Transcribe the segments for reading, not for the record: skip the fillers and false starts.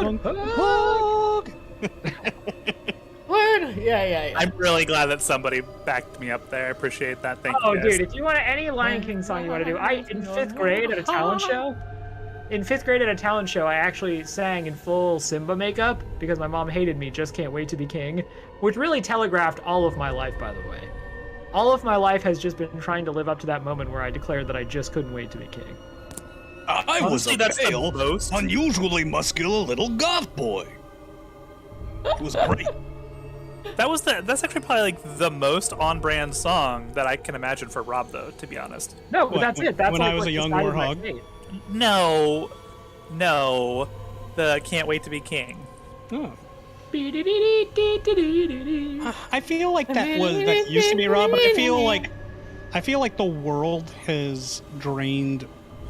Hog. What? Yeah. I'm really glad that somebody backed me up there. I appreciate that. Thank you. Oh, guys. dude, if you want any Lion King song you want to do, in 5th grade at a talent show. In 5th grade at a talent show, I actually sang in full Simba makeup because my mom hated me. Just can't wait to be king, which really telegraphed all of my life, by the way. All of my life has just been trying to live up to that moment where I declared that I just couldn't wait to be king. I was a pale, unusually muscular little goth boy. It was great. That's actually probably like the most on-brand song that I can imagine for Rob, though. To be honest. No, but that's it. That's when like I was a young warthog. No, the "Can't Wait to Be King." Oh. I feel like that used to be Rob, but I feel like the world has drained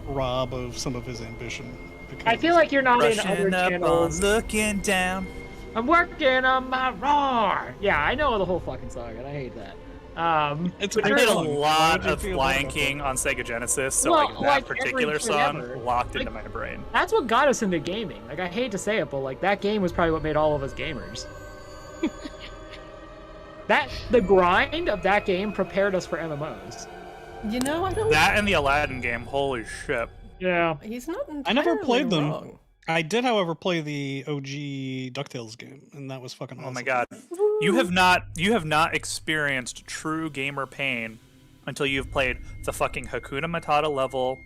Rob of some of his ambition. I feel like you're not in other up channels. on looking down. I'm working on my roar. Yeah, I know the whole fucking song, and I hate that. I did a lot of Lion King on Sega Genesis, so that particular song locked into my brain. That's what got us into gaming. Like, I hate to say it, but like that game was probably what made all of us gamers. The grind of that game prepared us for MMOs. You know, I don't. That and the Aladdin game, holy shit. Yeah. He's not entirely I never played them. wrong. I did, however, play the OG DuckTales game, and that was fucking awesome. Oh my god. You have not experienced true gamer pain until you've played the fucking Hakuna Matata level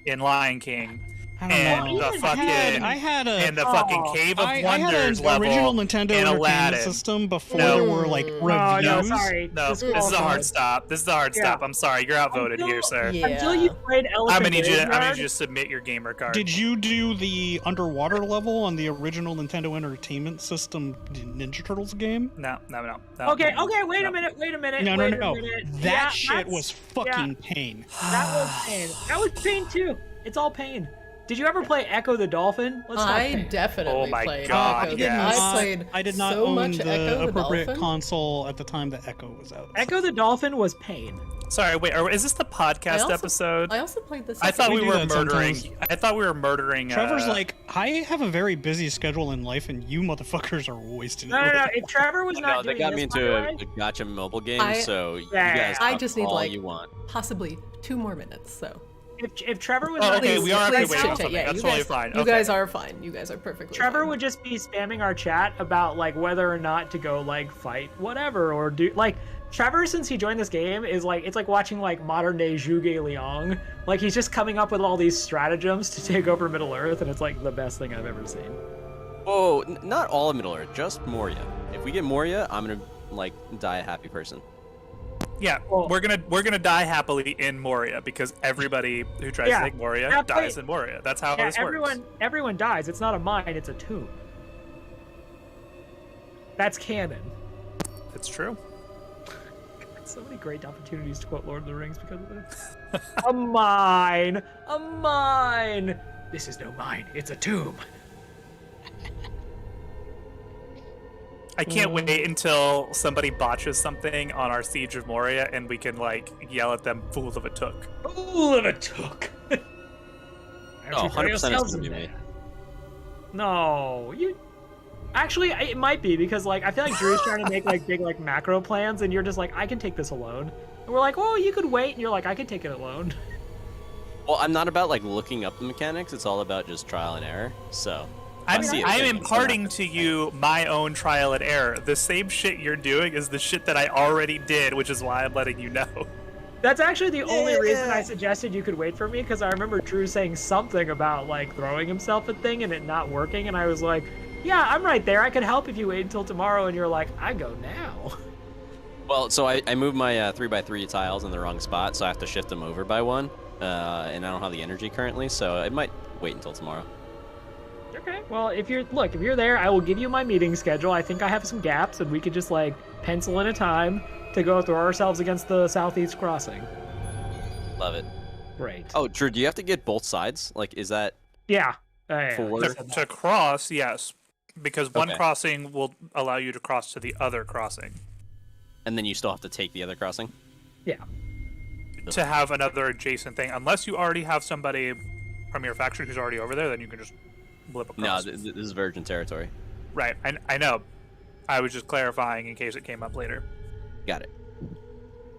in Lion King. And the fucking Cave of Wonders level original Nintendo in Aladdin system before there were like reviews. No, sorry. No, this is a hard stop. This is a hard stop. I'm sorry, you're outvoted here, sir. Yeah. Until you played I'm Elephant gonna need you Graveyard, to submit your gamer card. Did you do the underwater level on the original Nintendo Entertainment System Ninja Turtles game? No. Okay, wait a minute. No. That shit was fucking pain. That was pain. That was pain too. It's all pain. Did you ever play Echo the Dolphin? I definitely Oh my played God, Echo. yes. I did not so own much the Echo the appropriate Dolphin. console at the time that Echo was out. Echo the Dolphin was pain. Sorry, wait. Is this the podcast episode? I also played this. I thought we do were that murdering. sometimes. I thought we were murdering. Trevor's like, I have a very busy schedule in life, and you motherfuckers are wasting No. it. If Trevor was No, not that doing got this, me by into the a way, gotcha mobile game, so you Yeah. guys I talk just need all like you want. possibly 2 more minutes. So. if Trevor was Oh, not okay, doing we this, are Please actually waiting on chit-chat. something. Yeah, That's you totally guys, fine. You Okay. guys are fine. You guys are perfectly Trevor fine. would just be spamming our chat about like whether or not to go like fight whatever or do like Trevor, since he joined this game, is like it's like watching like modern day Zhuge Liang. Like he's just coming up with all these stratagems to take over Middle Earth, and it's like the best thing I've ever seen. Oh, not all of Middle Earth, just Moria. If we get Moria, I'm gonna like die a happy person. Yeah, Well- we're gonna die happily in Moria because everybody who tries to take Moria dies in Moria. That's how this works. Everyone dies. It's not a mine. It's a tomb. That's canon. It's true. So many great opportunities to quote Lord of the Rings because of this. A mine! A mine! This is no mine, it's a tomb. I can't wait until somebody botches something on our Siege of Moria and we can like yell at them, "Fools of a took." Fool of a took. Oh, 100% it's gonna be me. No, you. Actually, it might be because like I feel like Drew's trying to make like big like macro plans, and you're just like, I can take this alone. And we're like, oh, you could wait, and you're like, I can take it alone. Well, I'm not about like looking up the mechanics. It's all about just trial and error. So I'm see it, I'm it's imparting gonna to you my own trial and error. The same shit you're doing is the shit that I already did, which is why I'm letting you know. That's actually the only reason I suggested you could wait for me, because I remember Drew saying something about like throwing himself a thing and it not working, and I was like, yeah, I'm right there. I can help if you wait until tomorrow. And you're like, I go now. Well, so I moved my 3x3 tiles in the wrong spot, so I have to shift them over by one, and I don't have the energy currently, so I might wait until tomorrow. Okay. Well, if you're there, I will give you my meeting schedule. I think I have some gaps, and we could just like pencil in a time to go throw ourselves against the southeast crossing. Love it. Great. Oh, Drew, do you have to get both sides? Like, is that Yeah. for To cross, yes, because one Okay. crossing will allow you to cross to the other crossing. And then you still have to take the other crossing? Yeah. To have another adjacent thing, unless you already have somebody from your faction who's already over there, then you can just blip No, across. this is virgin territory. Right, I know. I was just clarifying in case it came up later. Got it.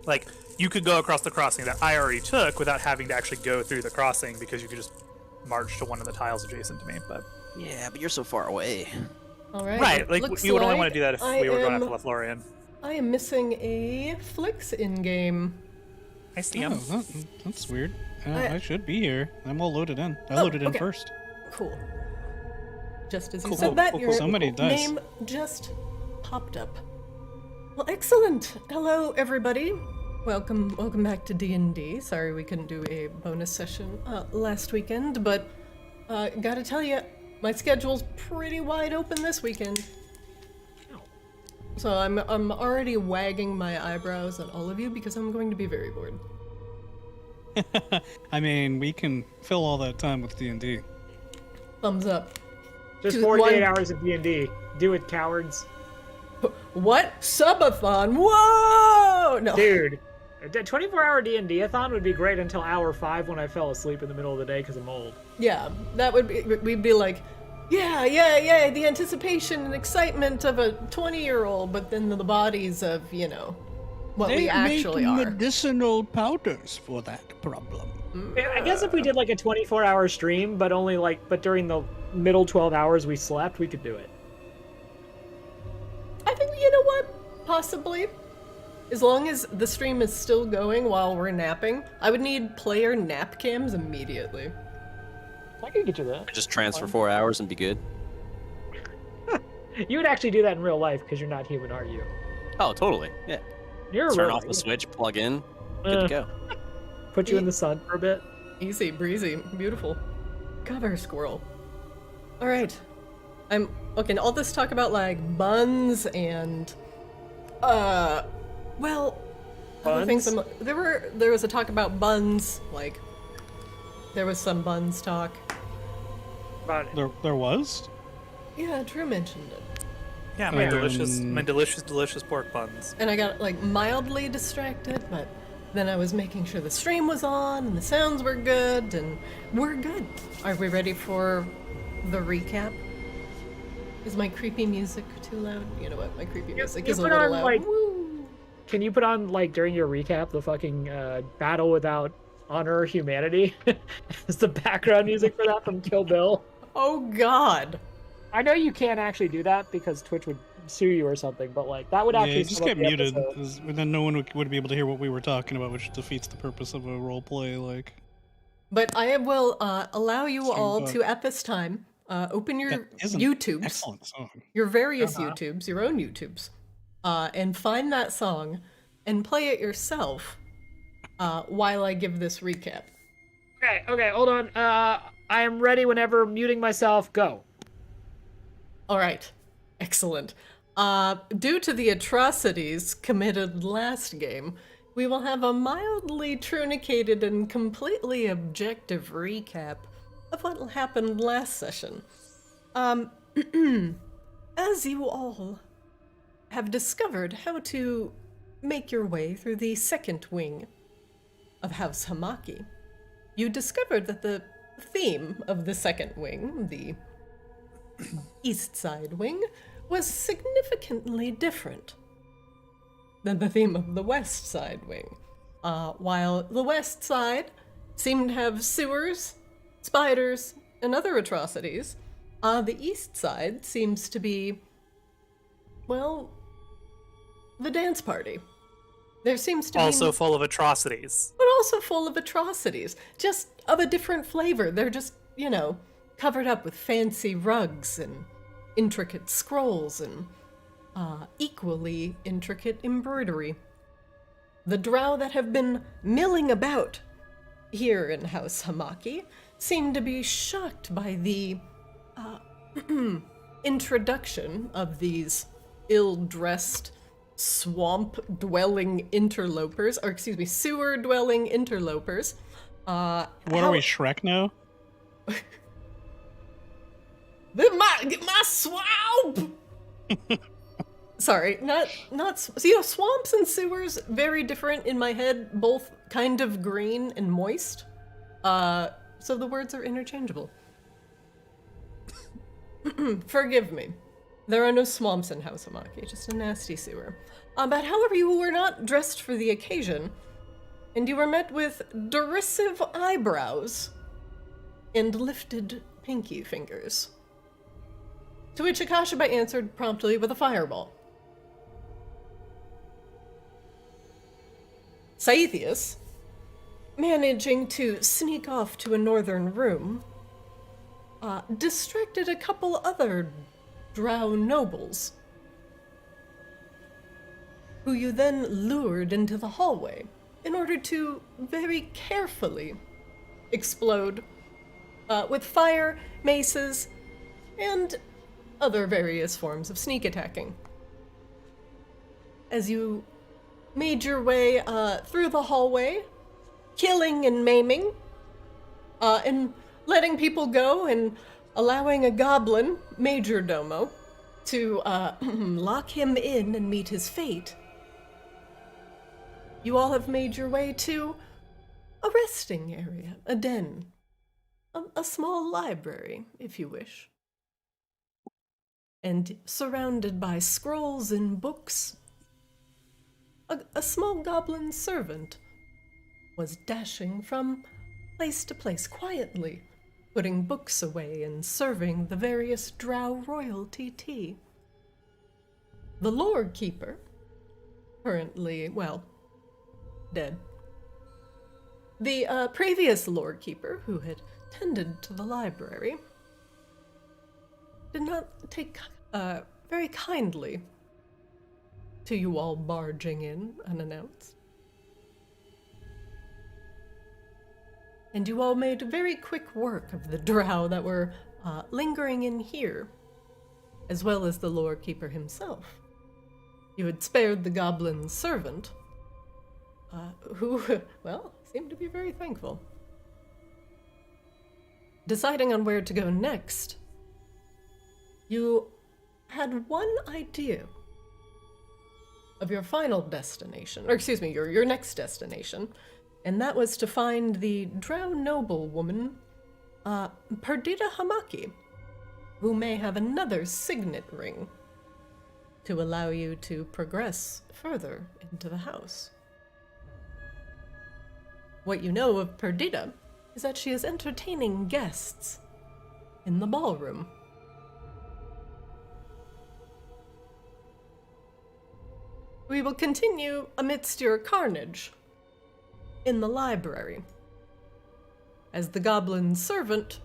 Like, you could go across the crossing that I already took without having to actually go through the crossing because you could just march to one of the tiles adjacent to me. But Yeah, but you're so far away. All right. right, like looks we would only like want to do that if I we were going am- after Lothlorien. I am missing a Flix in-game. I see Oh, him. that's weird. I- I should be here. I'm all loaded in. I Oh, loaded in okay. first. Cool. Just as you Cool, said cool, that, cool, your cool. Somebody does. name just popped up. Well, excellent. Hello, everybody. Welcome back to D&D. Sorry we couldn't do a bonus session last weekend, but gotta tell you, my schedule's pretty wide open this weekend. So I'm already wagging my eyebrows at all of you because I'm going to be very bored. I mean, we can fill all that time with D&D. Thumbs up. Just Two- 48 one- hours of D&D. Do it, cowards. What? Subathon? Whoa! No. Dude, a 24-hour D&D-a-thon would be great until hour 5 when I fell asleep in the middle of the day because I'm old. Yeah, that would be, we'd be like, yeah, the anticipation and excitement of a 20-year-old, but then the bodies of, what we actually are. medicinal powders for that problem. I guess if we did like a 24-hour stream, but only but during the middle 12 hours we slept, we could do it. I think, you know what? Possibly. As long as the stream is still going while we're napping, I would need player nap cams immediately. I could get you that. Just transfer 4 hours and be good. You would actually do that in real life because you're not human, are you? Oh, totally. Yeah. You're Turn real off the switch, plug in, good to go. Put you in the sun for a bit. Easy, breezy, beautiful. Cover squirrel. All right. Okay, all this talk about like buns and other things. Buns? There was a talk about buns, like there was some buns talk. About There was? Yeah, Drew mentioned it. Yeah, my delicious pork buns. And I got like mildly distracted, but then I was making sure the stream was on and the sounds were good, and we're good. Are we ready for the recap? Is my creepy music too loud? You know what? My creepy music is a put little on, loud. like- Woo! Can you put on, during your recap, the fucking battle without honor or humanity? Is the background music for that from Kill Bill? Oh God! I know you can't actually do that because Twitch would sue you or something, but that would actually Yeah, just sum up get the muted, episode. 'cause then no one would be able to hear what we were talking about, which defeats the purpose of a role play. But I will allow you Stream all bug. to, at this time, open your That is an YouTubes, excellent song. your various YouTubes, your own YouTubes, and find that song and play it yourself while I give this recap. Okay, hold on. I am ready whenever. Muting myself. Go. All right, excellent. Due to the atrocities committed last game, we will have a mildly trunicated and completely objective recap of what happened last session. As you all have discovered how to make your way through the second wing of House H'Amaki, you discovered that the theme of the second wing, the East Side wing, was significantly different than the theme of the West Side wing. While the West Side seemed to have sewers, spiders, and other atrocities, the East Side seems to be, well, the dance party. There seems to Also be... full of atrocities. but also full of atrocities, just of a different flavor. They're just, covered up with fancy rugs and intricate scrolls and equally intricate embroidery. The drow that have been milling about here in House H'Amaki seem to be shocked by the introduction of these ill-dressed swamp-dwelling interlopers, or excuse me, sewer-dwelling interlopers. What are we, Shrek now? My swamp! Sorry, not swamps and sewers, very different in my head, both kind of green and moist. So the words are interchangeable. forgive me. There are no swamps in House H'Amaki, just a nasty sewer. But however, you were not dressed for the occasion, and you were met with derisive eyebrows and lifted pinky fingers. To which Akashiba answered promptly with a fireball. Saithius, managing to sneak off to a northern room, distracted a couple other Drow nobles, who you then lured into the hallway in order to very carefully explode with fire, maces, and other various forms of sneak attacking. As you made your way through the hallway, killing and maiming, and letting people go and allowing a goblin, Major Domo, to lock him in and meet his fate, you all have made your way to a resting area, a den, a small library, if you wish. And surrounded by scrolls and books, a small goblin servant was dashing from place to place quietly, putting books away and serving the various Drow royalty tea. The Lord Keeper, currently, well, dead. The previous Lord Keeper, who had tended to the library, did not take very kindly to you all barging in unannounced. And you all made very quick work of the Drow that were lingering in here, as well as the Lord Keeper himself. You had spared the goblin servant, who, well, seemed to be very thankful. Deciding on where to go next, you had one idea of your final destination, or excuse me, your next destination, and that was to find the Drow noblewoman, Perdita H'Amaki, who may have another signet ring to allow you to progress further into the house. What you know of Perdita is that she is entertaining guests in the ballroom. We will continue amidst your carnage in the library, as the goblin servant,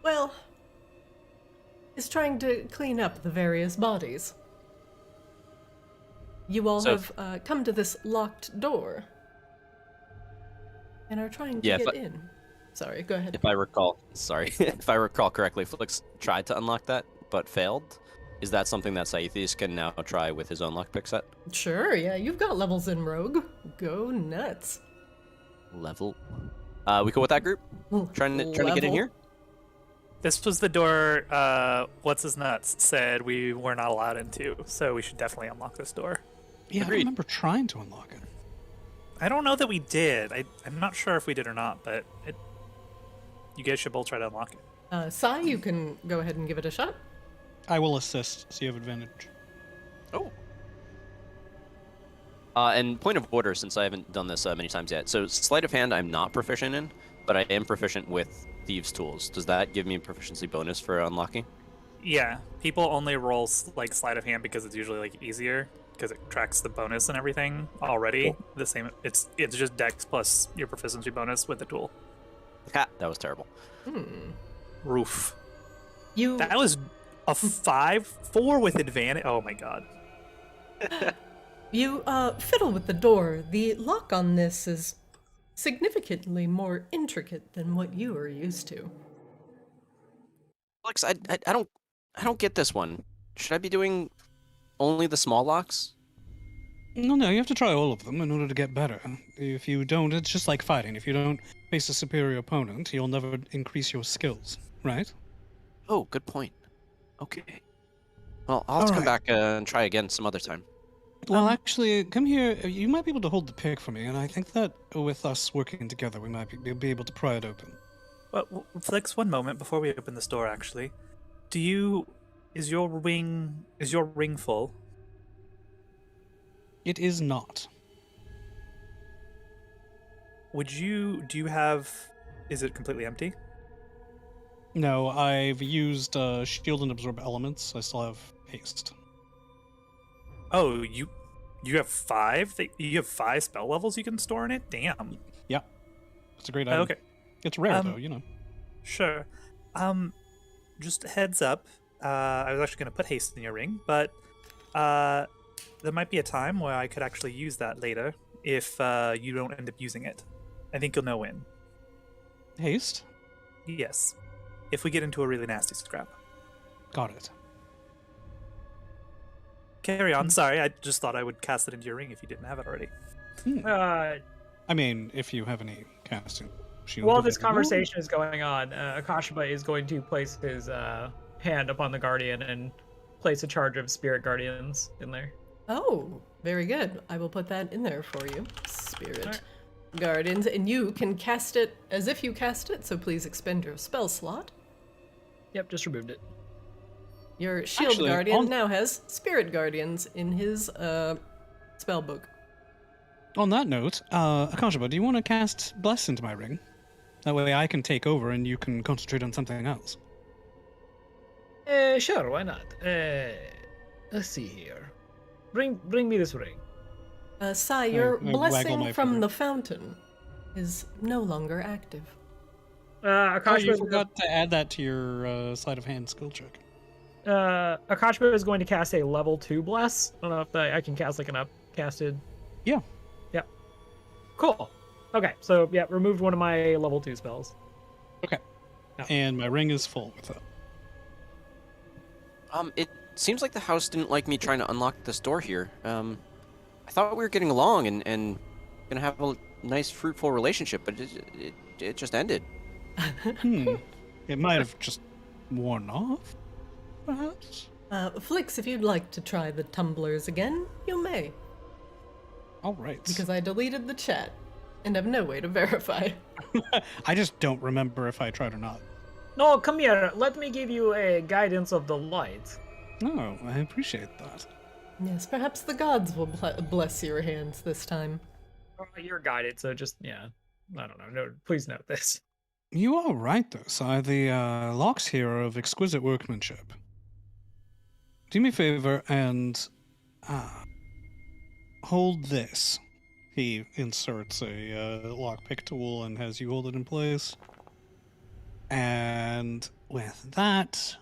well, is trying to clean up the various bodies. You all have come to this locked door and are trying to get in. Sorry, go ahead. If I recall correctly, Flix tried to unlock that, but failed. Is that something that Saithius can now try with his own lockpick set? Sure, yeah, you've got levels in Rogue. Go nuts. Level. We go with that group? Trying to get in here? This was the door, what's his nuts said we were not allowed into, so we should definitely unlock this door. Yeah, I remember trying to unlock it. I don't know that we did. I'm not sure if we did or not, but you guys should both try to unlock it. Sai, you can go ahead and give it a shot. I will assist, so you have advantage. Oh. And point of order, since I haven't done this many times yet. So sleight of hand I'm not proficient in, but I am proficient with thieves' tools. Does that give me a proficiency bonus for unlocking? Yeah, people only roll like sleight of hand because it's usually like easier because it tracks the bonus and everything already. Cool. The same. It's just dex plus your proficiency bonus with the tool. Ha, that was terrible. Roof. That was a 5-4 with advantage. Oh my god. You fiddle with the door. The lock on this is significantly more intricate than what you are used to. Alex, I don't get this one. Should I be doing only the small locks? No, you have to try all of them in order to get better. If you don't, it's just like fighting. If you don't face a superior opponent, you'll never increase your skills, right? Oh, good point. Okay. Well, I'll have to come back and try again some other time. Well, actually, come here. You might be able to hold the pick for me, and I think that with us working together, we might be able to pry it open. Well, Flix, one moment before we open this door, actually. Is your ring full? It is not. Do you have, is it completely empty? No, I've used shield and absorb elements. I still have haste. Oh, you have 5? You have 5 spell levels you can store in it? Damn. Yeah. It's a great item. Okay. It's rare, though, you know. Sure. Just a heads up. I was actually going to put haste in your ring, but there might be a time where I could actually use that later if you don't end up using it. I think you'll know when. Haste? Yes. If we get into a really nasty scrap. Got it. Carry on. Sorry, I just thought I would cast it into your ring if you didn't have it already. I mean, if you have any casting shield. While this conversation is going on, Akashaba is going to place his hand upon the guardian and place a charge of spirit guardians in there. Oh, very good. I will put that in there for you. Spirit guardians, and you can cast it as if you cast it, so please expend your spell slot. Yep, just removed it. Your shield guardian now has spirit guardians in his spell book. On that note, Akashaba, do you want to cast Bless into my ring? That way I can take over and you can concentrate on something else. Sure, why not? Let's see here. Bring me this ring. Sai, your I waggle blessing my from finger. the fountain is no longer active. Oh, Akashaba you forgot to add that to your sleight of hand skill check. Akashaba is going to cast a level 2 bless. I don't know if I can cast like an upcasted. Yeah. Yep. Cool. Okay, so yeah, removed one of my level 2 spells. Okay. Yeah. And my ring is full with it. It seems like the house didn't like me trying to unlock this door here. I thought we were getting along and gonna have a nice, fruitful relationship, but it just ended. It might have just worn off, perhaps? Flix, if you'd like to try the tumblers again, you may. All right. Because I deleted the chat and have no way to verify. I just don't remember if I tried or not. No, come here. Let me give you a guidance of the light. Oh, I appreciate that. Yes, perhaps the gods will bless your hands this time. You're guided, so just, yeah. I don't know. No, please note this. You are right, though, Si. The locks here are of exquisite workmanship. Do me a favor and hold this. He inserts a lockpick tool and has you hold it in place. And with that,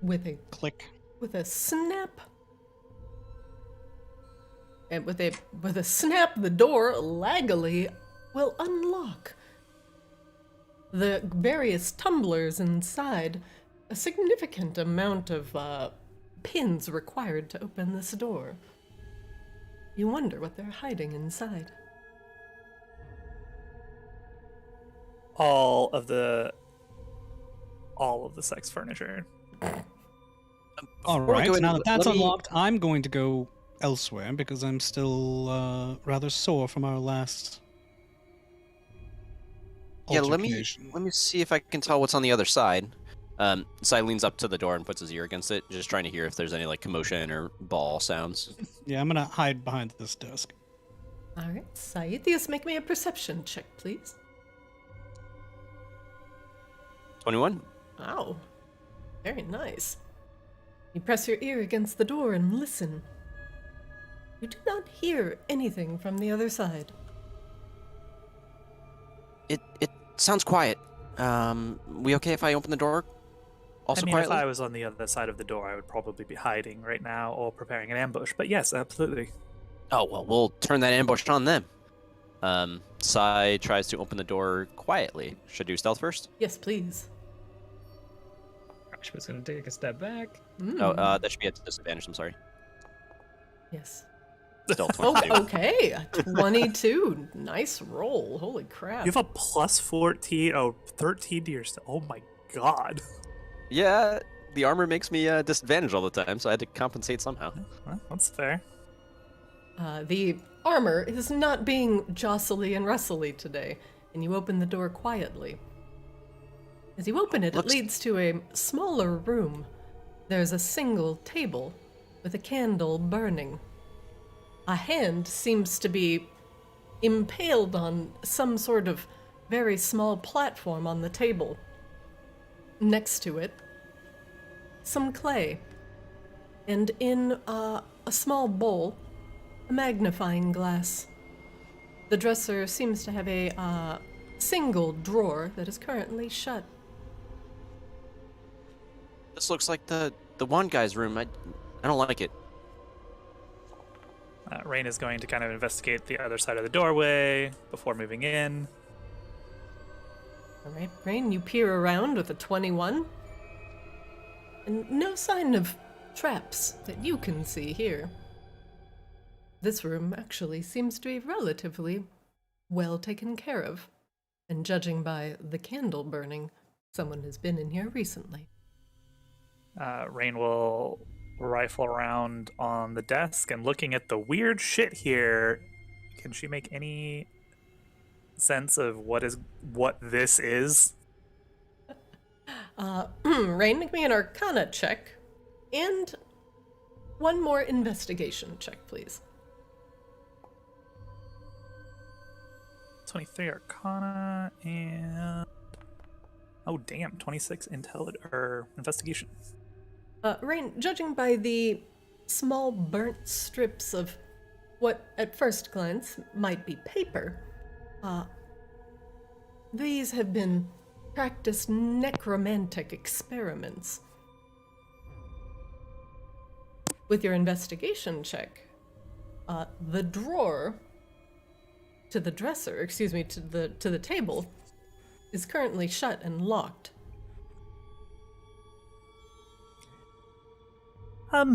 With a click. with a snap. And with a snap, the door laggily will unlock. The various tumblers inside, a significant amount of pins required to open this door. You wonder what they're hiding inside. All of the sex furniture. All Before we right, go now in, that that's let me- unlocked, I'm going to go elsewhere because I'm still rather sore from our last Yeah, let altercation. me see if I can tell what's on the other side. Sai leans up to the door and puts his ear against it, just trying to hear if there's any like commotion or ball sounds. Yeah, I'm gonna hide behind this desk. All right, Saithius, make me a perception check, please. 21. Wow, very nice. You press your ear against the door and listen. You do not hear anything from the other side. It sounds quiet. We okay if I open the door? Also I mean, quietly. if I was on the other side of the door, I would probably be hiding right now or preparing an ambush. But yes, absolutely. Oh well, we'll turn that ambush on them. Sai tries to open the door quietly. Should I do stealth first? Yes, please. Gosh, I was going to take a step back. Oh, that should be at disadvantage. I'm sorry. Yes. Stealth Oh, 22. okay. 22. Nice roll. Holy crap. You have a plus 14, 13 to your oh my god. Yeah, the armor makes me disadvantage all the time, so I had to compensate somehow. Well, that's fair. The armor is not being jostly and rustly today, and you open the door quietly. As you open it, Looks- it leads to a smaller room. There's a single table with a candle burning. A hand seems to be impaled on some sort of very small platform on the table. Next to it, some clay. And in a small bowl, a magnifying glass. The dresser seems to have a single drawer that is currently shut. This looks like the one guy's room. I don't like it. Rain is going to kind of investigate the other side of the doorway before moving in. All right, Rain, you peer around with a 21. And no sign of traps that you can see here. This room actually seems to be relatively well taken care of. And judging by the candle burning, someone has been in here recently. Rain will rifle around on the desk and looking at the weird shit here. Can she make any sense of what this is? Rain, make me an Arcana check. And one more investigation check, please. 23 Arcana and oh damn, 26 investigation. Rain, judging by the small burnt strips of what at first glance might be paper, these have been practiced necromantic experiments. With your investigation check, the drawer to the dresser, to the table, is currently shut and locked.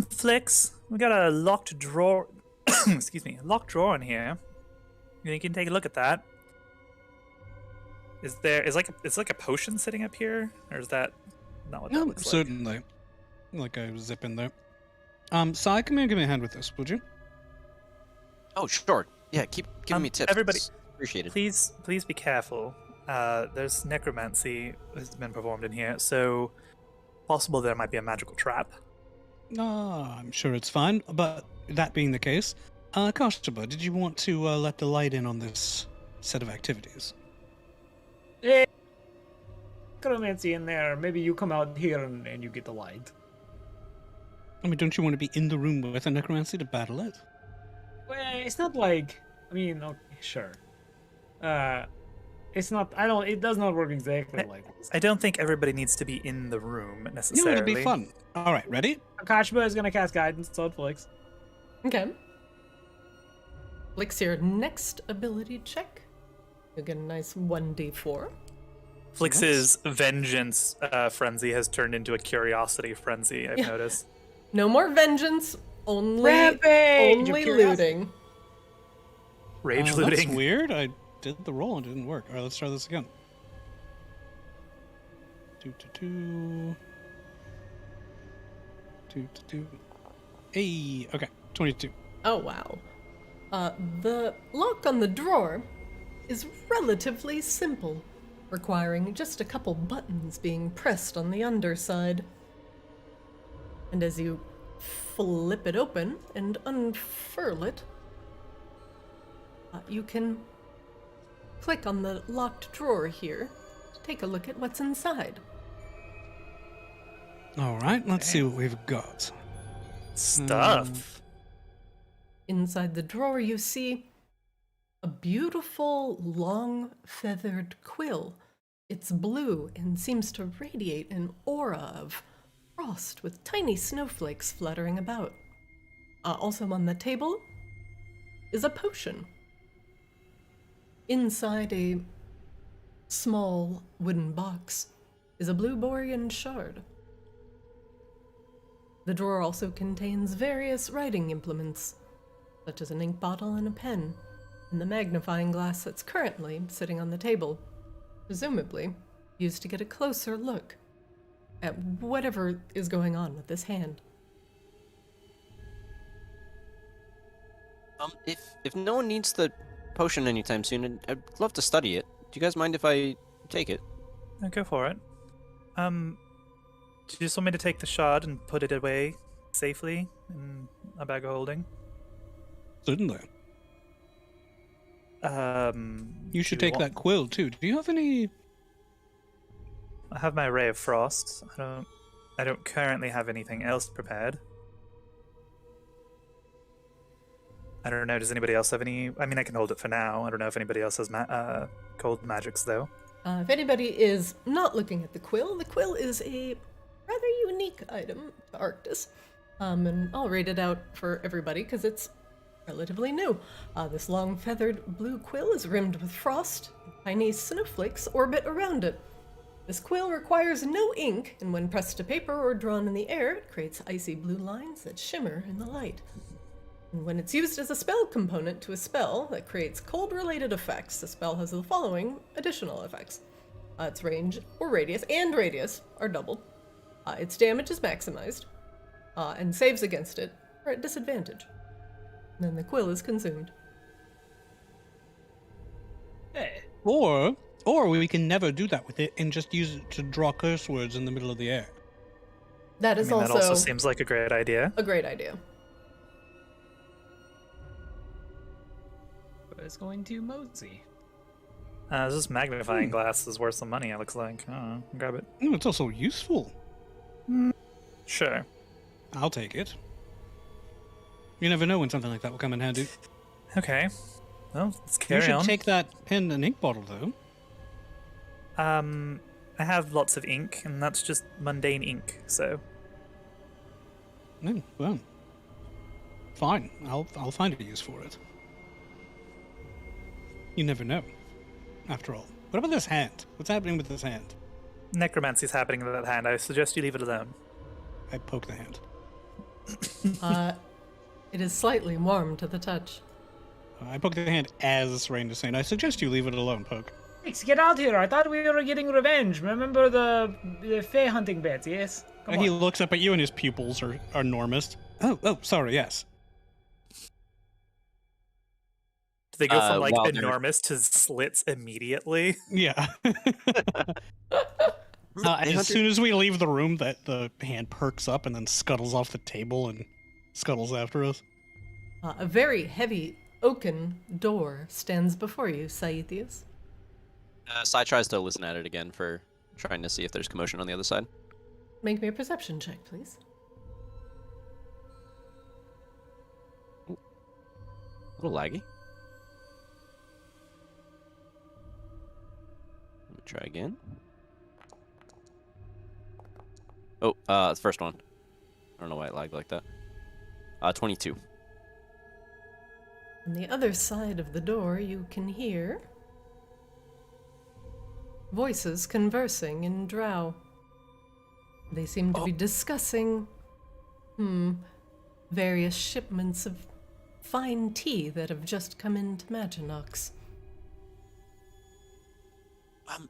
Flix, we got a locked drawer. Excuse me, locked drawer in here. You can take a look at that. Is like a potion sitting up here, or is that not what that looks like? Certainly. Like a zip in there. Sai, come here and give me a hand with this, would you? Oh, sure. Yeah, keep giving me tips. Everybody, It's appreciated. Please be careful. There's necromancy has been performed in here, so possible there might be a magical trap. I'm sure it's fine, but that being the case, Kashaba, did you want to let the light in on this set of activities? Hey, necromancy in there. Maybe you come out here and you get the light. I mean, don't you want to be in the room with a necromancy to battle it? Well, it's not like... I mean, okay, sure. It's not... It does not work exactly like this. I don't think everybody needs to be in the room necessarily. No, it'll be fun. All right, ready? Akashba is going to cast guidance, so it flicks. Okay. Flicks your next ability check. You'll get a nice 1d4. Flix's vengeance frenzy has turned into a curiosity frenzy, I've noticed. No more vengeance, only Rampage of curiosity. looting. Rage That's looting. weird. I did the roll and it didn't work. All right, let's try this again. 2. 2. Hey, okay, 22. Oh, wow. The lock on the drawer is relatively simple, requiring just a couple buttons being pressed on the underside. And as you flip it open and unfurl it, you can click on the locked drawer here to take a look at what's inside. All right, let's see what we've got. Stuff. Inside the drawer, you see a beautiful, long, feathered quill. It's blue and seems to radiate an aura of frost with tiny snowflakes fluttering about. Also on the table is a potion. Inside a small wooden box is a blue borean shard. The drawer also contains various writing implements, such as an ink bottle and a pen, and the magnifying glass that's currently sitting on the table, presumably used to get a closer look at whatever is going on with this hand. If no one needs the potion anytime soon, I'd love to study it. Do you guys mind if I take it? Go for it. Do you just want me to take the shard and put it away safely in a bag of holding? Certainly. You should do you take want- that quill too. Do you have any? I have my Ray of Frost. I don't currently have anything else prepared. I don't know. Does anybody else have any? I mean, I can hold it for now. I don't know if anybody else has cold magics though. If anybody is not looking at the quill is a rather unique item to Arctis. And I'll read it out for everybody because it's relatively new. This long feathered blue quill is rimmed with frost. Tiny snowflakes orbit around it. This quill requires no ink, and when pressed to paper or drawn in the air, it creates icy blue lines that shimmer in the light. And when it's used as a spell component to a spell that creates cold-related effects, the spell has the following additional effects. Its range or radius are doubled. Its damage is maximized, and saves against it are at disadvantage. And then the quill is consumed. Hey. Or we can never do that with it and just use it to draw curse words in the middle of the air. That is that also also seems like a great idea. a great idea. It's going to Mosey. This magnifying glass is worth some money, it looks like. Grab it. It's also useful. Sure. I'll take it. You never know when something like that will come in handy. Okay. Well, let's carry You should on. take that pen and ink bottle, though. I have lots of ink, and that's just mundane ink, so... Oh, well. Fine. I'll find a use for it. You never know. After all. What about this hand? What's happening with this hand? Necromancy's happening with that hand. I suggest you leave it alone. I poke the hand. It is slightly warm to the touch. I poke the hand as Rain is saying, I suggest you leave it alone, Poke. Alex, get out here! I thought we were getting revenge. Remember the fae hunting bets, yes? Come He on. looks up at you and his pupils are enormous. Oh, sorry, yes. Do they go from, like, well, they're- enormous to slits immediately? Yeah. As soon as we leave the room, the hand perks up and then scuttles off the table and scuttles after us. A very heavy oaken door stands before you, Saithius. Sai tries to listen at it again for trying to see if there's commotion on the other side. Make me a perception check, please. A little laggy. Let me try again. Oh, the first one. I don't know why it lagged like that. 22. On the other side of the door, you can hear voices conversing in Drow. They seem to be discussing, various shipments of fine tea that have just come into Maginox.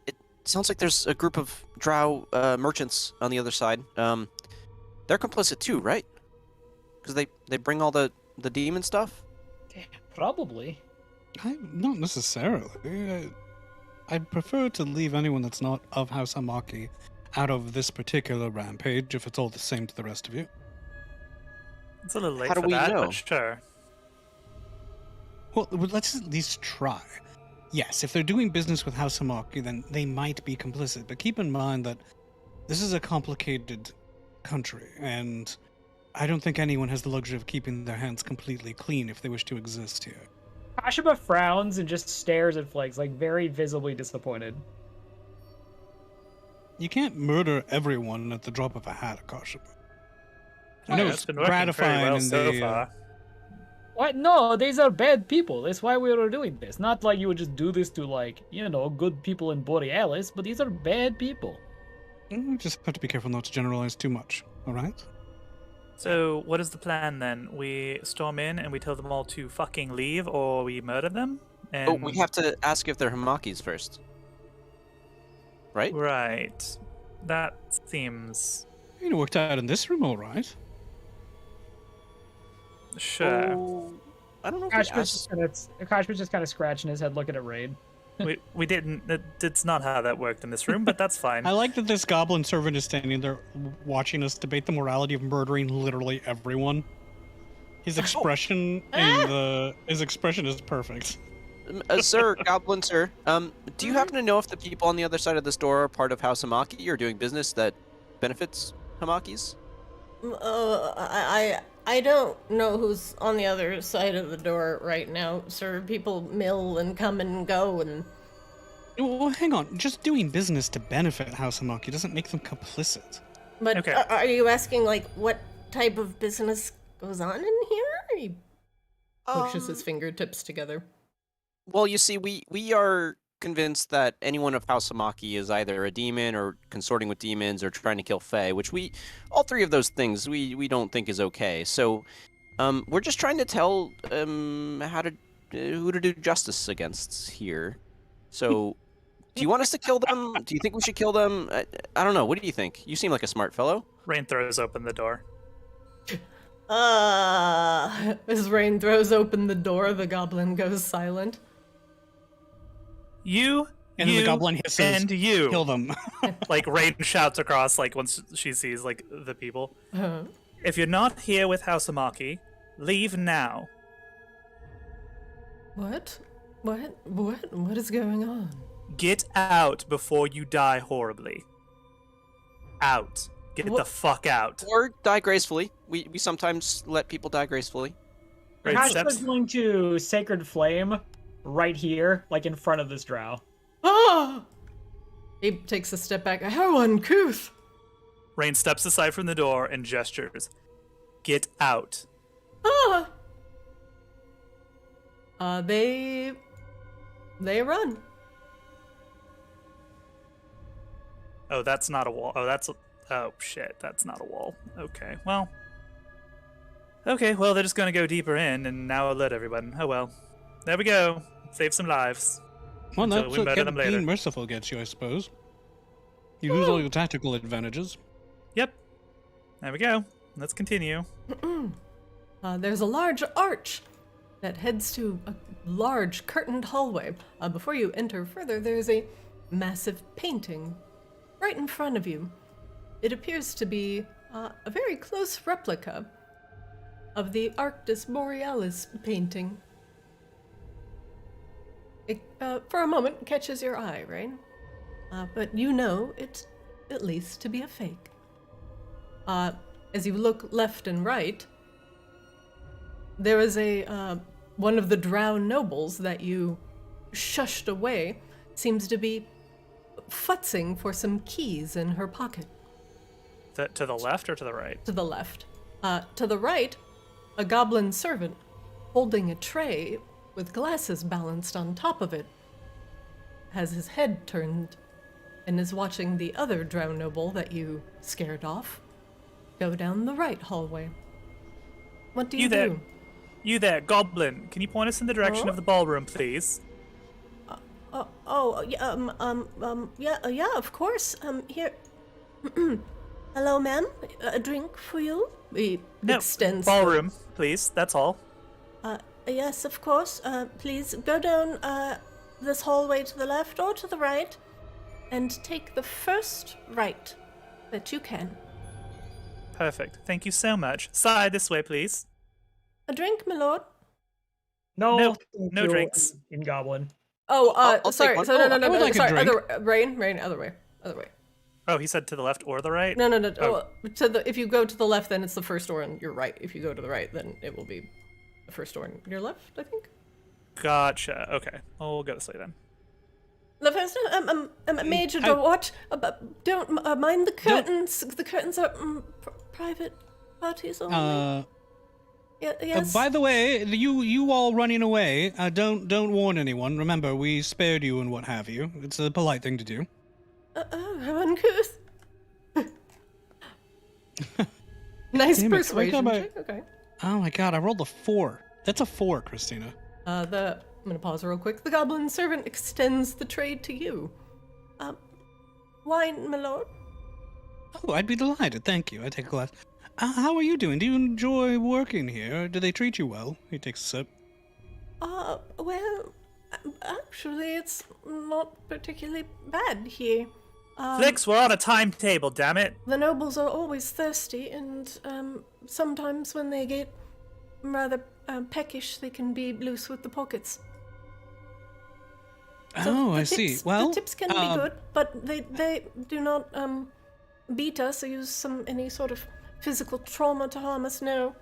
It sounds like there's a group of Drow merchants on the other side. They're complicit too, right? Because they bring all the demon stuff? Probably. Not necessarily. I'd prefer to leave anyone that's not of House H'Amaki out of this particular rampage if it's all the same to the rest of you. It's a little late How do for we that, know? but sure. Well, let's at least try. Yes, if they're doing business with House H'Amaki, then they might be complicit, but keep in mind that this is a complicated country, and I don't think anyone has the luxury of keeping their hands completely clean if they wish to exist here. Kashima frowns and just stares at Flakes, like very visibly disappointed. You can't murder everyone at the drop of a hat, Kashima. I know Yeah, it's it's been working very gratifying well in so the far. What? No, these are bad people. That's why we were doing this. Not like you would just do this to, like, you know, good people in Borealis, but these are bad people. You just have to be careful not to generalize too much, alright? So, what is the plan then? We storm in and we tell them all to fucking leave, or we murder them? And... Oh, we have to ask if they're H'Amakis first. Right? Right. That seems... It worked out in this room alright. Sure. Oh, I don't know if we Kashma's asked... just kind of scratching his head looking at Raid. We didn't. It's not how that worked in this room, but that's fine. I like that this goblin servant is standing there watching us debate the morality of murdering literally everyone. His expression his expression is perfect. Sir, Goblin, sir, do you happen to know if the people on the other side of this door are part of House H'Amaki or doing business that benefits H'Amakis? I don't know who's on the other side of the door right now, sir. People mill and come and go and... Well, hang on. Just doing business to benefit House H'Amaki doesn't make them complicit. But Okay. Are you asking, like, what type of business goes on in here? He pushes his fingertips together. Well, you see, we are convinced that anyone of House H'Amaki is either a demon or consorting with demons or trying to kill Fae, which all three of those things we don't think is okay. So, we're just trying to tell who to do justice against here. So, do you want us to kill them? Do you think we should kill them? I don't know. What do you think? You seem like a smart fellow. Rain throws open the door. As Rain throws open the door, the goblin goes silent. You, And then the goblin hisses, and you. kill them. Like Rain shouts across, like once she sees like the people. Uh, If you're not here with House H'Amaki, leave now. What? What is going on? Get out before you die horribly. Out. Get the fuck out. Or die gracefully. We sometimes let people die gracefully. Rain Perhaps steps. we're going to Sacred Flame right here, like in front of this drow. Ah! He takes a step back. How uncouth! Rain steps aside from the door and gestures. Get out. Ah! They run. Oh, that's not a wall. Oh, shit. That's not a wall. Okay, well. Okay, well, they're just gonna go deeper in and now alert everyone. Oh, well. There we go. Save some lives. Well, Until that's we what murder them later. being merciful gets you, I suppose. You lose all your tactical advantages. Yep. There we go. Let's continue. There's a large arch that heads to a large curtained hallway. Before you enter further, there's a massive painting right in front of you. It appears to be a very close replica of the Arctis borealis painting. It, for a moment, catches your eye, right? But you know it at least to be a fake. As you look left and right, there is a one of the Drow nobles that you shushed away seems to be futzing for some keys in her pocket. To the left or to the right? To the left. To the right, a goblin servant holding a tray with glasses balanced on top of it has his head turned and is watching the other Drow noble that you scared off go down the right hallway. What do you do? You there, goblin. Can you point us in the direction of the ballroom, please? Yeah, of course. Here. Hello, ma'am. A drink for you? He extends. Ballroom, please. That's all. Yes, of course. Please go down this hallway to the left or to the right, and take the first right that you can. Perfect. Thank you so much. Side this way, please. A drink, my lord. No, No, thank no you, drinks. in Goblin. Oh, I'll sorry. take one. So no, I would like a sorry. drink. Rain, other way. Oh, he said to the left or the right? No. Oh. If you go to the left, then it's the first door on your right. If you go to the right, then it will be the first door on your left, I think. Gotcha. Okay. Oh, we'll go this way then. The first major door. What? Don't mind the curtains. The curtains are private parties only. Yes. By the way, you all running away, don't warn anyone. Remember, we spared you and what have you. It's a polite thing to do. How uncouth. Nice Damn it, persuasion every time check. Okay. Oh my god, I rolled a 4. That's a 4, Christina. I'm gonna pause real quick. The goblin servant extends the tray to you. Wine, my lord. Oh, I'd be delighted. Thank you. I take a glass. How are you doing? Do you enjoy working here? Do they treat you well? He takes a sip. Well, Actually, it's not particularly bad here. Flix, we're on a timetable, damn it. The nobles are always thirsty, and sometimes when they get rather peckish, they can be loose with the pockets. So I see. Well, the tips can be good, but they do not beat us or use any sort of physical trauma to harm us. No,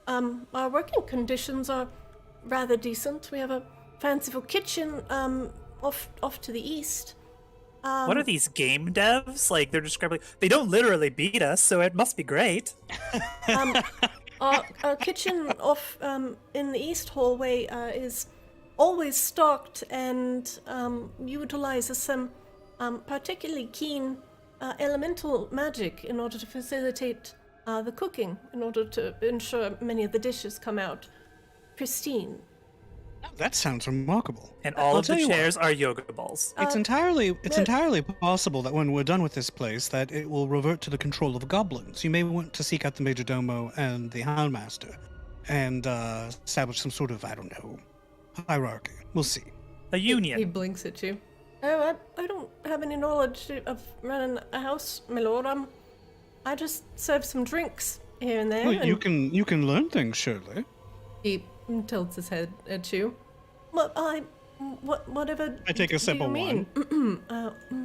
our working conditions are rather decent. We have a fanciful kitchen off to the east. What are these game devs? Like, they're describing. They don't literally beat us, so it must be great. Our kitchen off in the east hallway is always stocked and utilizes some particularly keen elemental magic in order to facilitate the cooking, in order to ensure many of the dishes come out pristine. that sounds remarkable. And all I'll of the tell you chairs are yoga balls. It's entirely possible that when we're done with this place, that it will revert to the control of goblins. You may want to seek out the Majordomo and the Houndmaster, and establish some sort of, I don't know, hierarchy. We'll see. A He union. blinks at you. Oh, I don't have any knowledge of running a house, my lord. I just serve some drinks here and there. Well, and you can learn things, surely. He tilts his head at you. Whatever. I take a sip of wine.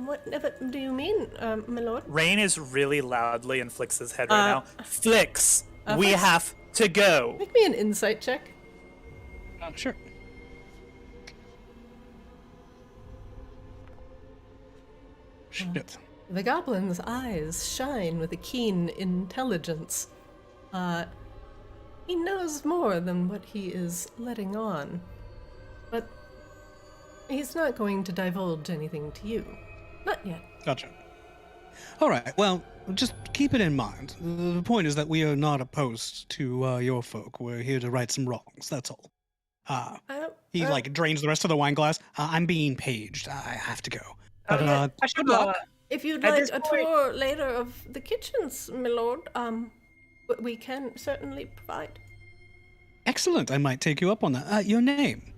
Whatever do you mean, my lord? Rain is really loudly in Flix's head right now. Flix, we Flix? have to go. Make me an insight check. Sure. Shit. The goblin's eyes shine with a keen intelligence. He knows more than what he is letting on. But he's not going to divulge anything to you. Not yet. Gotcha. All right. Well, just keep it in mind. The point is that we are not opposed to your folk. We're here to right some wrongs. That's all. He drains the rest of the wine glass. I'm being paged. I have to go. But good luck. If you'd At like this a point- tour later of the kitchens, my lord, we can certainly provide. Excellent. I might take you up on that. Your name?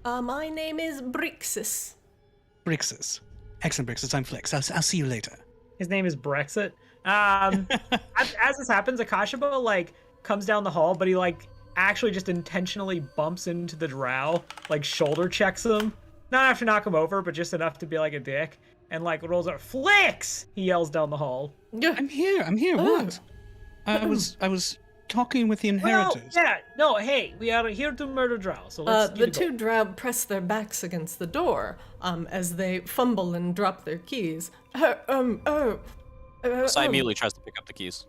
My name is Brixis. Brixis. Excellent, Brixis. I'm Flix. I'll see you later. His name is Brexit. As this happens, Akashaba comes down the hall, but he actually just intentionally bumps into the drow, shoulder checks him. Not enough to knock him over, but just enough to be like a dick. And rolls out, Flix! He yells down the hall. I'm here. What? I was talking with the inheritors. Well, yeah, no, hey, we are here to murder drow, so let's The two drow press their backs against the door as they fumble and drop their keys. So I immediately tries to pick up the keys.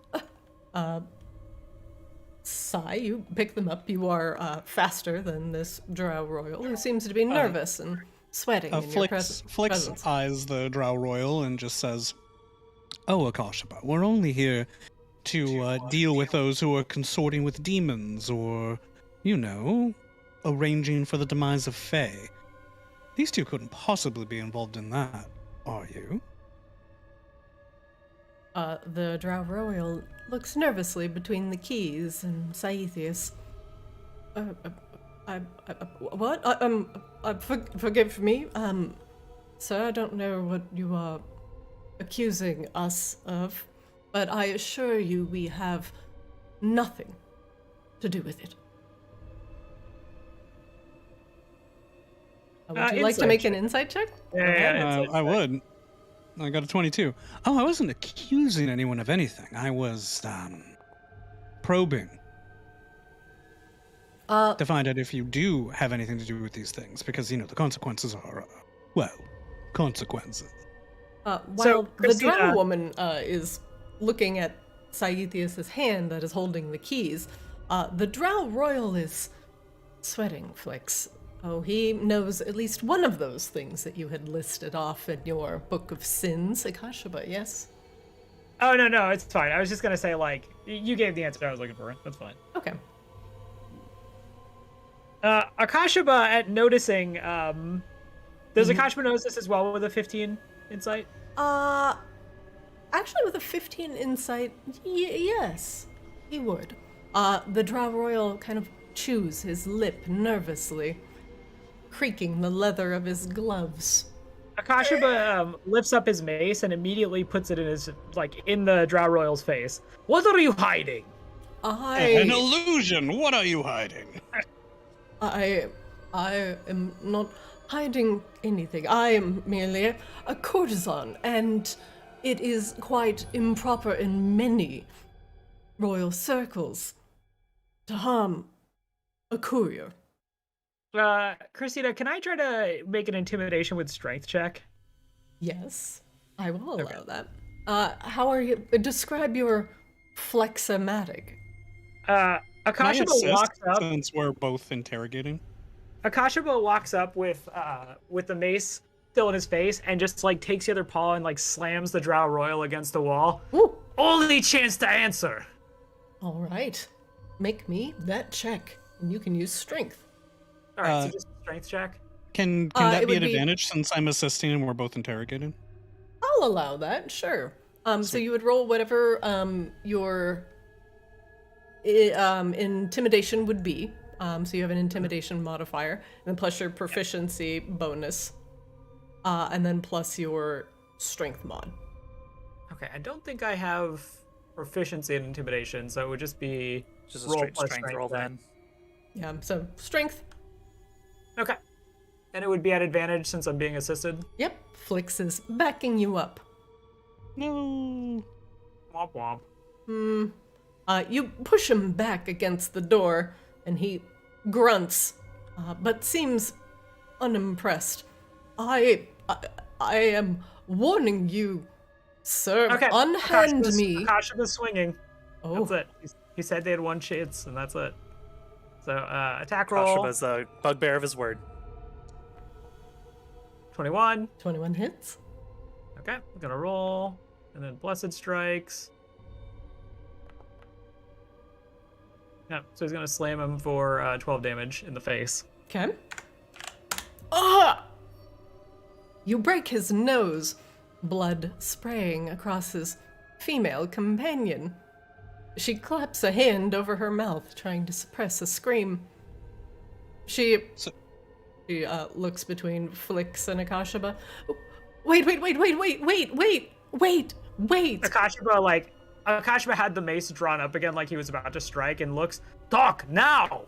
Sai, you pick them up. You are faster than this drow royal, who seems to be nervous and sweating in your Flix presence. eyes the Drow Royal and just says, "Oh, Akashaba, we're only here to deal with those who are consorting with demons or, arranging for the demise of Fae. These two couldn't possibly be involved in that, are you?" The Drow Royal looks nervously between the keys and Saethius. What? Forgive me, sir, I don't know what you are accusing us of, but I assure you we have nothing to do with it. Would you like to Insight make an check. insight check? Yeah, I would. I got a 22. Oh, I wasn't accusing anyone of anything. I was, probing. To find out if you do have anything to do with these things, because, the consequences are, consequences. While the Christina- drow woman is looking at Saethius' hand that is holding the keys, the Drow Royal is sweating, Flix. Oh, he knows at least one of those things that you had listed off in your Book of Sins, Akashaba, yes? Oh, no, it's fine. I was just gonna say, you gave the answer I was looking for. That's fine. Okay. Akashaba, at noticing, does Akashaba notice this as well with a 15 insight? Actually, with a 15 insight, yes, he would. The Drow Royal kind of chews his lip nervously. creaking the leather of his gloves. Akashiba lifts up his mace and immediately puts it in his in the Drow Royal's face. What are you hiding? An illusion. What are you hiding? I am not hiding anything. I am merely a courtesan, and it is quite improper in many royal circles to harm a courier. Christina, can I try to make an intimidation with strength check? Yes, I will allow that. How are you? Describe your flexomatic. Akashiba walks up. Since we're both interrogating. Akashiba walks up with the mace still in his face and just takes the other paw and slams the Drow Royal against the wall. Ooh. Only chance to answer. All right, make me that check, and you can use strength. All right, so just a strength check. Can that be an advantage since I'm assisting and we're both interrogating? I'll allow that, sure. So you would roll whatever your intimidation would be. So you have an intimidation modifier, and then plus your proficiency bonus, and then plus your strength mod. Okay, I don't think I have proficiency in intimidation, so it would just be Just a roll straight plus strength roll then. Yeah, so strength. Okay. And it would be at advantage since I'm being assisted? Yep, Flix is backing you up. No. Womp womp. You push him back against the door, and he grunts, but seems unimpressed. I am warning you, sir. Okay. Unhand me. Akashiba's swinging. Oh, That's it. He said they had one chance, and that's it. So, attack roll. Kashiba's a bugbear of his word. 21. 21 hits. Okay, I'm gonna roll. And then Blessed Strikes. Yeah, so he's gonna slam him for 12 damage in the face. Okay. Ah! You break his nose, blood spraying across his female companion. She claps a hand over her mouth, trying to suppress a scream. She looks between Flix and Akashiba. Wait! Akashiba had the mace drawn up again like he was about to strike and looks, talk now!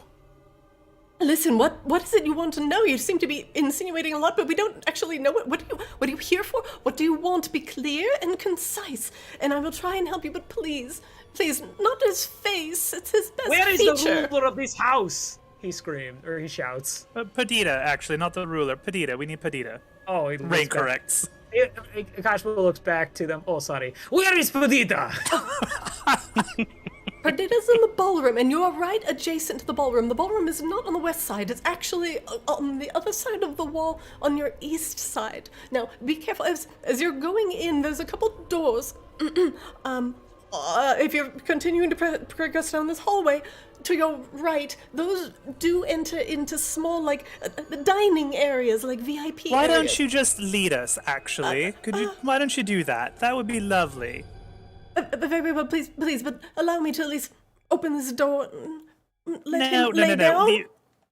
Listen, what is it you want to know? You seem to be insinuating a lot, but we don't actually know it. What are you here for? What do you want? Be clear and concise, and I will try and help you, but please, not his face. It's his best Where is feature. the ruler of this house? He screamed, or he shouts. Padita, actually, not the ruler. Padita, we need Padita. Oh, he Rain corrects. Akashiba looks back to them. Oh, sorry. Where is Perdita? Perdita's in the ballroom, and you are right adjacent to the ballroom. The ballroom is not on the west side. It's actually on the other side of the wall, on your east side. Now, be careful. As you're going in, there's a couple doors. If you're continuing to progress down this hallway, to your right, those do enter into small, dining areas, like VIP Why areas. don't you just lead us, actually? Why don't you do that? That would be lovely. Very well, please, but allow me to at least open this door and let No. him lay down.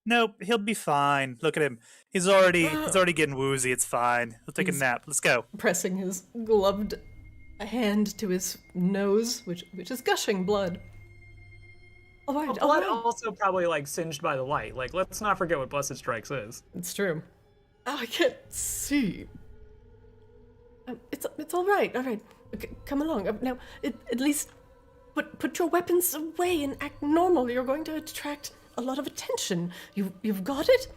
No, he'll be fine. Look at him. He's already getting woozy. It's fine. He'll take a nap. Let's go. Pressing his gloved hand to his nose, which is gushing blood. All right, all Blood right. also probably singed by the light. Let's not forget what Blessed Strikes is. It's true. Oh, I can't see. It's all right. All right. Okay, come along. Now, at least put your weapons away and act normal. You're going to attract a lot of attention. You've got it?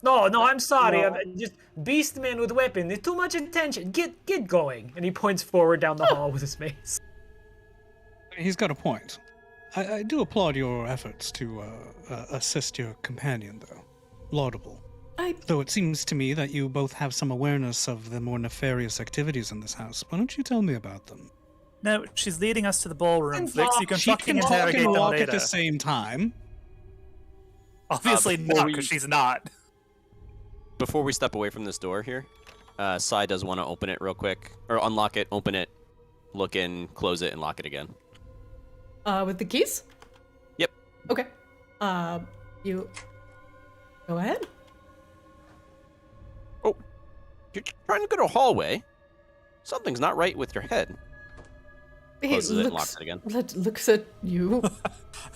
No, I'm sorry. I'm just Beastman with weapon. There's too much attention. Get going. And he points forward down the hall with his mace. He's got a point. I do applaud your efforts to assist your companion, though. Laudable. Though it seems to me that you both have some awareness of the more nefarious activities in this house. Why don't you tell me about them? No, she's leading us to the ballroom, Flix. You can She fucking can talk interrogate and them walk later. at the same time. Obviously not, because she's not. Before we step away from this door here, Sai does want to open it real quick. Or unlock it, open it, look in, close it, and lock it again. With the keys? Yep. Okay. You go ahead. You're trying to go to a hallway. Something's not right with your head. He Closes it and locks it again. Looks at you.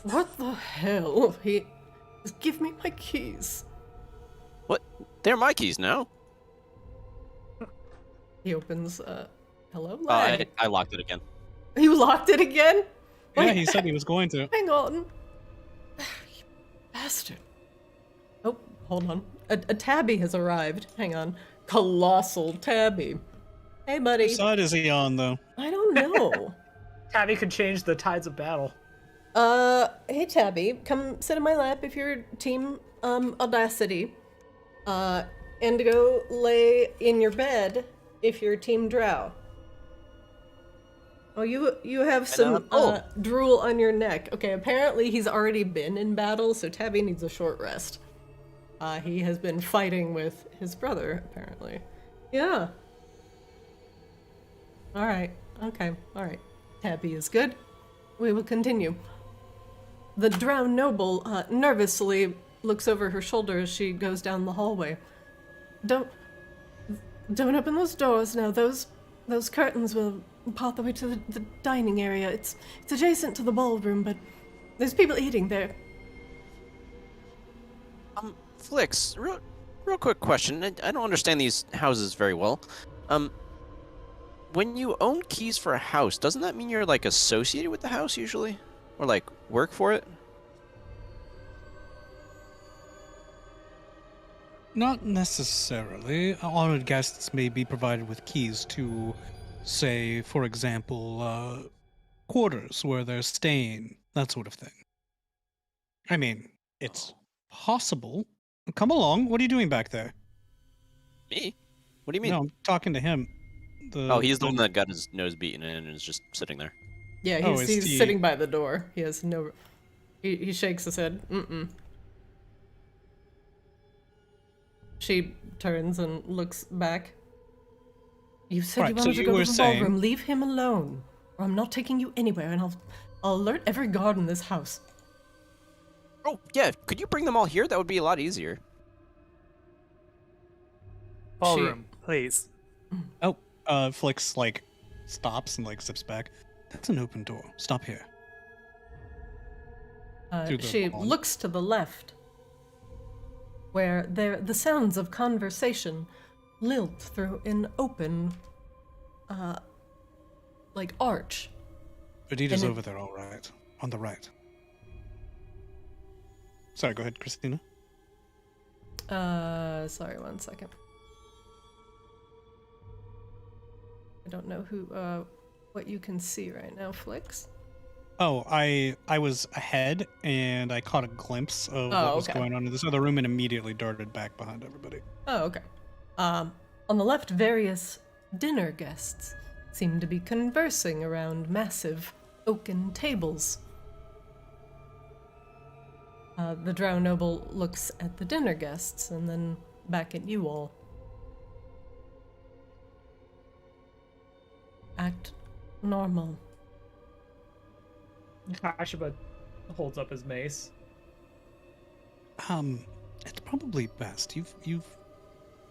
What the hell? Just give me my keys. What? They're my keys now. He opens. Hello, I locked it again. You locked it again? Yeah, Wait, he said he was going to. hang on. You bastard. Oh, hold on. A tabby has arrived. Hang on. Colossal tabby. Hey, buddy. Which side is he on, though? I don't know. Tabby could change the tides of battle. Hey, Tabby. Come sit in my lap if you're team, Audacity. And go lay in your bed if you're team Drow. Oh, you have some drool on your neck. Okay, apparently he's already been in battle, so Tabby needs a short rest. He has been fighting with his brother, apparently. Yeah. Alright, okay, alright. Tabby is good. We will continue. The Drow noble nervously looks over her shoulder as she goes down the hallway. Don't open those doors now. Those curtains will part the way to the dining area. It's adjacent to the ballroom, but there's people eating there. Flix, real quick question. I don't understand these houses very well. When you own keys for a house, doesn't that mean you're like associated with the house usually, or like work for it? Not necessarily. Honored guests may be provided with keys to, say, for example, quarters where they're staying, that sort of thing. I mean, it's possible. Come along. What are you doing back there? Me? What do you mean? No, I'm talking to him. He's the one that got his nose beaten in and is just sitting there. Yeah, he's sitting by the door. He has no... He shakes his head. Mm-mm. She turns and looks back. You said you wanted to go to the ballroom. Leave him alone, or I'm not taking you anywhere, and I'll alert every guard in this house. Oh, yeah. Could you bring them all here? That would be a lot easier. Ballroom, please. Oh, Flix, like, stops and, like, zips back. That's an open door. Stop here. She looks to the left, where the sounds of conversation lilt through an open, like, arch. Perdita's over there, all right. On the right. Sorry, go ahead, Christina. Sorry, 1 second. I don't know what you can see right now, Flix. Oh, I was ahead, and I caught a glimpse of what was going on in this other room and immediately darted back behind everybody. Oh, okay. On the left, various dinner guests seem to be conversing around massive oaken tables. The Drow noble looks at the dinner guests and then back at you all. Act normal. Kashiba holds up his mace. It's probably best. You've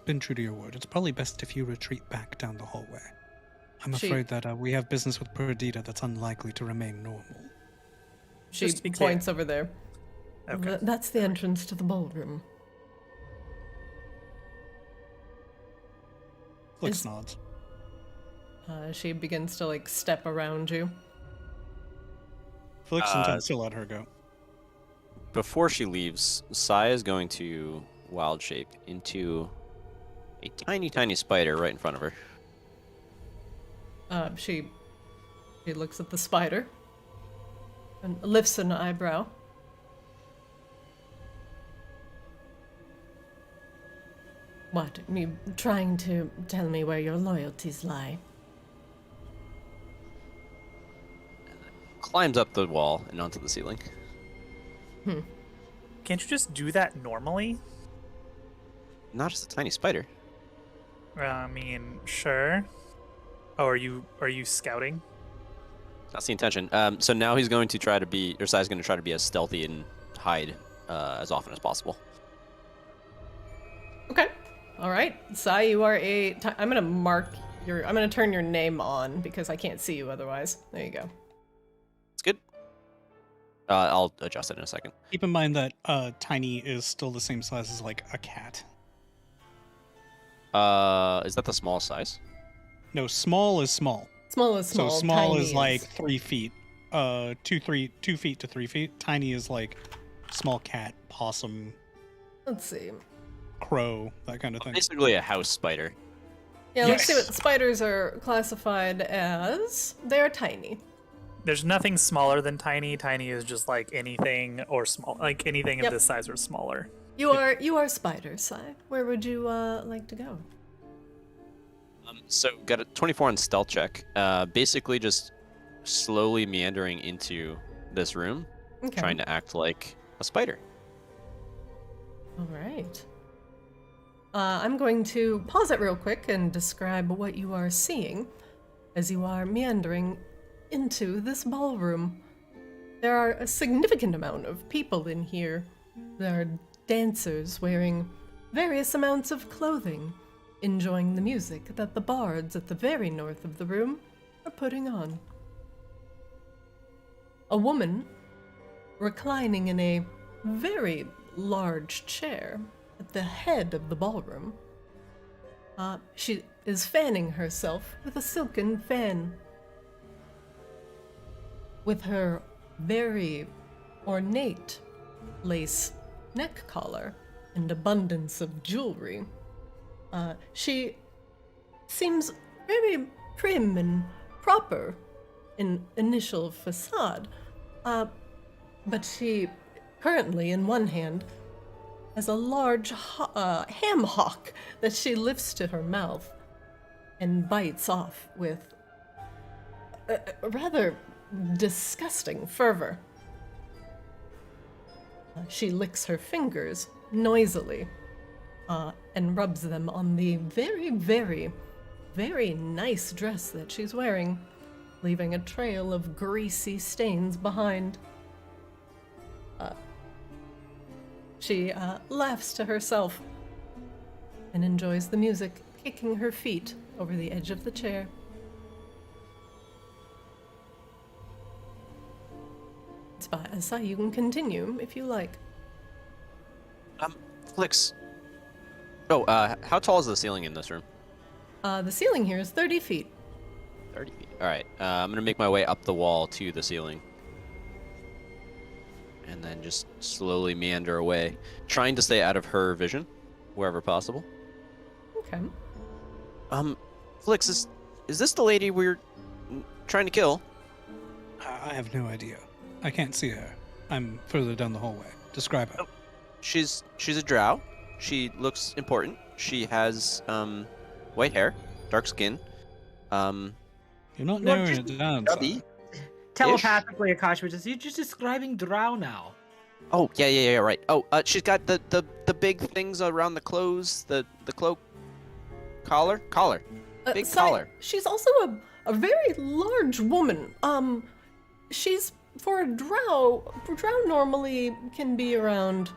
been true to your word. It's probably best if you retreat back down the hallway. I'm afraid that we have business with Perdita that's unlikely to remain normal. She points over there. Okay. That's the entrance to the ballroom. Flix nods. She begins to, like, step around you. Flix intends to let her go. Before she leaves, Sai is going to wild shape into a tiny, tiny spider right in front of her. She looks at the spider and lifts an eyebrow. What? You trying to tell me where your loyalties lie? Climbs up the wall and onto the ceiling. Can't you just do that normally? Not as a tiny spider. I mean, sure. Oh, are you scouting? That's the intention. So now he's going to try to be, or Sai's going to try to be as stealthy and hide as often as possible. Okay. All right, Sai, you are I'm gonna mark your. I'm gonna turn your name on because I can't see you otherwise. There you go. It's good. I'll adjust it in a second. Keep in mind that Tiny is still the same size as like a cat. Is that the small size? No, small is small. Small is small. So small tiny is like 3 feet. 2 feet to 3 feet. Tiny is like small cat, possum, Let's see. crow, that kind of thing. Basically a house spider. Yeah, let's see Yes. what spiders are classified as. They're tiny. There's nothing smaller than tiny. Tiny is just like anything or small, like anything Yep. of this size or smaller. You are spiders, Sai. Where would you like to go? So got a 24 on stealth check. Basically just slowly meandering into this room, Okay. trying to act like a spider. All right. I'm going to pause it real quick and describe what you are seeing as you are meandering into this ballroom. There are a significant amount of people in here. There are dancers wearing various amounts of clothing, enjoying the music that the bards at the very north of the room are putting on. A woman reclining in a very large chair at the head of the ballroom. She is fanning herself with a silken fan. With her very ornate lace neck collar and abundance of jewelry, she seems very prim and proper in initial facade, but she currently in one hand has a large ham hock that she lifts to her mouth and bites off with a rather disgusting fervor. She licks her fingers noisily and rubs them on the very, very, very nice dress that she's wearing, leaving a trail of greasy stains behind. She laughs to herself and enjoys the music, kicking her feet over the edge of the chair. Sai, you can continue if you like. Flix. Oh, how tall is the ceiling in this room? The ceiling here is 30 feet. 30 feet. All right. I'm gonna make my way up the wall to the ceiling, and then just slowly meander away, trying to stay out of her vision, wherever possible. Okay. Flix, is this the lady we're trying to kill? I have no idea. I can't see her. I'm further down the hallway. Describe her. She's a drow. She looks important. She has white hair, dark skin. You're not narrowing it down. Chubby. Telepathically, Akash was just, you're just describing Drow now. Oh yeah, right. Oh, she's got the big things around the clothes, the cloak, collar, big Sai, collar. She's also a very large woman. She's for a drow normally can be around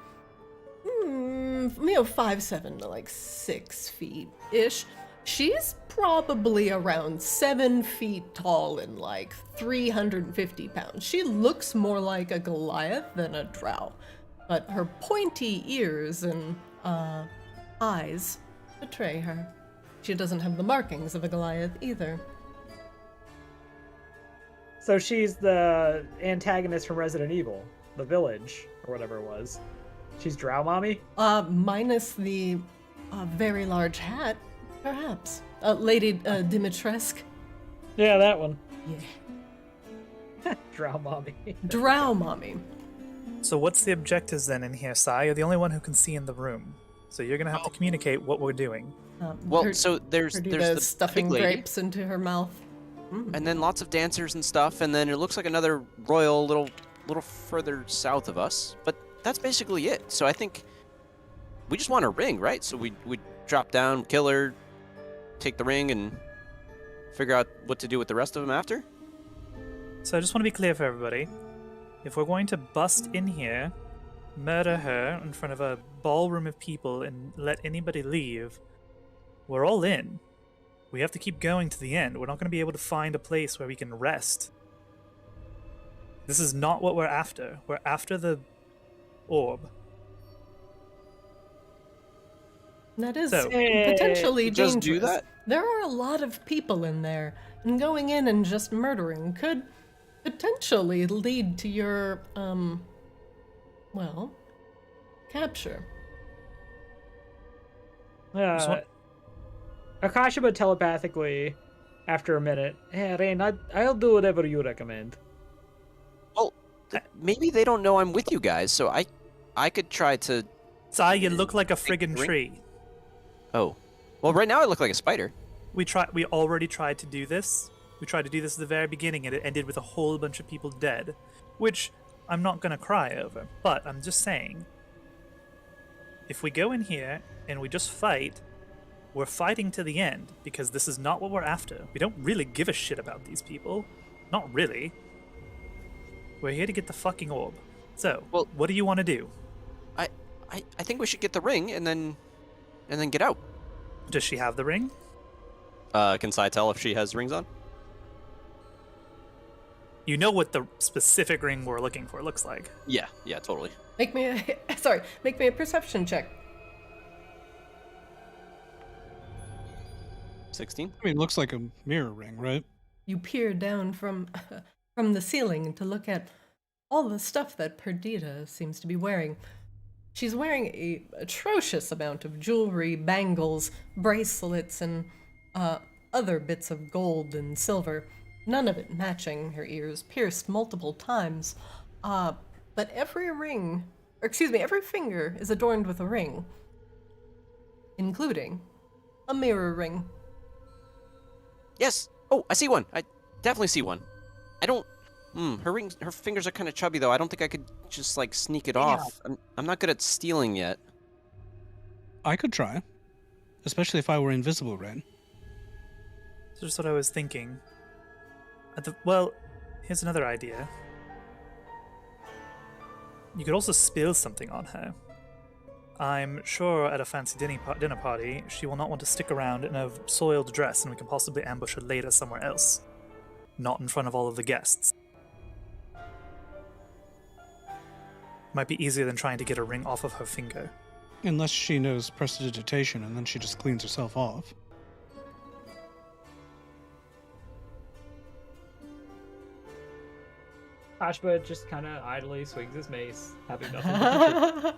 5'7" to like 6 feet ish. She's probably around 7 feet tall and like 350 pounds. She looks more like a Goliath than a drow, but her pointy ears and eyes betray her. She doesn't have the markings of a Goliath either. So she's the antagonist from Resident Evil, the village, or whatever it was. She's Drow Mommy? Minus the very large hat, perhaps. Lady Dimitrescu. Yeah, that one. Yeah. Drow Mommy. Drow Mommy. So what's the objectives then in here, Sai? You're the only one who can see in the room, so you're gonna have to communicate what we're doing. Well, so there's the stuffing big lady, grapes into her mouth. and then lots of dancers and stuff, and then it looks like another royal a little further south of us. But that's basically it. So I think we just want a ring, right? So we drop down, kill her, take the ring, and figure out what to do with the rest of them after. So I just want to be clear for everybody. If we're going to bust in here, murder her in front of a ballroom of people and let anybody leave, we're all in. We have to keep going to the end. We're not going to be able to find a place where we can rest. This is not what we're after. We're after the orb. That is So- potentially Just dangerous. do that? There are a lot of people in there, and going in and just murdering could potentially lead to your, well, capture. Akashima telepathically, after a minute, hey, Rain, I'll do whatever you recommend. Well, maybe they don't know I'm with you guys, so I could try to... Sai, you look like a friggin' Ring? tree. Oh. Well, right now I look like a spider. We already tried to do this. We tried to do this at the very beginning, and it ended with a whole bunch of people dead. Which I'm not gonna cry over, but I'm just saying, if we go in here and we just fight, we're fighting to the end, because this is not what we're after. We don't really give a shit about these people. Not really. We're here to get the fucking orb. So, Well- what do you want to do? I think we should get the ring and then get out. Does she have the ring? Can Sai tell if she has rings on? You know what the specific ring we're looking for looks like. Yeah, totally. Make me a perception check. 16? I mean, it looks like a mirror ring, right? You peer down from the ceiling to look at all the stuff that Perdita seems to be wearing. She's wearing a atrocious amount of jewelry, bangles, bracelets, and other bits of gold and silver. None of it matching, her ears pierced multiple times. But every finger is adorned with a ring, including a mirror ring. Yes! Oh, I see one! I definitely see one. I don't... her fingers are kind of chubby, though. I don't think I could just, like, sneak it off. I'm not good at stealing yet. I could try. Especially if I were invisible, Rain. That's just what I was thinking. Well, here's another idea. You could also spill something on her. I'm sure at a fancy dinner party, she will not want to stick around in a soiled dress, and we can possibly ambush her later somewhere else. Not in front of all of the guests. Might be easier than trying to get a ring off of her finger. Unless she knows prestidigitation and then she just cleans herself off. Ashba just kind of idly swings his mace, having nothing to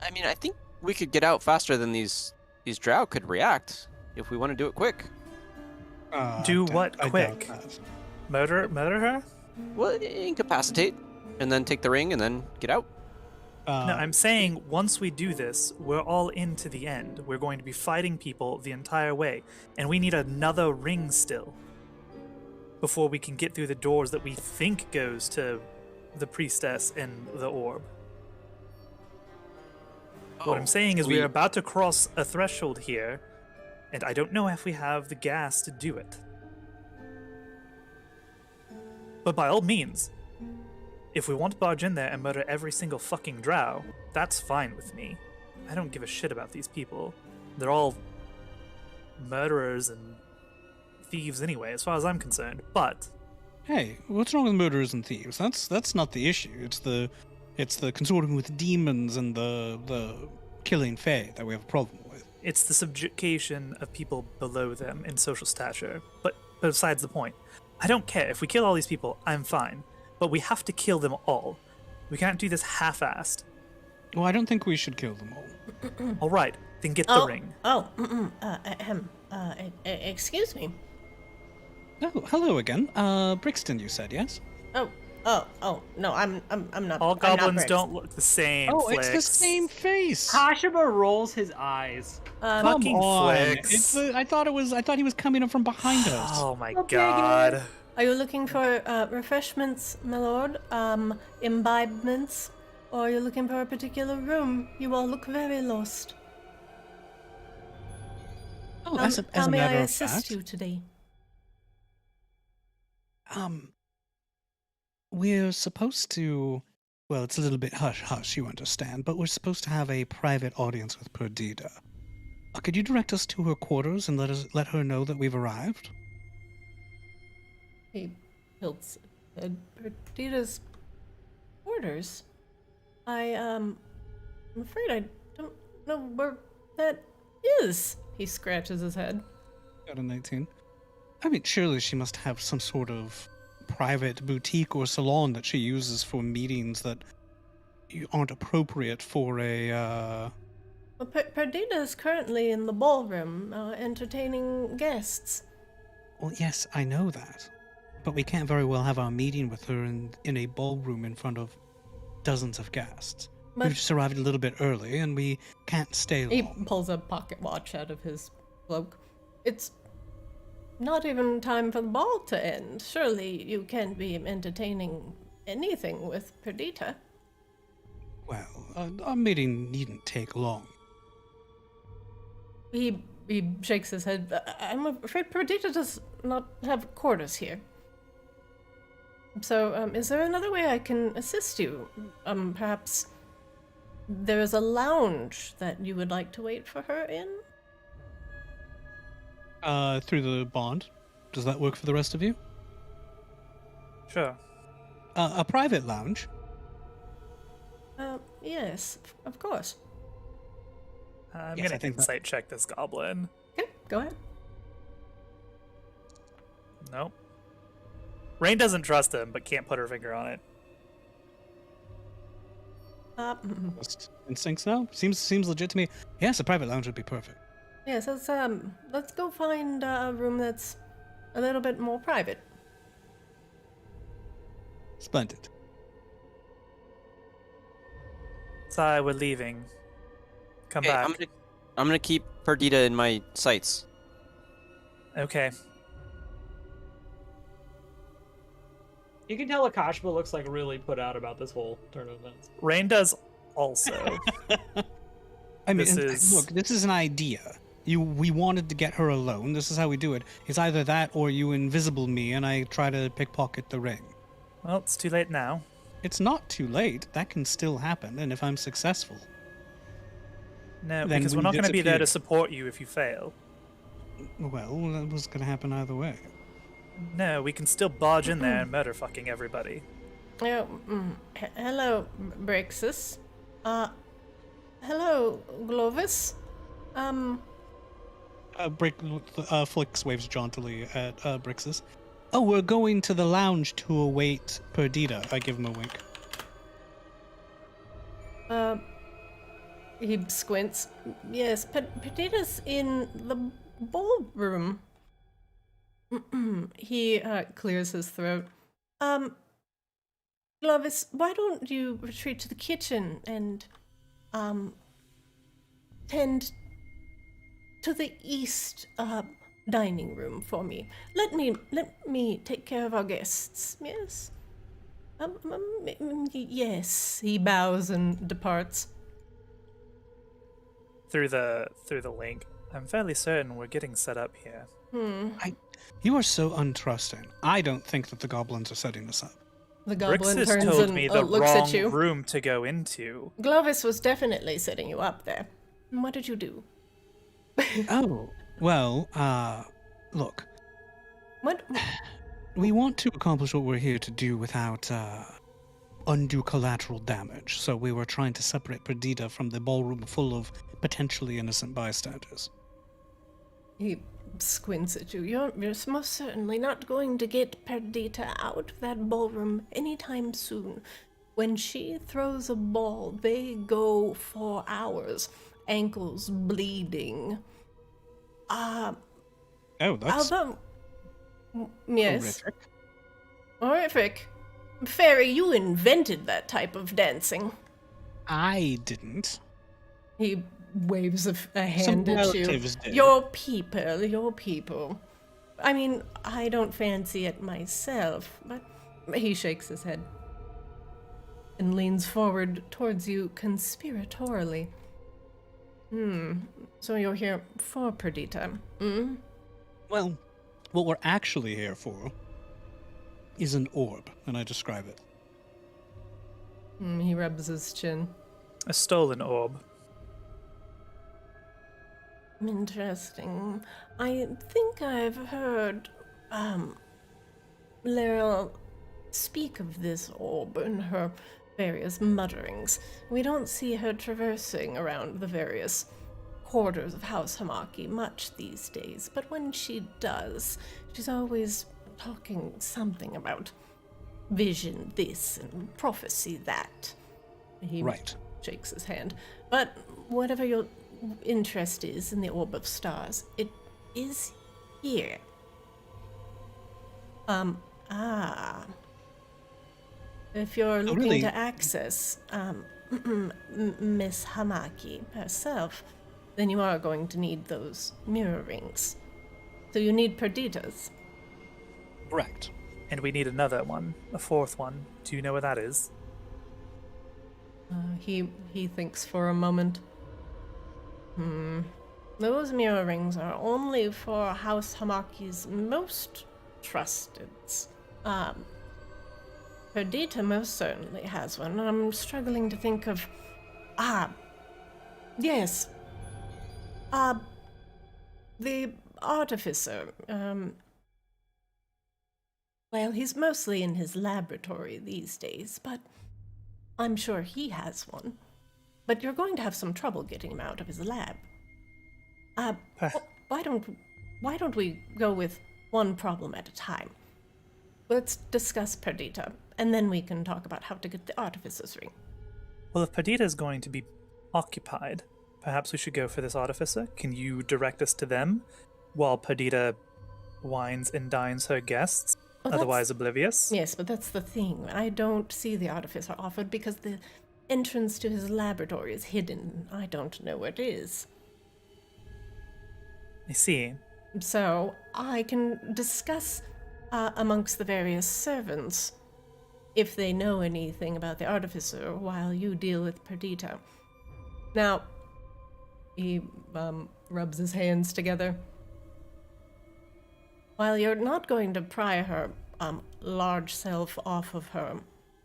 I mean, I think we could get out faster than these drow could react, if we want to do it quick. Do I what doubt quick? that. Murder her? Well, incapacitate, and then take the ring, and then get out. No, I'm saying once we do this, we're all into the end. We're going to be fighting people the entire way, and we need another ring still before we can get through the doors that we think goes to the priestess and the orb. What I'm saying is we're about to cross a threshold here, and I don't know if we have the gas to do it. But by all means, if we want to barge in there and murder every single fucking drow, that's fine with me. I don't give a shit about these people. They're all murderers and thieves anyway, as far as I'm concerned. But Hey, what's wrong with murderers and thieves? That's not the issue. It's the consorting with demons and the killing fae that we have a problem with. it's the subjugation of people below them in social stature. But besides the point, I don't care. If we kill all these people, I'm fine. But we have to kill them all. We can't do this half-assed. Well, I don't think we should kill them all. All right, then get the ring. Excuse me. Oh, hello again. Brixton, you said, yes? No, I'm not. All I'm not goblins Briggs. don't look the same. Oh, Flicks. it's the same face. Kashima rolls his eyes. Fucking Come on. Flicks. I thought he was coming up from behind us. Oh my god. Are you looking for refreshments, my lord? Imbibements? Or are you looking for a particular room? You all look very lost. Oh, as a How may I matter of assist fact, you today? we're supposed to Well, it's a little bit hush-hush, you understand, but we're supposed to have a private audience with Perdita. Could you direct us to her quarters and let her know that we've arrived? He tilts Perdita's quarters. I'm afraid I don't know where that is. He scratches his head. Got a 19. I mean, surely she must have some sort of private boutique or salon that she uses for meetings that aren't appropriate for a, Well, Perdita is currently in the ballroom, entertaining guests. Well, yes, I know that. But we can't very well have our meeting with her in a ballroom in front of dozens of guests. But We've just arrived a little bit early, and we can't stay he long. pulls a pocket watch out of his cloak. It's not even time for the ball to end. Surely you can't be entertaining anything with Perdita. Well, our meeting needn't take long. He shakes his head. I'm afraid Perdita does not have quarters here. So, is there another way I can assist you? Perhaps there is a lounge that you would like to wait for her in? Through the bond. Does that work for the rest of you? Sure. A private lounge? Yes, of course. I'm Yes, I gonna think that- insight check this goblin. Okay, go ahead. Nope. Rain doesn't trust him, but can't put her finger on it. Just instincts now? Seems legit to me. Yes, a private lounge would be perfect. Yes, let's go find a room that's a little bit more private. Splendid. Sai, we're leaving. Come Okay, back. I'm gonna keep Perdita in my sights. Okay. You can tell Akashba looks like really put out about this whole turn of events. Rain does also. I mean, This is- look, this is an idea. We wanted to get her alone. This is how we do it. It's either that or you invisible me and I try to pickpocket the ring. Well, it's too late now. It's not too late. That can still happen, and if I'm successful. No, Then because we we're not going to be there to disappear. support you if you fail. Well, that was going to happen either way. No, we can still barge in there and murder fucking everybody. Hello, Brixus. Hello, Glovis. Flix waves jauntily at Brixus. Oh, we're going to the lounge to await Perdita. I give him a wink. He squints. Yes, Perdita's in the ballroom. He clears his throat. Glovis, why don't you retreat to the kitchen and tend to the east dining room for me. Let me take care of our guests. Yes. Yes. He bows and departs. Through the link. I'm fairly certain we're getting set up here. You are so untrusting. I don't think that the goblins are setting us up. The goblin Brixus turns told and me the looks at wrong you. room to go into. Glovis was definitely setting you up there. What did you do? Oh, well, look. What? We want to accomplish what we're here to do without undue collateral damage, so we were trying to separate Perdita from the ballroom full of potentially innocent bystanders. He squints at you. You're most certainly not going to get Perdita out of that ballroom anytime soon. When she throws a ball, they go for hours. Ankles bleeding. Oh, that's Although, yes, horrific. horrific. Fairy, you invented that type of dancing. I didn't. He waves a Some hand at you. relatives did. Your people. I mean, I don't fancy it myself, but he shakes his head and leans forward towards you conspiratorially. So you're here for Perdita, Well, what we're actually here for is an orb, and I describe it. He rubs his chin. A stolen orb. Interesting. I think I've heard, Lyra speak of this orb in her various mutterings. We don't see her traversing around the various quarters of House H'Amaki much these days, but when she does, she's always talking something about vision this and prophecy that. He shakes his hand. But whatever your interest is in the Orb of Stars, it is here. If you're looking to access Miss H'Amaki herself, then you are going to need those mirror rings. So you need Perdita's. Correct. And we need another one, a fourth one. Do you know where that is? He thinks for a moment. Those mirror rings are only for House H'Amaki's most trusted. Perdita most certainly has one, and I'm struggling to think of... yes. The artificer, well, he's mostly in his laboratory these days, but I'm sure he has one. But you're going to have some trouble getting him out of his lab. Why don't we go with one problem at a time? Let's discuss Perdita, and then we can talk about how to get the artificer's ring. Well, if Perdita is going to be occupied, perhaps we should go for this artificer. Can you direct us to them while Perdita wines and dines her guests, otherwise oblivious? Yes, but that's the thing. I don't see the artificer offered because the entrance to his laboratory is hidden. I don't know where it is. I see. So I can discuss amongst the various servants if they know anything about the artificer while you deal with Perdita. Now, he rubs his hands together. While you're not going to pry her large self off of her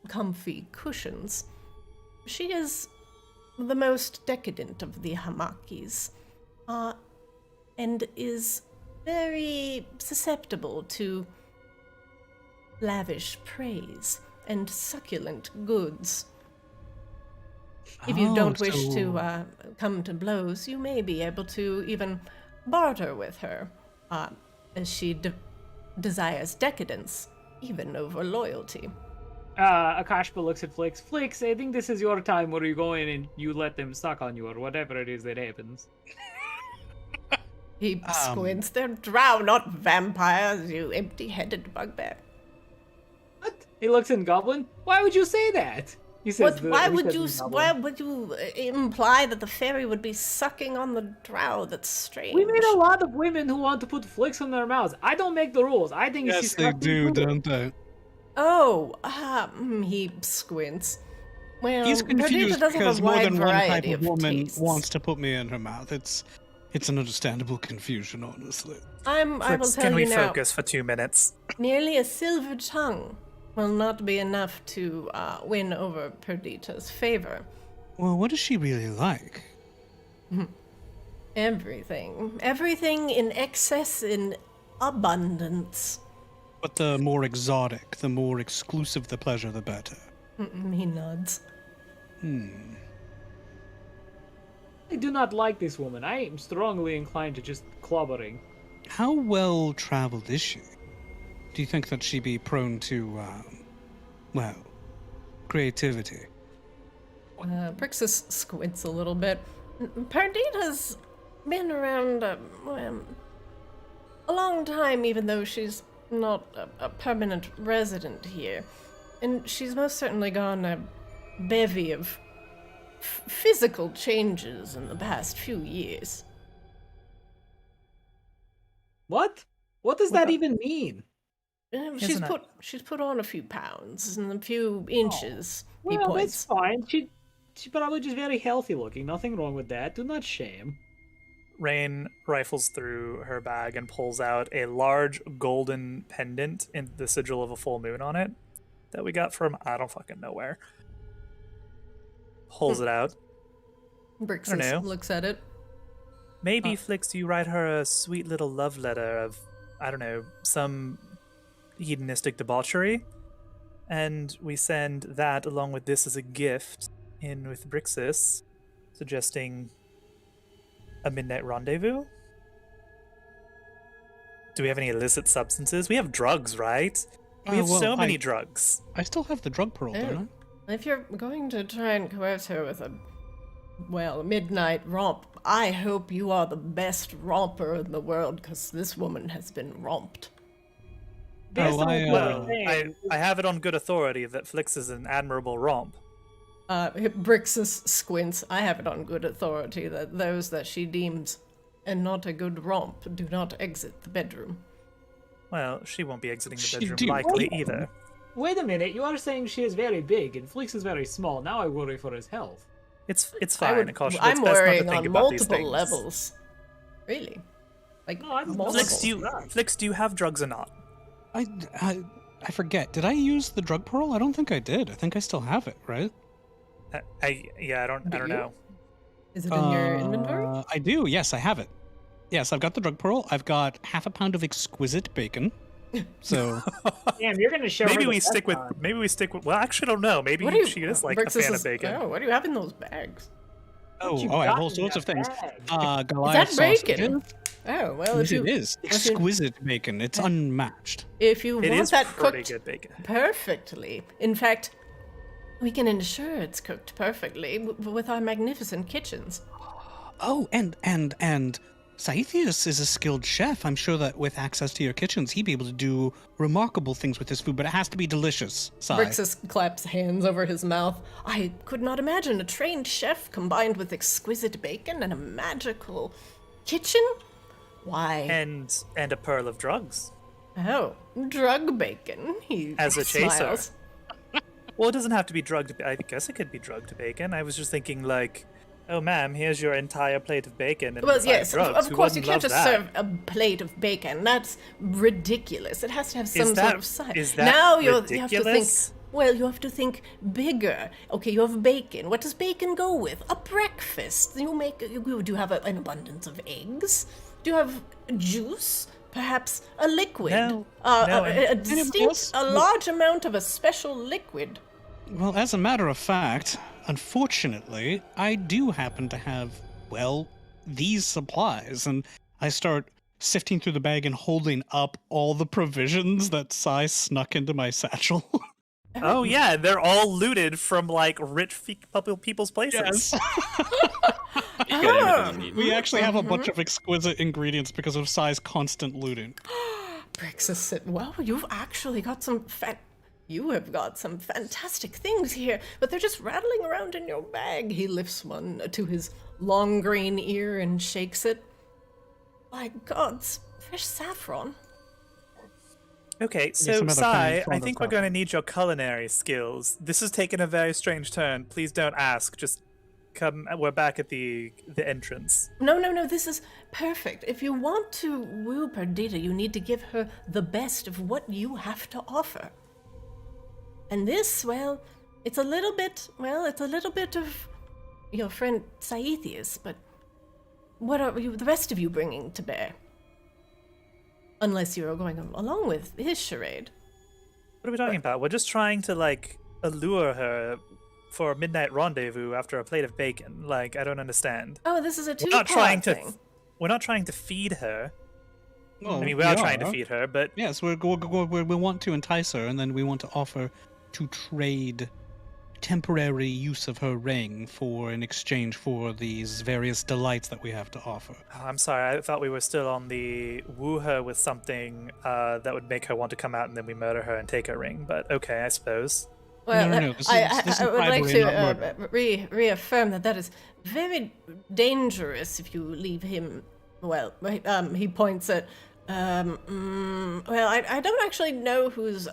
comfy cushions, she is the most decadent of the H'Amakis, and is very susceptible to lavish praise and succulent goods. If you don't wish to come to blows, you may be able to even barter with her, as she desires decadence, even over loyalty. Akashpa looks at Flix. Flix, I think this is your time where you go in and you let them suck on you or whatever it is that happens. He squints. They're drow, not vampires, you empty-headed bugbear. What? He looks in Goblin. Why would you say that? He says. Why would you imply that the fairy would be sucking on the drow? That's strange. We meet a lot of women who want to put flicks on their mouths. I don't make the rules. I think yes, she's they do, don't they? Oh, he squints. Well, he's confused because more than one type of woman tastes. wants to put me in her mouth. It's an understandable confusion, honestly. I will tell you now. Can we focus for 2 minutes? Nearly a silver tongue will not be enough to win over Perdita's favor. Well, what is she really like? Everything. Everything in excess, in abundance. But the more exotic, the more exclusive the pleasure, the better. He nods. I do not like this woman. I am strongly inclined to just clobbering. How well traveled is she? Do you think that she'd be prone to, creativity? Prixus squints a little bit. Perdita's been around a long time, even though she's not a permanent resident here. And she's most certainly gone a bevy of physical changes in the past few years. What? What does that even mean? She's put on a few pounds and a few inches. He Well, points. that's fine. She's probably just very healthy looking. Nothing wrong with that. Do not shame. Rain rifles through her bag and pulls out a large golden pendant in the sigil of a full moon on it that we got from I don't fucking know where. holds it out. Brixus looks at it. Maybe, Flix, you write her a sweet little love letter of, I don't know, some hedonistic debauchery, and we send that along with this as a gift in with Brixus, suggesting a midnight rendezvous. Do we have any illicit substances? We have drugs, right? We have so many drugs. I still have the drug pearl, don't I? If you're going to try and coerce her with a midnight romp, I hope you are the best romper in the world, because this woman has been romped. I have it on good authority that Flix is an admirable romp. Brixus squints. I have it on good authority that those that she deems and not a good romp do not exit the bedroom. Well, she won't be exiting the bedroom likely either. Wait a minute, you are saying she is very big and Flix is very small. Now I worry for his health. It's fine. I'm worrying on multiple levels. Really? Like, Flix, do you have drugs or not? I forget. Did I use the drug pearl? I don't think I did. I think I still have it, right? I don't know. Is it in your inventory? I do. Yes, I have it. Yes, I've got the drug pearl. I've got half a pound of exquisite bacon. So damn, you're gonna show. Maybe we stick with. Well, actually, I don't know. Maybe she is like a fan of bacon. Oh, what do you have in those bags? I have all sorts of things. Goliath is that bacon? Oh well, it is exquisite bacon. It's unmatched. If you want that cooked good bacon. Perfectly, in fact, we can ensure it's cooked perfectly with our magnificent kitchens. Oh, and Saithius is a skilled chef. I'm sure that with access to your kitchens, he'd be able to do remarkable things with his food, but it has to be delicious. Brixus claps hands over his mouth. I could not imagine a trained chef combined with exquisite bacon and a magical kitchen. Why? And a pearl of drugs. Oh, drug bacon. He as a smiles. chaser. Well, it doesn't have to be drugged. I guess it could be drugged bacon. I was just thinking like, oh, ma'am, here's your entire plate of bacon. And yes, drugs. Of course, you can't just serve a plate of bacon. That's ridiculous. It has to have some sort of side. Is that now ridiculous? You have to think. Well, you have to think bigger. Okay, you have bacon. What does bacon go with? A breakfast. Do you have an abundance of eggs? Do you have juice? Perhaps a liquid? No. A large amount of a special liquid. Well, as a matter of fact, unfortunately, I do happen to have, these supplies, and I start sifting through the bag and holding up all the provisions that Sai snuck into my satchel. Oh yeah, they're all looted from like rich people's places. Yes. We actually have a bunch of exquisite ingredients because of Sai's constant looting. Brixus said, well, you've actually got you have got some fantastic things here, but they're just rattling around in your bag. He lifts one to his long green ear and shakes it. My God, fresh saffron. Okay, so Sai, I think we're going to need your culinary skills. This has taken a very strange turn. Please don't ask. Just come. We're back at the entrance. No. This is perfect. If you want to woo Perdita, you need to give her the best of what you have to offer. And this, it's a little bit of your friend Saithius, but what are the rest of you bringing to bear? Unless you're going along with his charade. What are we talking about? We're just trying to, allure her for a midnight rendezvous after a plate of bacon. I don't understand. Oh, this is a two-part thing. We're not trying to feed her. Well, we are trying to feed her, but... Yes, we want to entice her, and then we want to offer to trade temporary use of her ring in exchange for these various delights that we have to offer. Oh, I'm sorry, I thought we were still on the woo her with something that would make her want to come out and then we murder her and take her ring, but okay, I suppose. Well, no. I would like to reaffirm that is very dangerous if you leave him, he points at, I don't actually know who's,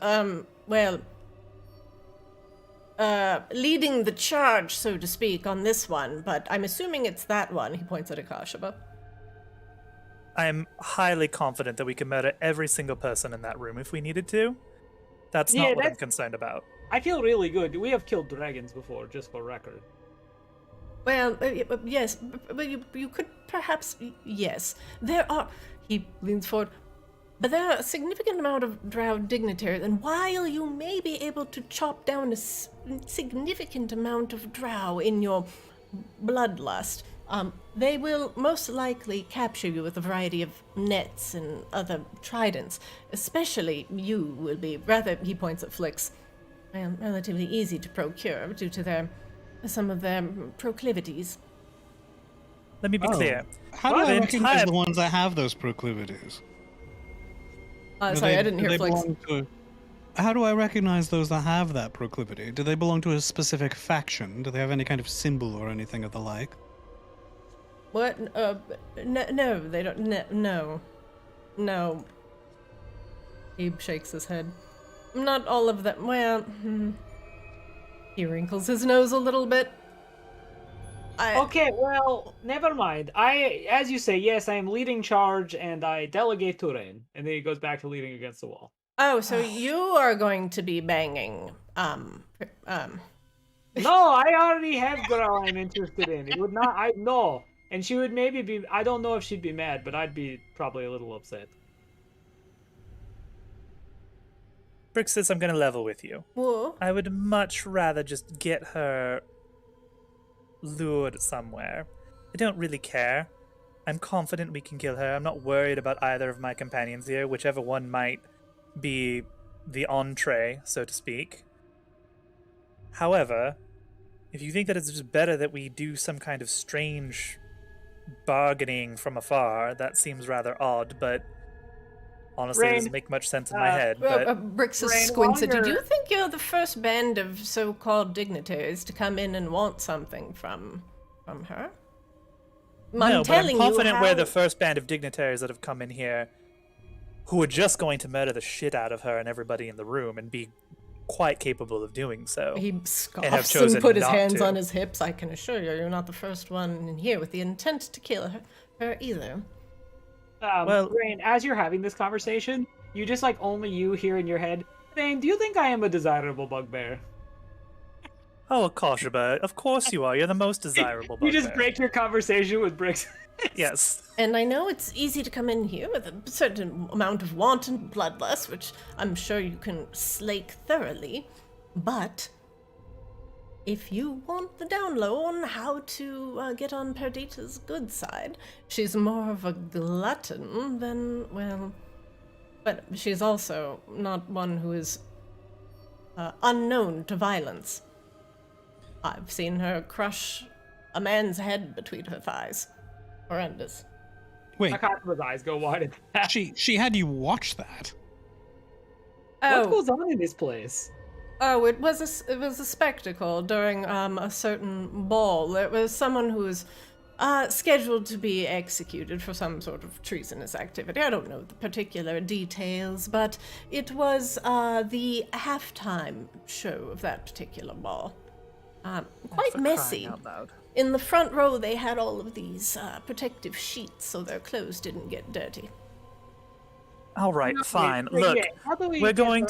leading the charge, so to speak, on this one, but I'm assuming it's that one. He points at Akashaba. I am highly confident that we can murder every single person in that room if we needed to. That's not what I'm concerned about. I feel really good. We have killed dragons before, just for record. Well, yes, but you could perhaps, yes. There are, he leans forward, but there are a significant amount of drow dignitaries, and while you may be able to chop down a significant amount of drow in your bloodlust, they will most likely capture you with a variety of nets and other tridents. Especially you will be, rather, he points at Flicks, relatively easy to procure due to some of their proclivities. Let me be clear. How do I recognize the ones that have those proclivities? Sorry, I didn't hear Flicks. How do I recognize those that have that proclivity? Do they belong to a specific faction? Do they have any kind of symbol or anything of the like? What? No, they don't. No. He shakes his head. Not all of them. Well, he wrinkles his nose a little bit. Okay, well, never mind. As you say, yes, I am leading charge, and I delegate to Rain. And then he goes back to leading against the wall. Oh, so you are going to be banging, No, I already have girl I'm interested in. It would not, no. And she would maybe be, I don't know if she'd be mad, but I'd be probably a little upset. Brick says I'm going to level with you. Whoa. I would much rather just get her lured somewhere. I don't really care. I'm confident we can kill her. I'm not worried about either of my companions here, whichever one might be the entree, so to speak. However, if you think that it's just better that we do some kind of strange bargaining from afar, that seems rather odd, but honestly, it doesn't make much sense in my head. But Brixus squints at you. Do you think you're the first band of so-called dignitaries to come in and want something from her? No, but I'm confident we're the first band of dignitaries that have come in here who are just going to murder the shit out of her and everybody in the room and be quite capable of doing so. He scoffs and put his hands on his hips. I can assure you, you're not the first one in here with the intent to kill her either. Well, Rain, as you're having this conversation, you just only you hear in your head, Rain, do you think I am a desirable bugbear? Oh, Koshaba, of course you are. You're the most desirable bugbear. You just break your conversation with Brix. Yes. And I know it's easy to come in here with a certain amount of wanton bloodlust, which I'm sure you can slake thoroughly, but if you want the down low on how to get on Perdita's good side, she's more of a glutton than, well, but she's also not one who is unknown to violence. I've seen her crush a man's head between her thighs. Horrendous. Wait. His eyes go wide at that. She had you watch that? Oh. What goes on in this place? Oh, it was a spectacle during a certain ball. There was someone who was scheduled to be executed for some sort of treasonous activity. I don't know the particular details, but it was the halftime show of that particular ball. Quite messy. In the front row, they had all of these protective sheets so their clothes didn't get dirty. All right, fine. Look, we're going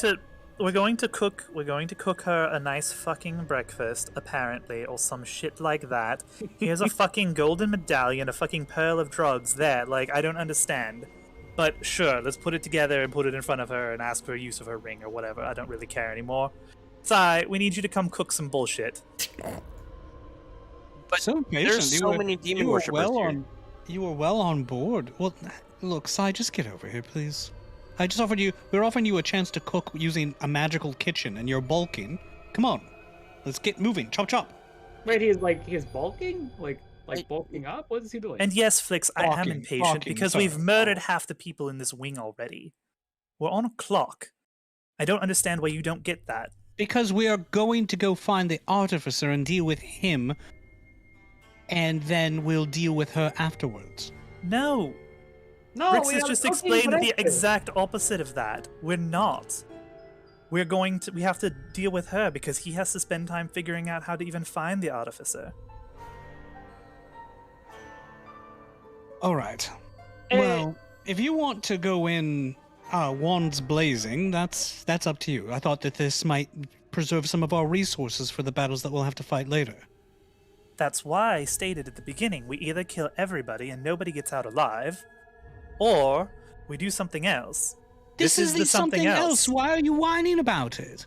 to cook her a nice fucking breakfast, apparently, or some shit like that. Here's a fucking golden medallion, a fucking pearl of drugs there. I don't understand. But sure, let's put it together and put it in front of her and ask for use of her ring or whatever. I don't really care anymore. Sai, we need you to come cook some bullshit. But so there's so many demon worshippers here. You were well on board. Well, look, Sai, just get over here, please. We're offering you a chance to cook using a magical kitchen, and you're bulking. Come on, let's get moving. Chop, chop. Wait, he's bulking? Like bulking up? What is he doing? And yes, Flix, I am impatient because we've murdered half the people in this wing already. We're on a clock. I don't understand why you don't get that. Because we are going to go find the artificer and deal with him, and then we'll deal with her afterwards. No. Rix has just explained the exact opposite of that. We're not. We have to deal with her because he has to spend time figuring out how to even find the artificer. All right. Well, if you want to go in wands blazing, that's up to you. I thought that this might preserve some of our resources for the battles that we'll have to fight later. That's why I stated at the beginning, we either kill everybody and nobody gets out alive, or we do something else. This is the something else. Why are you whining about it?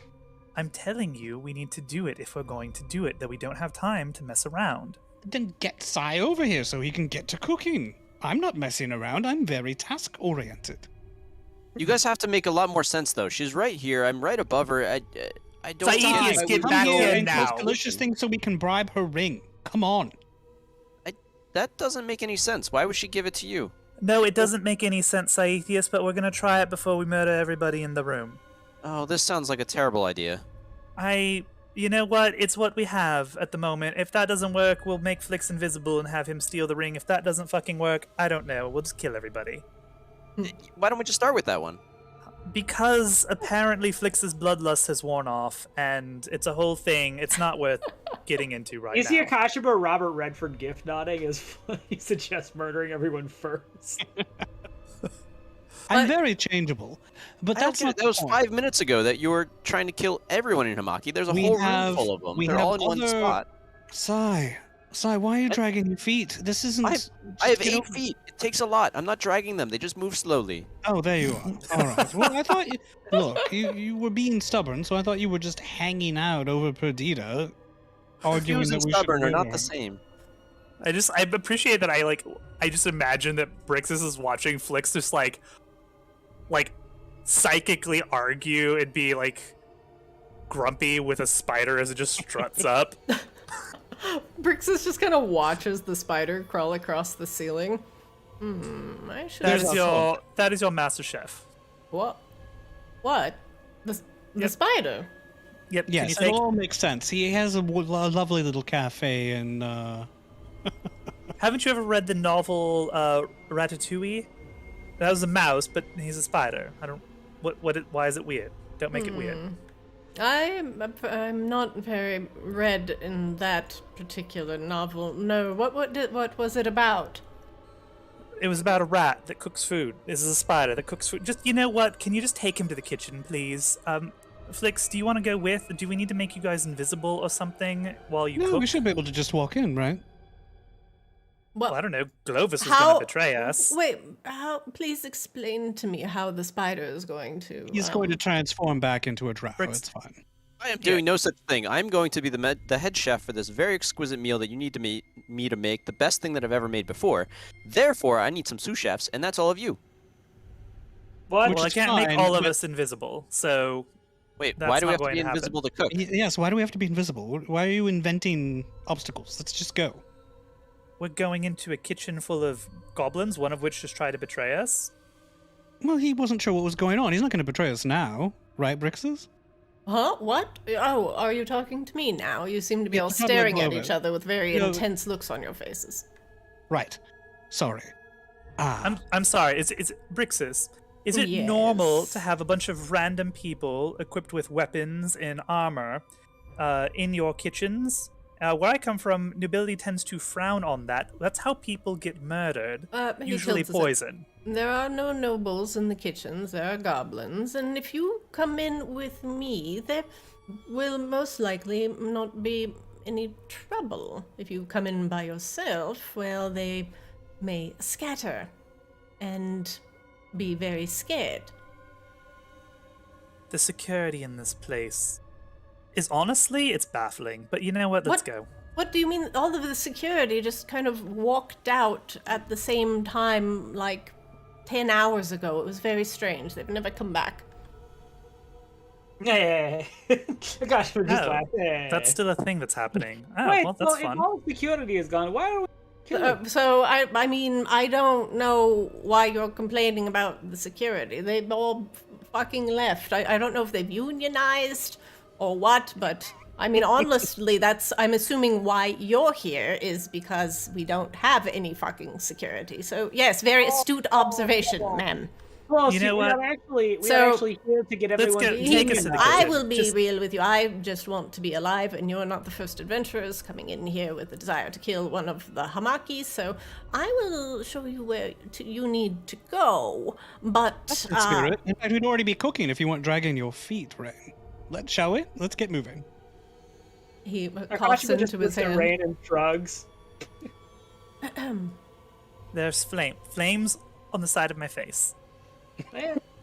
I'm telling you, we need to do it if we're going to do it, that we don't have time to mess around. Then get Sai over here so he can get to cooking. I'm not messing around. I'm very task-oriented. You guys have to make a lot more sense, though. She's right here. I'm right above her. I don't Sai, get back here in now. Delicious things so we can bribe her ring. Come on. That doesn't make any sense. Why would she give it to you? No, it doesn't make any sense, Saithius, but we're gonna try it before we murder everybody in the room. Oh, this sounds like a terrible idea. You know what? It's what we have at the moment. If that doesn't work, we'll make Flix invisible and have him steal the ring. If that doesn't fucking work, I don't know. We'll just kill everybody. Why don't we just start with that one? Because apparently Flix's bloodlust has worn off, and it's a whole thing. It's not worth getting into right now. Is the Akashiba Robert Redford gift nodding as he suggests murdering everyone first? I'm very changeable, but that's not that was 5 minutes ago that you were trying to kill everyone in H'Amaki. There's a whole room full of them. They're all in one spot. Sai, why are you dragging your feet? This isn't... I have 8 feet. It takes a lot. I'm not dragging them. They just move slowly. Oh, there you are. All right. Well, I thought you... Look, you were being stubborn, so I thought you were just hanging out over Perdita, arguing that we stubborn should are not the same. I appreciate that I just imagine that Brixus is watching Flix just like psychically argue and be like grumpy with a spider as it just struts up. Brixus just kind of watches the spider crawl across the ceiling. I should. That is your master chef. What? The spider? Yep. Yes, it all makes sense. He has a lovely little cafe and. Haven't you ever read the novel Ratatouille? That was a mouse, but he's a spider. I don't. Why is it weird? Don't make it weird. I'm not very read in that particular novel. No. What was it about? It was about a rat that cooks food. This is a spider that cooks food. Just, you know what? Can you just take him to the kitchen, please? Flix, do you want to go with? Do we need to make you guys invisible or something while you cook? No, we should be able to just walk in, right? Well, I don't know. Glovis is going to betray us. Wait, please explain to me how the spider is going to... He's going to transform back into a drow. It's fine. I am doing no such thing. I'm going to be the head chef for this very exquisite meal that you need me to make, the best thing that I've ever made before. Therefore, I need some sous chefs, and that's all of you. What? Well, I can't make all of us invisible, so... Wait, why do we have to be invisible to cook? Yes, why do we have to be invisible? Why are you inventing obstacles? Let's just go. We're going into a kitchen full of goblins, one of which just tried to betray us. Well, he wasn't sure what was going on. He's not going to betray us now, right, Brixus? Huh? What? Oh, are you talking to me now? You seem to be all staring at each other with very intense looks on your faces. Right. Sorry. I'm sorry. Is Brixus? Is it normal to have a bunch of random people equipped with weapons and armor in your kitchens? Where I come from, nobility tends to frown on that. That's how people get murdered. Usually poison. There are no nobles in the kitchens. There are goblins. And if you come in with me, there will most likely not be any trouble. If you come in by yourself, well, they may scatter and be very scared. The security in this place is honestly, it's baffling. But you know what? Let's go. What do you mean? All of the security just kind of walked out at the same time, like 10 hours ago. It was very strange. They've never come back. Yeah. Gosh, we're just laughing. That's still a thing that's happening. Oh, wait, well, that's fun. If all security is gone, why are we killing? So I mean, I don't know why you're complaining about the security. They've all fucking left. I don't know if they've unionized or what, but I mean, honestly, I'm assuming why you're here is because we don't have any fucking security. So yes, very astute observation, ma'am. Well, you know what? We're actually here to get everyone. Take us to the I will be real with you. I just want to be alive, and you're not the first adventurers coming in here with the desire to kill one of the H'Amaki. So I will show you where you need to go. But that's the spirit. In fact, we'd already be cooking if you weren't dragging your feet, Rain. Shall we? Let's get moving. He coughs into his hand. Rain and shrugs. There's flames on the side of my face.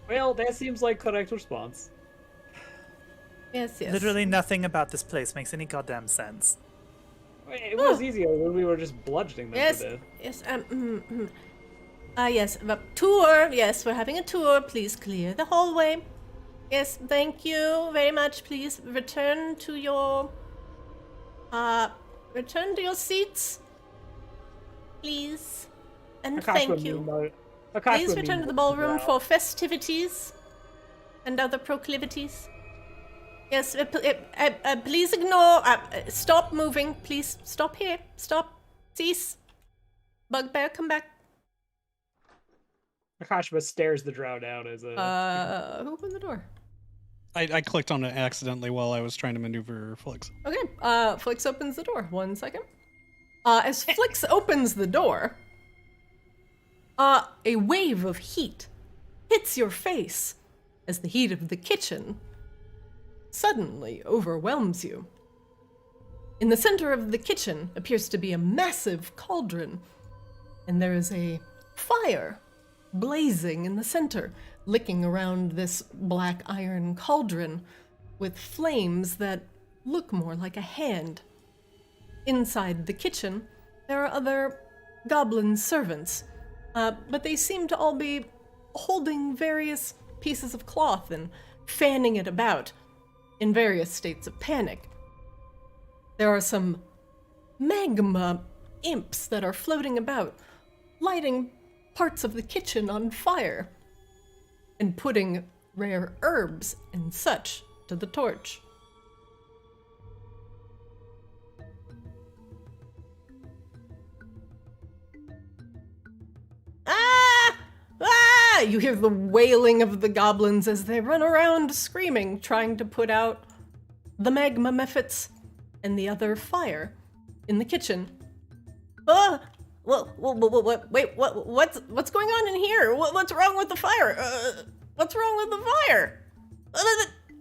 Well, that seems like correct response. Yes. Literally nothing about this place makes any goddamn sense. It was easier when we were just bludgeoning them to death. Yes. Yes. Tour. Yes, we're having a tour. Please clear the hallway. Yes, thank you very much. Please return to your seats. Please. And thank you. Please return to the ballroom for festivities and other proclivities. Yes, please ignore. Stop moving. Please stop here. Stop. Cease. Bugbear, come back. Akashima stares the drow down as a. Who opened the door? I clicked on it accidentally while I was trying to maneuver Flix. Okay, Flix opens the door. 1 second. As Flix opens the door, a wave of heat hits your face as the heat of the kitchen suddenly overwhelms you. In the center of the kitchen appears to be a massive cauldron, and there is a fire blazing in the center, licking around this black iron cauldron with flames that look more like a hand. Inside the kitchen, there are other goblin servants, but they seem to all be holding various pieces of cloth and fanning it about in various states of panic. There are some magma imps that are floating about, lighting parts of the kitchen on fire and putting rare herbs and such to the torch. You hear the wailing of the goblins as they run around screaming, trying to put out the magma mephits and the other fire in the kitchen. Wait, what's going on in here? What's wrong with the fire? What's wrong with the fire?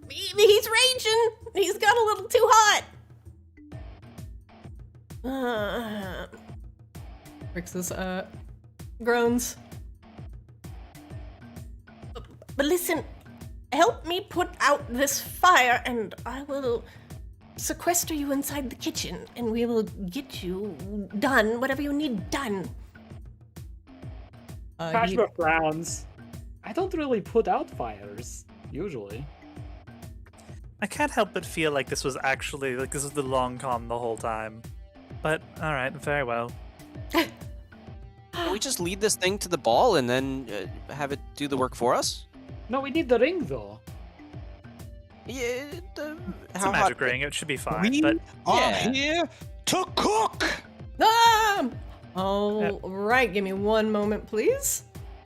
He's raging. He's got a little too hot. Rixus, groans. But listen, help me put out this fire and I will sequester you inside the kitchen and we will get you done, whatever you need done. Kashmir frowns. I don't really put out fires, usually. I can't help but feel like this was actually, this is the long con the whole time. But, alright, very well. Can we just lead this thing to the ball and then have it do the work for us? No, we need the ring, though. Yeah, it's a magic ring, it should be fine. We but are here to cook! Alright, give me 1 moment, please.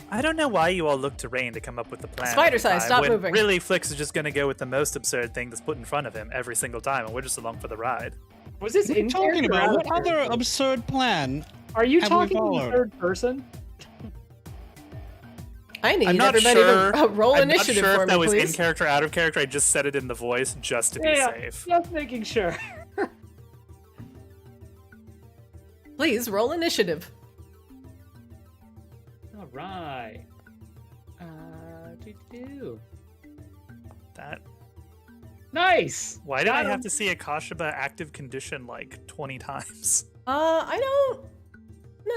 I don't know why you all look to Rain to come up with the plan. Spider size, stop when moving. Really, Flix is just going to go with the most absurd thing that's put in front of him every single time, and we're just along for the ride. Was this What are you talking character about? or What other absurd plan? Are you have we talking in followed? third person? I need I'm not everybody sure. to roll I'm initiative not sure for if that me, was please. in character, out of character. I just said it in the voice just to be safe. Just making sure. Please roll initiative. All right. That. Nice. Why did I have to see a Kashiba active condition like 20 times? I don't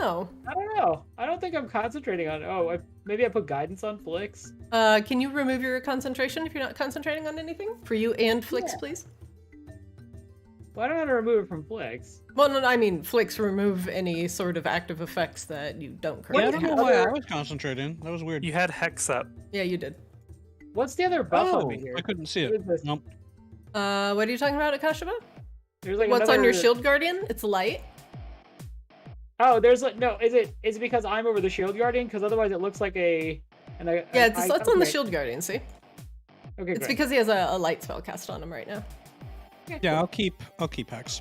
know. I don't know. I don't think I'm concentrating on. Maybe I put guidance on Flix. Can you remove your concentration if you're not concentrating on anything? For you and Flix, please. Well, I don't know how to remove it from Flix. Well, no, I mean, Flix, remove any sort of active effects that you don't Yeah, I currently don't know have. why I was concentrating. That was weird. You had Hex up. Yeah, you did. What's the other buff Oh, over here? I couldn't see What it. is this? Nope. What are you talking about, Akashima? There's like What's on your another- shield guardian? It's light. Oh, there's like no. Is it because I'm over the shield guardian? Because otherwise it looks like a. Yeah, it's on the shield guardian. See, Okay, it's great. because he has a light spell cast on him right now. Yeah, I'll keep Hex.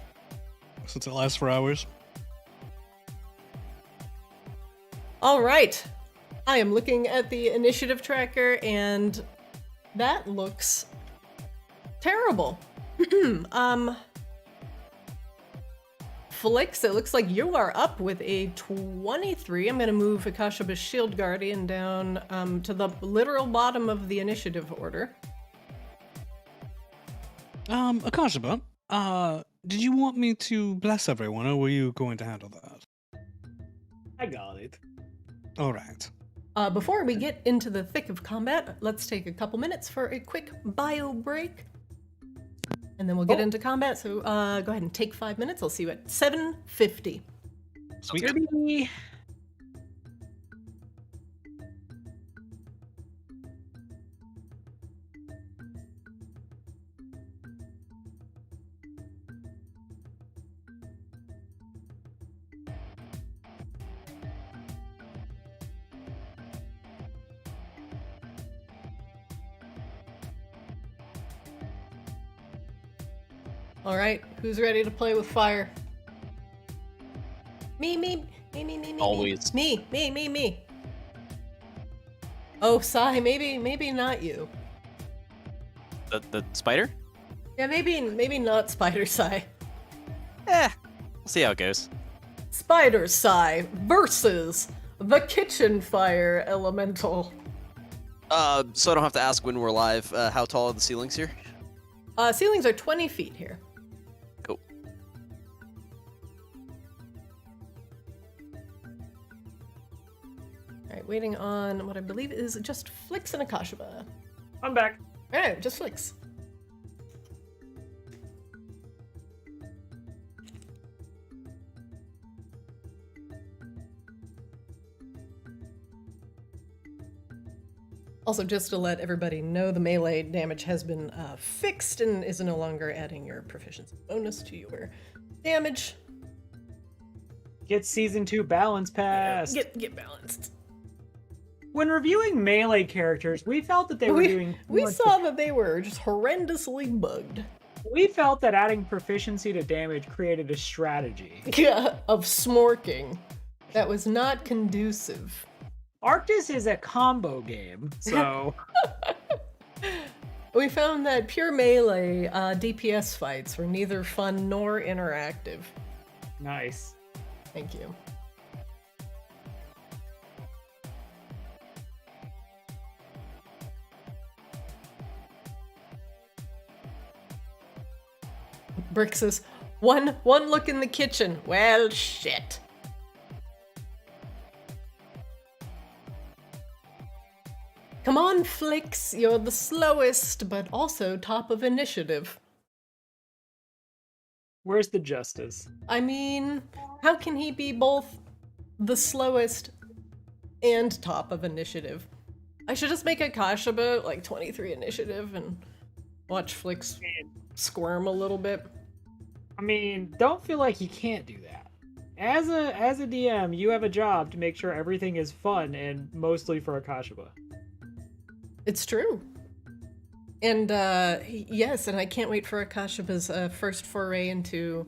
Since it lasts for hours. All right, I am looking at the initiative tracker, and that looks terrible. Flix, it looks like you are up with a 23. I'm going to move Akashaba's Shield Guardian down to the literal bottom of the initiative order. Akashaba, did you want me to bless everyone, or were you going to handle that? I got it. All right. Before we get into the thick of combat, let's take a couple minutes for a quick bio break. And then we'll get into combat, so go ahead and take 5 minutes. I'll see you at 7:50. Sweet. Kirby. All right, who's ready to play with fire? Me. Always. Me. Oh, Sai, maybe not you. The spider? Yeah, maybe not Spider Sai. We'll see how it goes. Spider Sai versus the Kitchen Fire Elemental. So I don't have to ask when we're live. How tall are the ceilings here? Ceilings are 20 feet here. Cool. All right, waiting on what I believe is just Flix and Akashaba. I'm back. All right, just Flix. Also, just to let everybody know, the melee damage has been fixed and is no longer adding your proficiency bonus to your damage. Get Season 2 Balance Pass. Get balanced. When reviewing melee characters, we felt that they were doing... We saw that they were just horrendously bugged. We felt that adding proficiency to damage created a strategy. Yeah, of smorking. That was not conducive. Arctis is a combo game, so... We found that pure melee DPS fights were neither fun nor interactive. Nice. Thank you. Brick says, one look in the kitchen. Well, shit. Come on, Flix, you're the slowest, but also top of initiative. Where's the justice? I mean, how can he be both the slowest and top of initiative? I should just make a Kashaba like 23 initiative and watch Flix squirm a little bit. I mean, don't feel like you can't do that. As a DM, you have a job to make sure everything is fun and mostly for Akashaba. It's true. And yes, and I can't wait for Akashaba's first foray into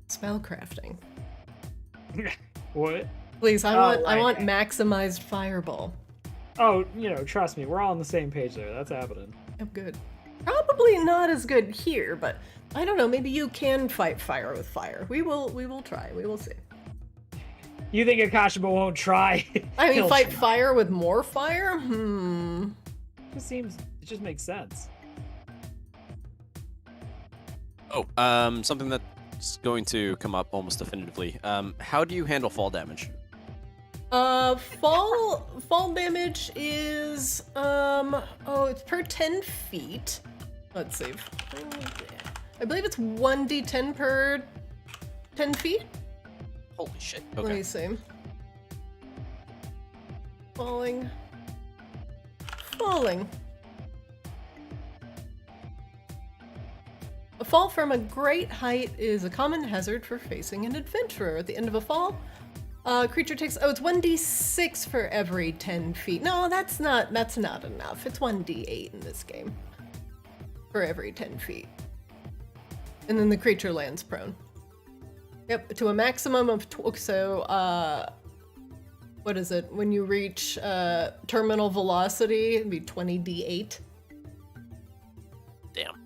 spellcrafting. What? Please, I want maximized fireball. Oh, trust me, we're all on the same page there. That's happening. Oh, good. Probably not as good here, but I don't know. Maybe you can fight fire with fire. We will try. We will see. You think Akashaba won't try? I mean, fight fire with more fire? It just makes sense. Oh, something that's going to come up almost definitively. How do you handle fall damage? Fall damage is it's per 10 feet. Let's see. I believe it's 1d10 per 10 feet. Holy shit. Okay. Let me see. Falling. A fall from a great height is a common hazard for facing an adventurer. At the end of a fall, creature takes it's 1d6 for every 10 feet. No, that's not enough. It's 1d8 in this game for every 10 feet. And then the creature lands prone. Yep, to a maximum of what is it? When you reach terminal velocity, it'd be 20d8. Damn.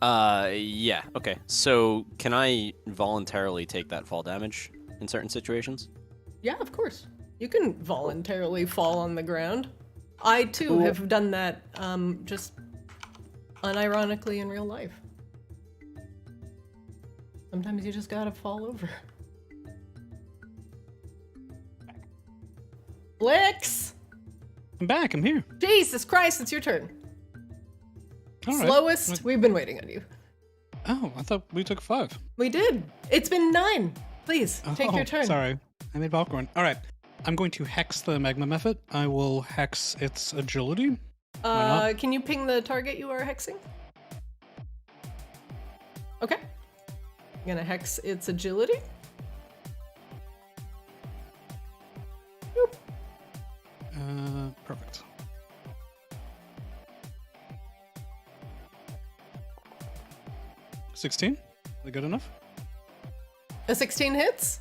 Yeah. Okay. So can I voluntarily take that fall damage in certain situations? Yeah, of course. You can voluntarily fall on the ground. I too have done that, just unironically in real life. Sometimes you just gotta fall over. Blix! I'm back. I'm here. Jesus Christ, it's your turn. All right. Slowest, we've been waiting on you. Oh, I thought we took 5. We did. It's been 9. Please, take your turn. Sorry. I made popcorn. All right. I'm going to hex the magma method. I will hex its agility. Can you ping the target you are hexing? Okay. I'm gonna hex its agility. Boop. Perfect. $16? Is that good enough? A 16 hits?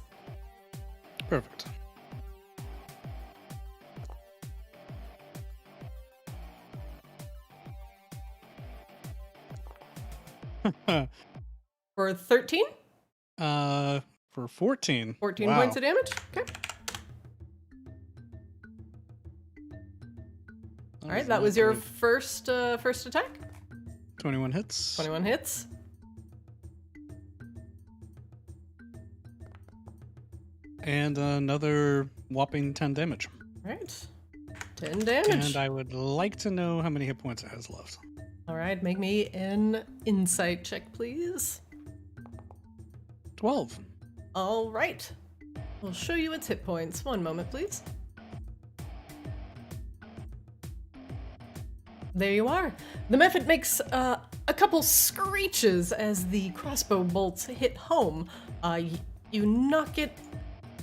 Perfect. For 13? For 14. 14 Wow. points of damage? Okay. Alright, that was your first attack. 21 hits. 21 hits. And another whopping 10 damage. Alright. 10 damage. And I would like to know how many hit points it has left. Alright, make me an insight check, please. 12. Alright. We'll show you its hit points. One moment, please. There you are. The method makes a couple screeches as the crossbow bolts hit home. You knock it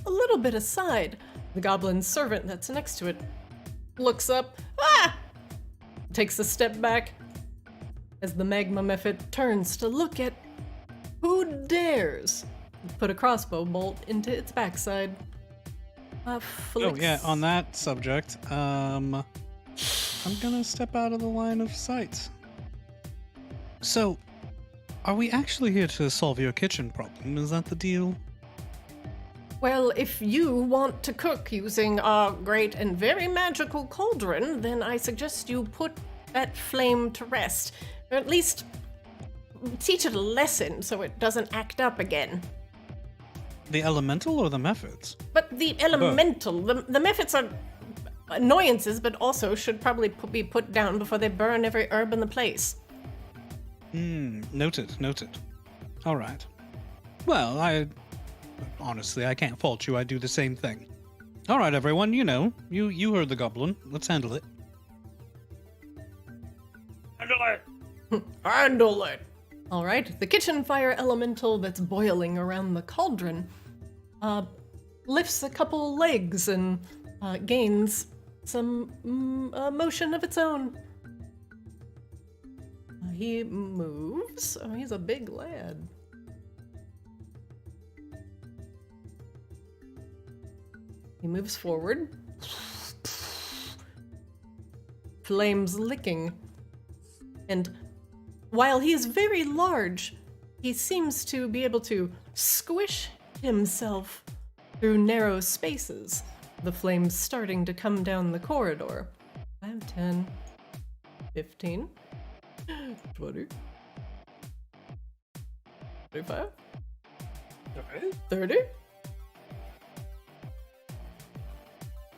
a little bit aside. The goblin servant that's next to it looks up, takes a step back as the magma method turns to look at who dares put a crossbow bolt into its backside. Oh yeah, on that subject, I'm gonna step out of the line of sight. So, are we actually here to solve your kitchen problem? Is that the deal? Well, if you want to cook using our great and very magical cauldron, then I suggest you put that flame to rest. Or at least teach it a lesson so it doesn't act up again. The elemental or the methods? But the elemental, the methods are annoyances, but also should probably be put down before they burn every herb in the place. Noted. All right. Well, honestly, I can't fault you. I do the same thing. All right, everyone, you heard the goblin. Let's handle it. Handle it! Alright, the kitchen fire elemental that's boiling around the cauldron lifts a couple legs and gains some motion of its own. He moves. Oh, he's a big lad. He moves forward. Flames licking. And while he is very large, he seems to be able to squish himself through narrow spaces, the flames starting to come down the corridor. 5, 10, 15, 20, 25, 30. As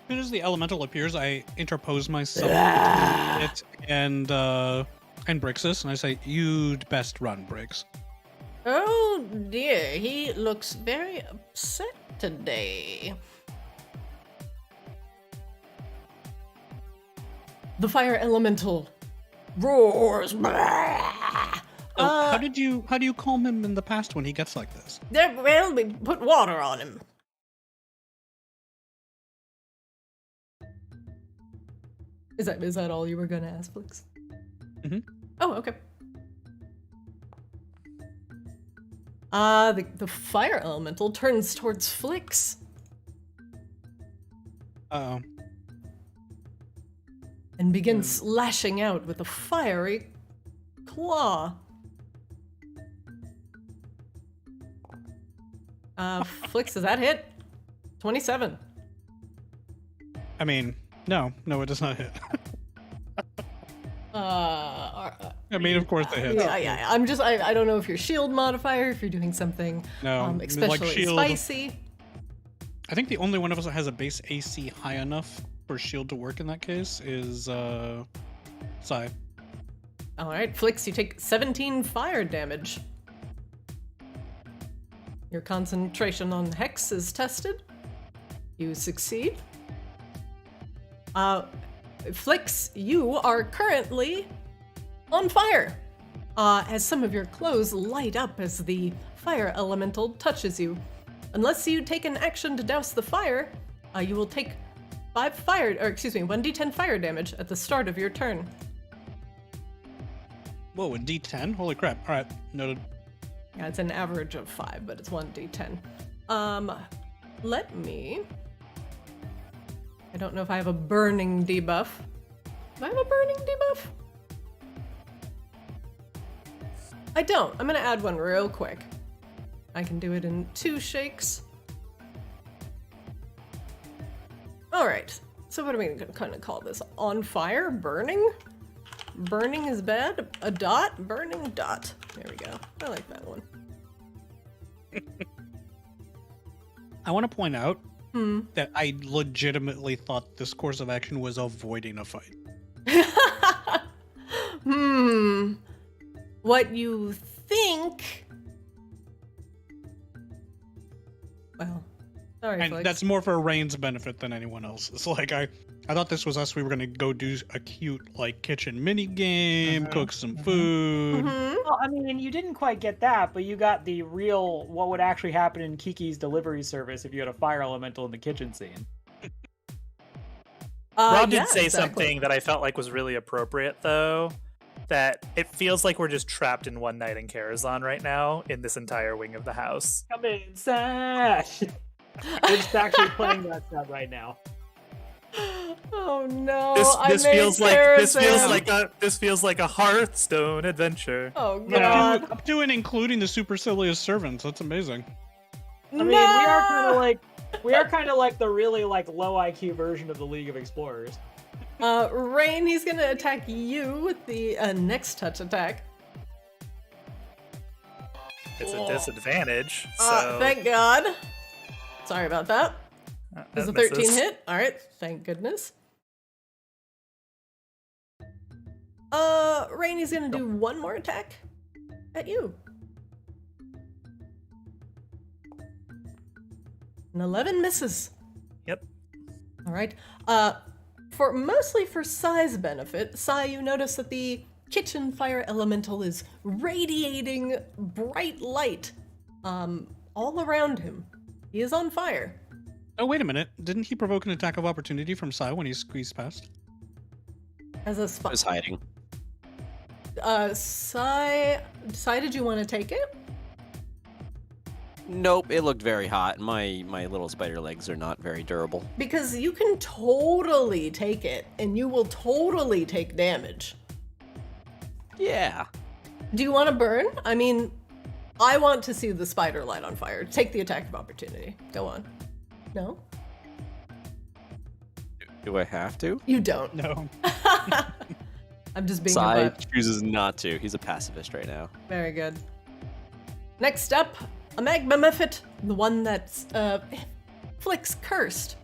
soon as the elemental appears, I interpose myself between it and Brixus, and I say, "You'd best run, Briggs." Oh dear, he looks very upset today. The fire elemental roars. How do you calm him in the past when he gets like this? Well, we put water on him. Is that all you were gonna ask, Flix? Mm-hmm. Oh, okay. The fire elemental turns towards Flix. Uh-oh. And begins lashing out with a fiery claw. Flix, does that hit? 27. I mean, no, it does not hit. I mean, of course they hit. Yeah. I don't know if you're shield modifier, if you're doing something especially like shield, spicy. I think the only one of us that has a base AC high enough for shield to work in that case is Sai. All right, Flix, you take 17 fire damage. Your concentration on Hex is tested. You succeed. Flix, you are currently on fire. As some of your clothes light up as the fire elemental touches you. Unless you take an action to douse the fire, you will take 1d10 fire damage at the start of your turn. Whoa, a D10? Holy crap. All right, noted. Yeah, it's an average of 5, but it's 1d10. Let me... I don't know if I have a burning debuff. Do I have a burning debuff? I don't. I'm gonna add one real quick. I can do it in 2 shakes. All right, so what are we gonna kind of call this? On fire? Burning? Burning is bad? A dot? Burning dot. There we go. I like that one. I want to point out that I legitimately thought this course of action was avoiding a fight. What you think? Well, sorry, And Flix. that's more for Rain's benefit than anyone else. It's like I thought this was us. We were gonna go do a cute like kitchen mini game, cook some food. Well, I mean, you didn't quite get that, but you got the real what would actually happen in Kiki's delivery service if you had a fire elemental in the kitchen scene. Rob did yeah, say exactly. something that I felt like was really appropriate, though. That it feels like we're just trapped in one night in Karazhan right now in this entire wing of the house. Come inside. We're just actually playing that stuff right now. Oh no! This feels like a Hearthstone adventure. Oh god! Up to and including the supercilious servants. That's amazing. I mean, we are kind of like the really like low IQ version of the League of Explorers. Rain, he's gonna attack you with the next touch attack. It's a disadvantage. So Thank God. Sorry about that. Is a 13 misses. hit? All right, thank goodness. Rainy's gonna do one more attack at you. An 11 misses. Yep. All right. Mostly for Sai's benefit, Sai, you notice that the kitchen fire elemental is radiating bright light, all around him. He is on fire. Oh, wait a minute. Didn't he provoke an attack of opportunity from Sai when he squeezed past? As a spot. Is hiding. Sai, did you want to take it? Nope, it looked very hot. My little spider legs are not very durable. Because you can totally take it, and you will totally take damage. Yeah. Do you want to burn? I mean, I want to see the spider light on fire. Take the attack of opportunity. Go on. No? Do I have to? You don't. No. I'm just being a Sai butt. chooses not to. He's a pacifist right now. Very good. Next up, a magma mephit, the one that's Flix cursed,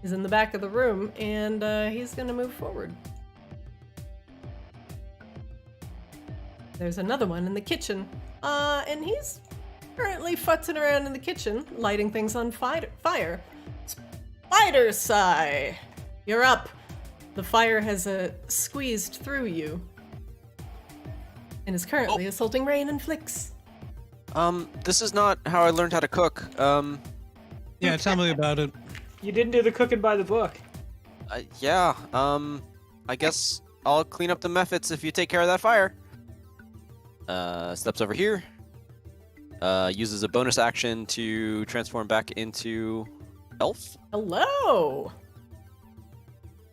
is in the back of the room, and he's gonna move forward. There's another one in the kitchen, and he's currently futzing around in the kitchen, lighting things on fire. Spider Sai, you're up. The fire has squeezed through you, and is currently assaulting Rain and Flix. This is not how I learned how to cook. Yeah, tell me about it. You didn't do the cooking by the book. Yeah, I guess I'll clean up the mephits if you take care of that fire. Steps over here. Uses a bonus action to transform back into elf. Hello!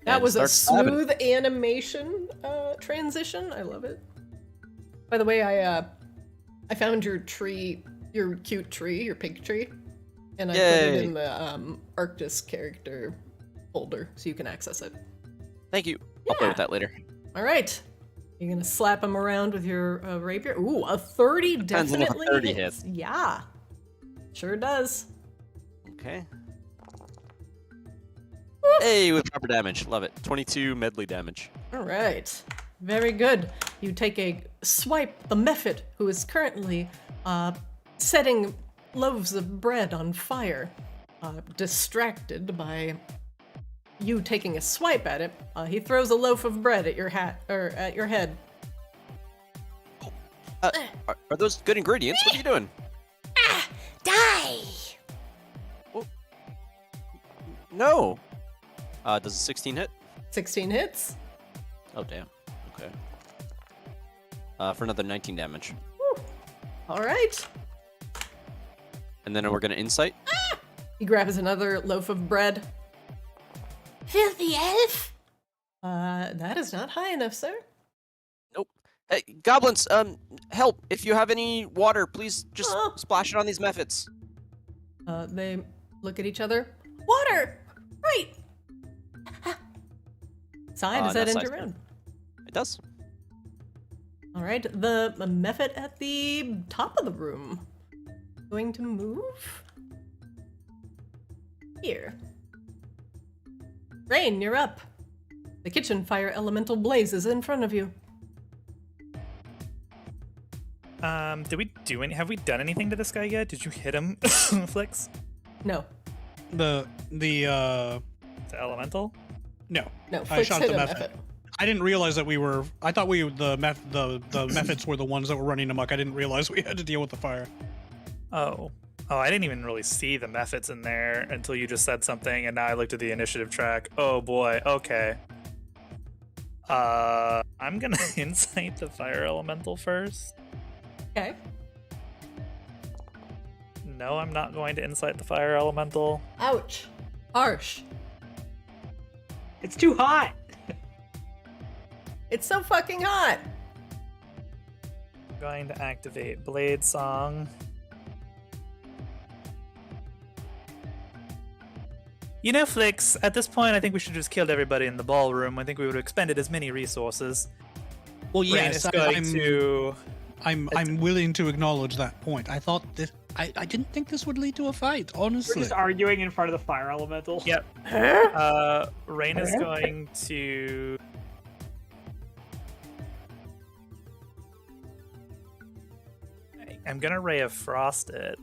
That And was a starts stabbing. smooth animation transition. I love it. By the way, I found your tree your cute tree, your pig tree, and I put Yay. it in the Arctis character folder so you can access it. Thank you. I'll play with that later. All right. You're gonna slap him around with your rapier. Ooh, a 30 Depends on if a definitely 30 hits. hits. Yeah, sure does. Okay. Hey, with proper damage. Love it. 22 medley damage. All right, very good. You take a swipe. The Mephit, who is currently setting loaves of bread on fire, distracted by you taking a swipe at it, he throws a loaf of bread at your at your head. Are those good ingredients? What are you doing? Die! No. Does a 16 hit? 16 hits. Oh, damn. Okay. For another 19 damage. Woo. All right. And then we're gonna insight. He grabs another loaf of bread. Filthy elf! That is not high enough, sir. Nope. Hey, goblins, help. If you have any water, please just splash it on these Mephits. They look at each other. Water! Right! Sigh, does that no, end Sigh's your good. round? It does. All right, the Mephit at the top of the room. Going to move? Here. Rain, you're up. The kitchen fire elemental blazes in front of you. Did we do any? Have we done anything to this guy yet? Did you hit him, Flix? No. The The elemental? no. No, I Flix shot hit the a Mephit. Mephit. I didn't realize that we were. I thought the Mephits were the ones that were running amok. I didn't realize we had to deal with the fire. Oh, I didn't even really see the Mephits in there until you just said something, and now I looked at the initiative track. Oh boy. Okay. I'm gonna insight the fire elemental first. Okay. No, I'm not going to insight the fire elemental. Ouch. Harsh. It's too hot. It's so fucking hot. I'm going to activate Blade Song. You know, Flix, at this point, I think we should have just killed everybody in the ballroom. I think we would have expended as many resources. Well, Rain yes, is going to... I'm willing to acknowledge that point. I thought this. I didn't think this would lead to a fight. We're Honestly. just arguing in front of the fire elemental. Yep. Rain is going to... I'm gonna Ray of Frost it.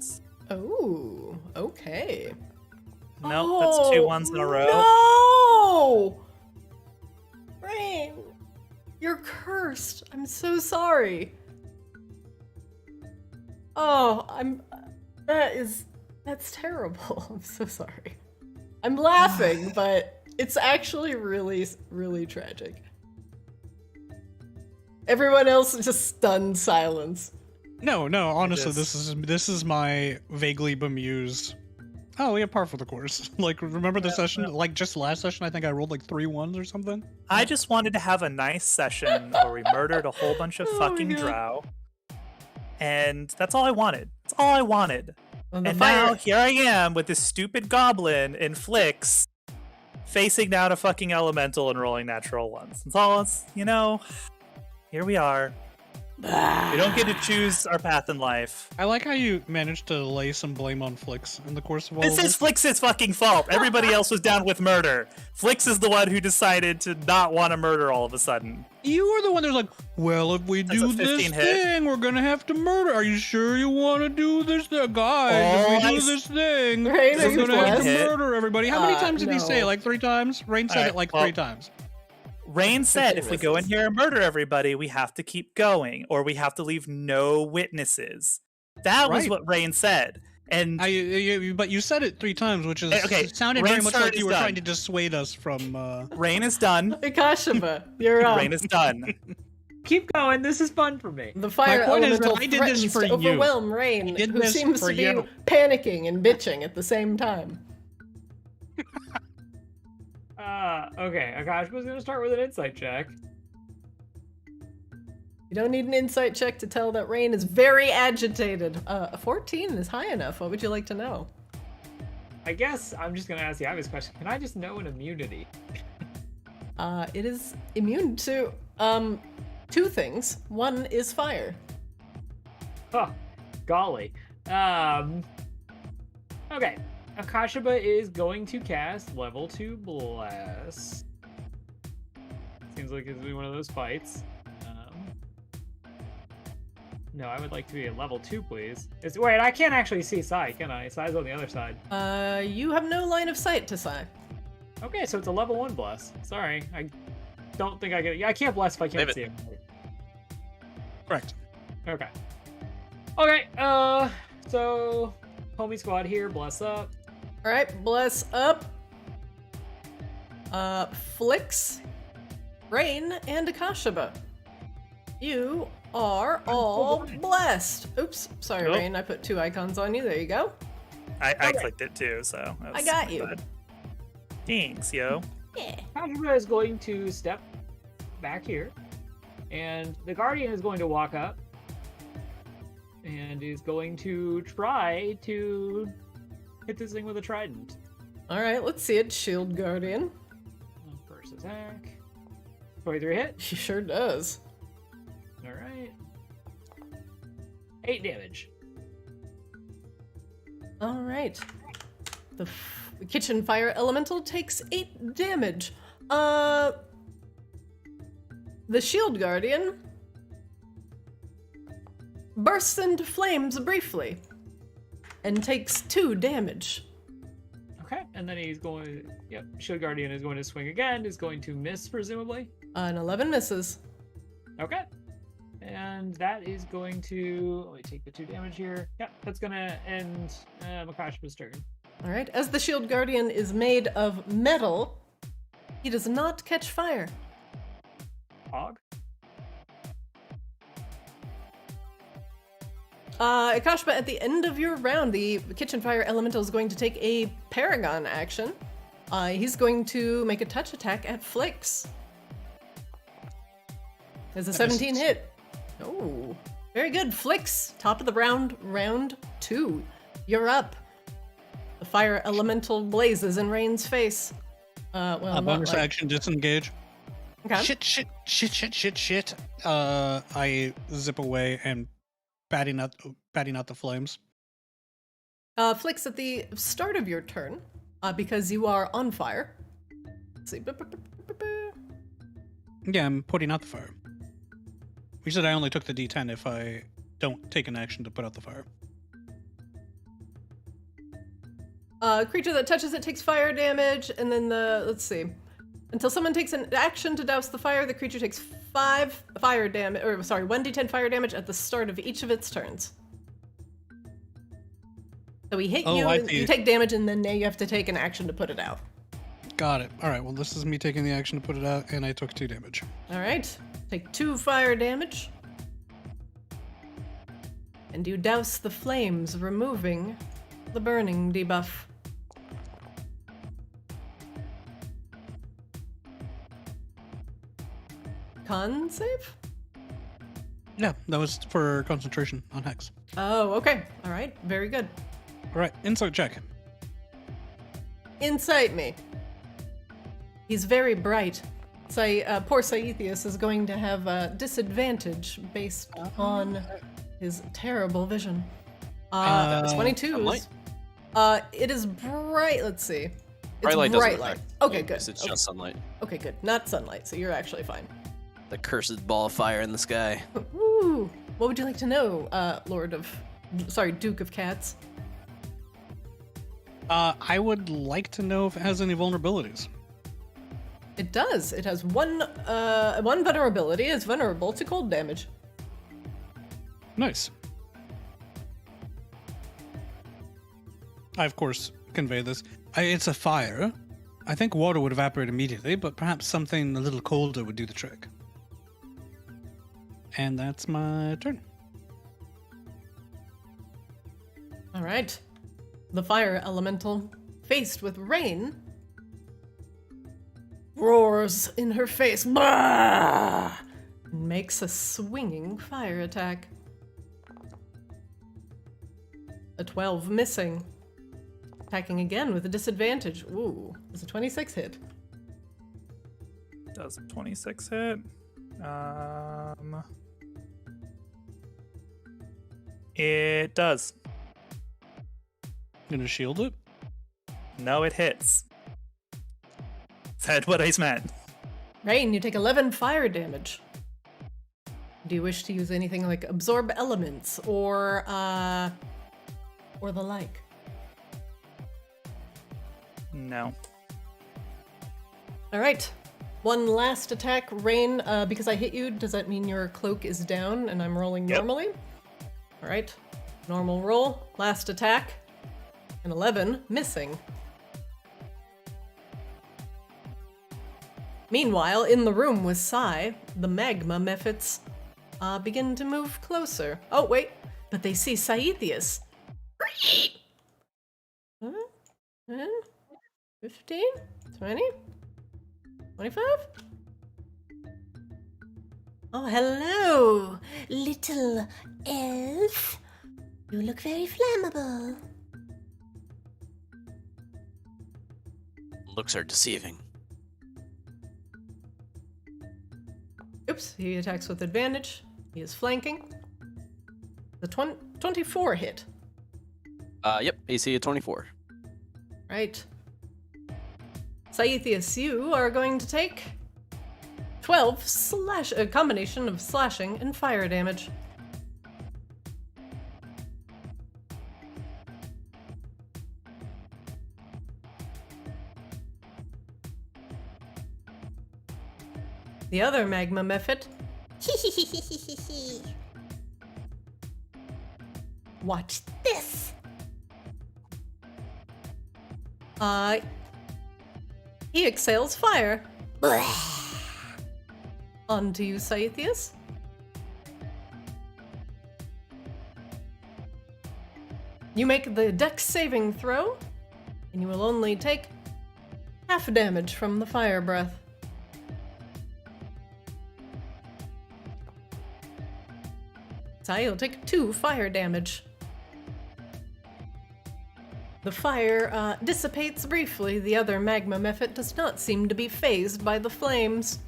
Oh, okay. Nope, that's 2 ones in a row. No! Rain, you're cursed. I'm so sorry. Oh, that's terrible. I'm so sorry. I'm laughing, but it's actually really, really tragic. Everyone else is just stunned silence. No. Honestly, Yes. this is my vaguely bemused. Oh, yeah, par for the course. Like, remember the session? Like, just last session, I think I rolled like 3 1s or something. I just wanted to have a nice session where we murdered a whole bunch of Oh my fucking God. drow. And that's all I wanted. That's all I wanted. And the And fire, now here I am with this stupid goblin in Flix facing down a fucking elemental and rolling natural ones. That's all it's, here we are. We don't get to choose our path in life. I like how you managed to lay some blame on Flix in the course of all This of is Flix's fucking fault. Everybody else was down with murder. Flix is the one who decided to not want to murder all of a sudden. You were the one that was like, well, if we That's do a this 15 hit. thing, we're gonna have to murder. Are you sure you want to do this thing? Guys, Oh, if we I do s- this thing, Rain, are we're you gonna have to blessed? murder everybody. How many times did he say it? no. Like 3 times? Rain said Alright, it like well- 3 times. Rain said if we go in misses. here and murder everybody, we have to keep going, or we have to leave no witnesses. That was Right. what Rain said. And But you said it 3 times, which is Okay, it sounded very Rain's much turn like is you were done. trying to dissuade us from. Rain is done. Kashima, you're up. Rain is done. Keep going. This is fun for me. The fire point is that elemental I did this threatens for to you. overwhelm Rain, I did who this seems for to be you. panicking and bitching at the same time. Okay. Akashma's gonna start with an insight check. You don't need an insight check to tell that Rain is very agitated. 14 is high enough. What would you like to know? I guess I'm just gonna ask the obvious question. Can I just know an immunity? It is immune to, 2 things. One is fire. Huh. Golly. Okay. Akashaba is going to cast level 2 Bless. Seems like it's gonna be one of those fights. No, I would like to be at level 2, please. Wait, I can't actually see Sai, can I? Sai's on the other side. You have no line of sight to Sai. Okay, so it's a level 1 Bless. Sorry, I don't think I get it. I can't Bless if I can't see him. Correct. Okay. Okay, so homie squad here, Bless up. Alright, Bless up. Flix, Rain, and Akashaba. You are all blessed. Oops, sorry, Nope. Rain. I put 2 icons on you. There you go. I clicked it too, so that I was got you. bad. Thanks, yo. Yeah. Akashaba is going to step back here, and the Guardian is going to walk up, and is going to try to hit this thing with a trident. Alright, let's see it. Shield Guardian. First attack. 23 hit. She sure does. Alright. 8 damage. Alright. The kitchen fire elemental takes 8 damage. The shield guardian bursts into flames briefly and takes 2 damage. Okay, and then he's going. Yep, Shield Guardian is going to swing again. Is going to miss, presumably. An 11 misses. Okay. And that is going to. Let me take the 2 damage here. Yep, that's going to end Makashima's turn. Alright, as the shield guardian is made of metal, he does not catch fire. Hog. Akashba, at the end of your round, the kitchen fire elemental is going to take a paragon action. He's going to make a touch attack at Flix. There's a 17 hit. Oh, very good. Flix, top of the round, round 2. You're up. The fire elemental blazes in Rain's face. Well, not bonus like... action, disengage. Okay. Shit. I zip away and batting out the flames. Flix, at the start of your turn, because you are on fire. Let's see. Yeah, I'm putting out the fire. We said I only took the D10 if I don't take an action to put out the fire. Creature that touches it takes fire damage, and then let's see. Until someone takes an action to douse the fire, the creature takes 5 fire damage, 1d10 fire damage at the start of each of its turns. So we hit you, and you take damage, and then now you have to take an action to put it out. Got it. Alright, well this is me taking the action to put it out, and I took 2 damage. Alright, take 2 fire damage. And you douse the flames, removing the burning debuff. Con save? Yeah, that was for concentration on Hex. Oh, okay. Alright, very good. Alright, insight check. Insight me. He's very bright. Poor Saetheus is going to have a disadvantage based on his terrible vision. 22s. It is bright. Let's see. It's Bright light bright doesn't light. affect Okay, you, good. 'cause It's Okay. just sunlight. Okay, good. Not sunlight, so you're actually fine. The cursed ball of fire in the sky. Woo! What would you like to know, Duke of Cats? I would like to know if it has any vulnerabilities. It does. It has one vulnerability. It's vulnerable to cold damage. Nice. I, of course, convey this. It's a fire. I think water would evaporate immediately, but perhaps something a little colder would do the trick. And that's my turn. All right. The fire elemental, faced with rain, roars in her face, bah! and makes a swinging fire attack. A 12 missing. Attacking again with a disadvantage. Ooh, does a 26 hit? Does a 26 hit? It does. Gonna shield it? No, it hits. Said what I meant. Rain, you take 11 fire damage. Do you wish to use anything like absorb elements or the like? No. All right. One last attack, Rain. Because I hit you, does that mean your cloak is down and I'm rolling normally? All right. Normal roll. Last attack. An 11, missing. Meanwhile, in the room with Sai, the magma mephits begin to move closer. Oh, wait, but they see Saithius. 10, 15, 20, 25? Oh, hello, little elf. You look very flammable. Looks are deceiving. Oops, he attacks with advantage. He is flanking. The 24 hit. Yep, AC of 24. Right. Saithius, you are going to take 12 a combination of slashing and fire damage. The other magma mephit. Watch this. He exhales fire. On to you, Saithius. You make the dex saving throw, and you will only take half damage from the fire breath. Sai, you'll take 2 fire damage. The fire dissipates briefly. The other magma mephit does not seem to be fazed by the flames.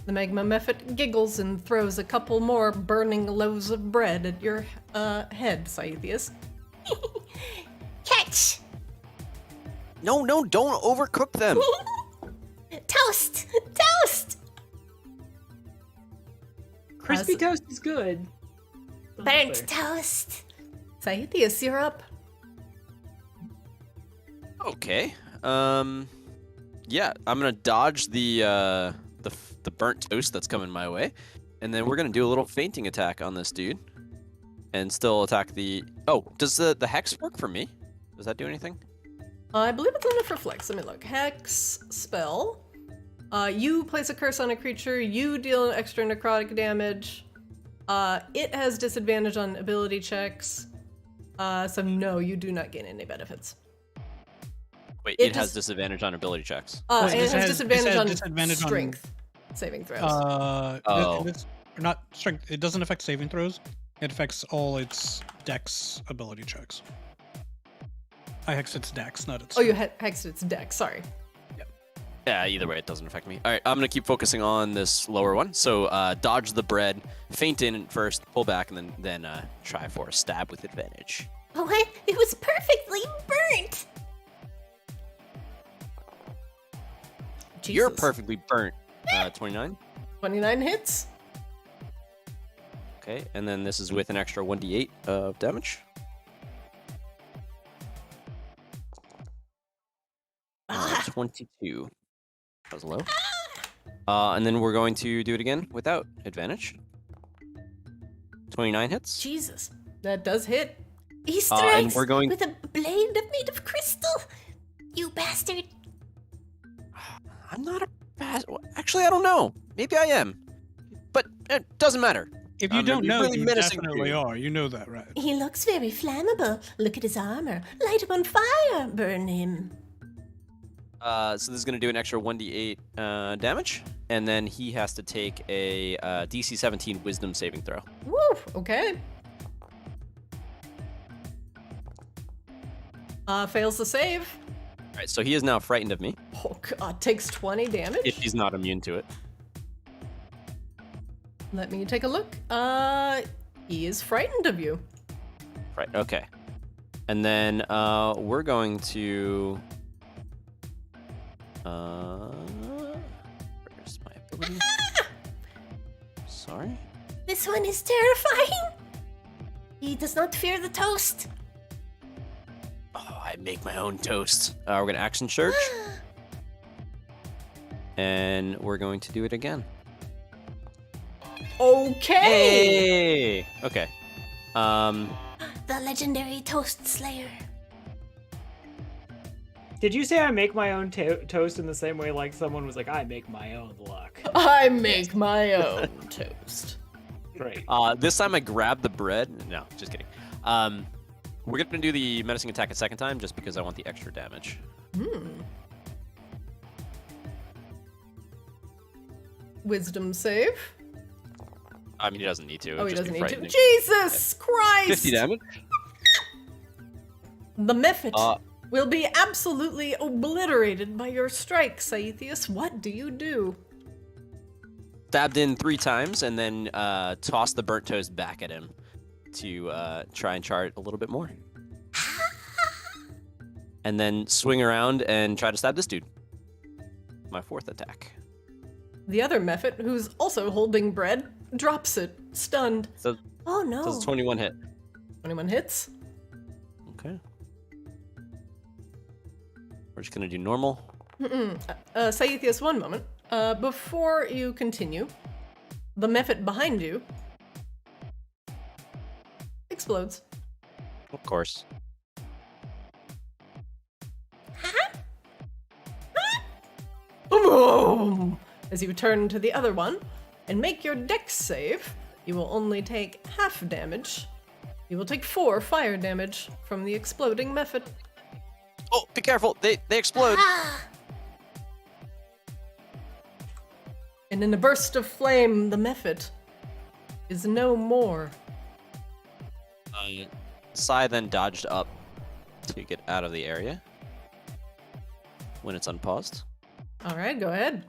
The magma mephit giggles and throws a couple more burning loaves of bread at your head, Saithius. Catch. No, don't overcook them. Toast. Toast. Crispy toast is good. Burnt toast. Saithius, you're up. Okay. Yeah, I'm gonna dodge the burnt toast that's coming my way, and then we're gonna do a little fainting attack on this dude, and still attack the. Oh, does the hex work for me? Does that do anything? I believe it's enough for flex. Let me look. Hex spell. You place a curse on a creature. You deal extra necrotic damage. It has disadvantage on ability checks. So no, you do not gain any benefits. Wait, it has disadvantage on ability checks. It has disadvantage on disadvantage on- strength saving throws. It's not strength. It doesn't affect saving throws. It affects all its dex ability checks. I hexed its dex, not its. Oh, you hexed its dex. Sorry. Yeah, either way, it doesn't affect me. All right, I'm gonna keep focusing on this lower one. So dodge the bread, feint in first, pull back, and then try for a stab with advantage. Oh, it was perfectly burnt. You're Jesus. perfectly burnt. 29. 29 hits. Okay, and then this is with an extra 1d8 of damage. 22. That was low. And then we're going to do it again without advantage. 29 hits. Jesus, that does hit. He and strikes we're going- with a blade made of crystal. You bastard. I'm not a bad. Actually, I don't know. Maybe I am. But it doesn't matter. If you I'm don't know, really you menacing definitely you. are. You know that, right? He looks very flammable. Look at his armor. Light him on fire. Burn him. So this is going to do an extra 1d8 damage, and then he has to take a DC 17 Wisdom saving throw. Woo! Okay. Fails the save. All right, so he is now frightened of me. Oh god, takes 20 damage. If he's not immune to it. Let me take a look. He is frightened of you. Right, okay. And then we're going to... where's my ability? Sorry? This one is terrifying. He does not fear the toast. Oh, I make my own toast. We're going to action search. And we're going to do it again. Okay. Hey! Okay. The legendary toast slayer. Did you say I make my own toast in the same way like someone was like, I make my own luck? I make my own toast. Great. This time I grab the bread. No, just kidding. We're going to do the menacing attack a second time just because I want the extra damage. Wisdom save. I mean, he doesn't need to. Oh, he Just doesn't be need to. frightening. Jesus Christ! 50 damage. The Mephit will be absolutely obliterated by your strike, Saethius. What do you do? Stabbed in 3 times and then toss the burnt toast back at him to try and char it a little bit more. And then swing around and try to stab this dude. My 4th attack. The other Mephit, who's also holding bread, drops it, stunned. So, Oh no. does 21 hit? 21 hits. Okay. We're just gonna do normal. Saethius, one moment. Before you continue, the Mephit behind you explodes. Of course. Boom! As you turn to the other one and make your dex save, you will only take half damage. You will take 4 fire damage from the exploding Mephit. Oh, be careful! They explode. And in a burst of flame, the Mephit is no more. Sai then dodged up to get out of the area when it's unpaused. All right, go ahead.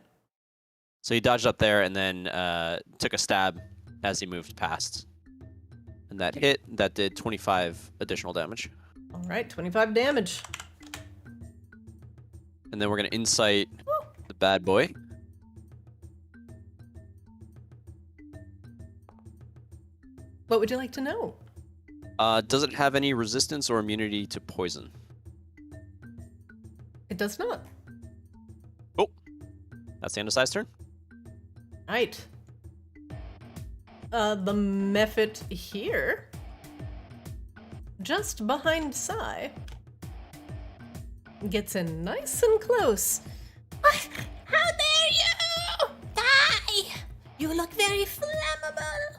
So he dodged up there and then took a stab as he moved past. And that hit, that did 25 additional damage. All right, 25 damage. And then we're going to insight the bad boy. What would you like to know? Does it have any resistance or immunity to poison? It does not. Oh, that's the end of Sai's turn. Right. The Mephit here, just behind Sai, gets in nice and close. What? How dare you! Die! You look very flammable.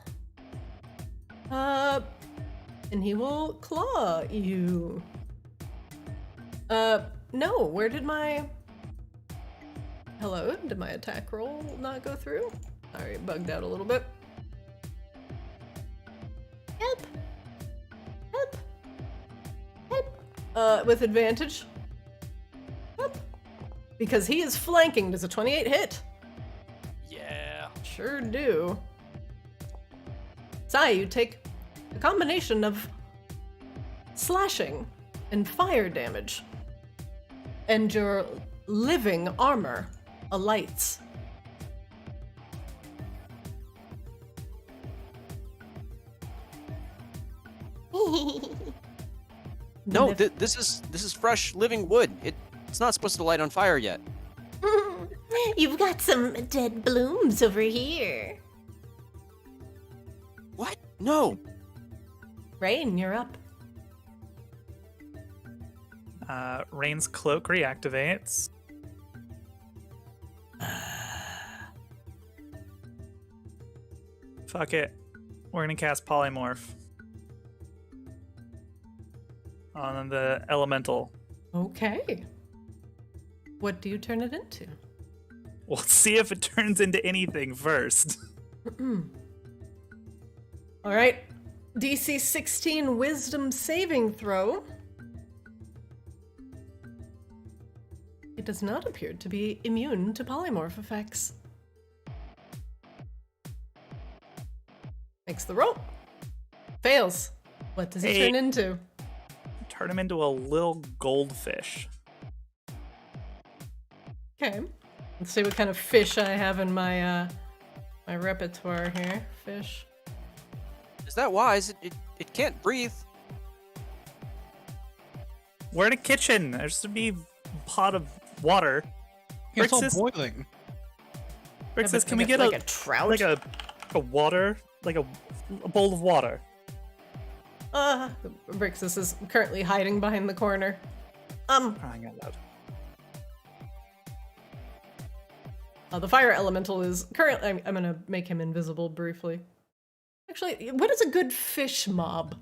And he will claw you. No, where did my... Hello, did my attack roll not go through? Sorry, bugged out a little bit. Help! Help! Help! With advantage. Help! Because he is flanking. Does a 28 hit? Yeah. Sure do. Sai, you take a combination of slashing and fire damage, and your living armor alights. No, this is fresh living wood. It's not supposed to light on fire yet. You've got some dead blooms over here. What? No. Rain, you're up. Rain's cloak reactivates. Fuck it. We're gonna cast Polymorph on the elemental. Okay. What do you turn it into? We'll see if it turns into anything first. All right. DC 16 Wisdom saving throw. It does not appear to be immune to polymorph effects. Makes the roll. Fails. What does he turn into? Turn him into a little goldfish. Okay. Let's see what kind of fish I have in my my repertoire here. Fish. Is that wise? It can't breathe. We're in a kitchen. There should be a pot of water. It's all Rick says- boiling. Rick Yeah, says, but can we like get like a trout? like a water, like a bowl of water? Brixus is currently hiding behind the corner. Crying out loud. The fire elemental is currently. I'm gonna make him invisible briefly. Actually, what is a good fish mob?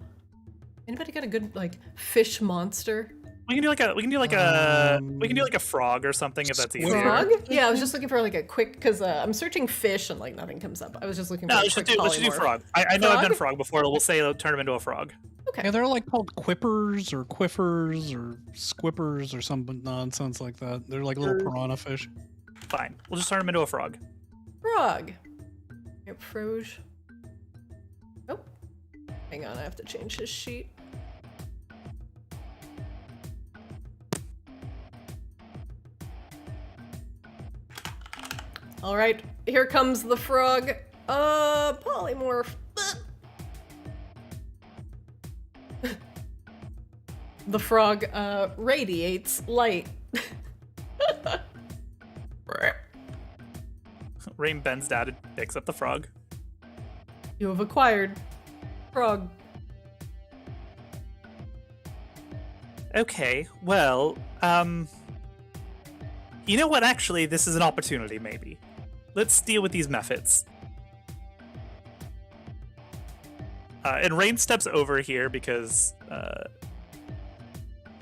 Anybody got a good like fish monster? We can do like a frog or something if that's easier. Frog? Yeah, I was just looking for like a quick because I'm searching fish and like nothing comes up. I was just looking for No, a let's quick do polymorph. frog. I know I've done Frog? frog before. We'll say turn him into a frog. Okay. Yeah, they're like called quippers or quiffers or squippers or some nonsense like that. They're like little piranha fish. Fine. We'll just turn him into a frog. Frog. Yep, Froge. Oh. Hang on, I have to change his sheet. All right, here comes the frog. Polymorph. The frog radiates light. Rain bends down and picks up the frog. You have acquired frog. Okay, well, you know what? Actually, this is an opportunity, maybe. Let's deal with these methods. And Rain steps over here because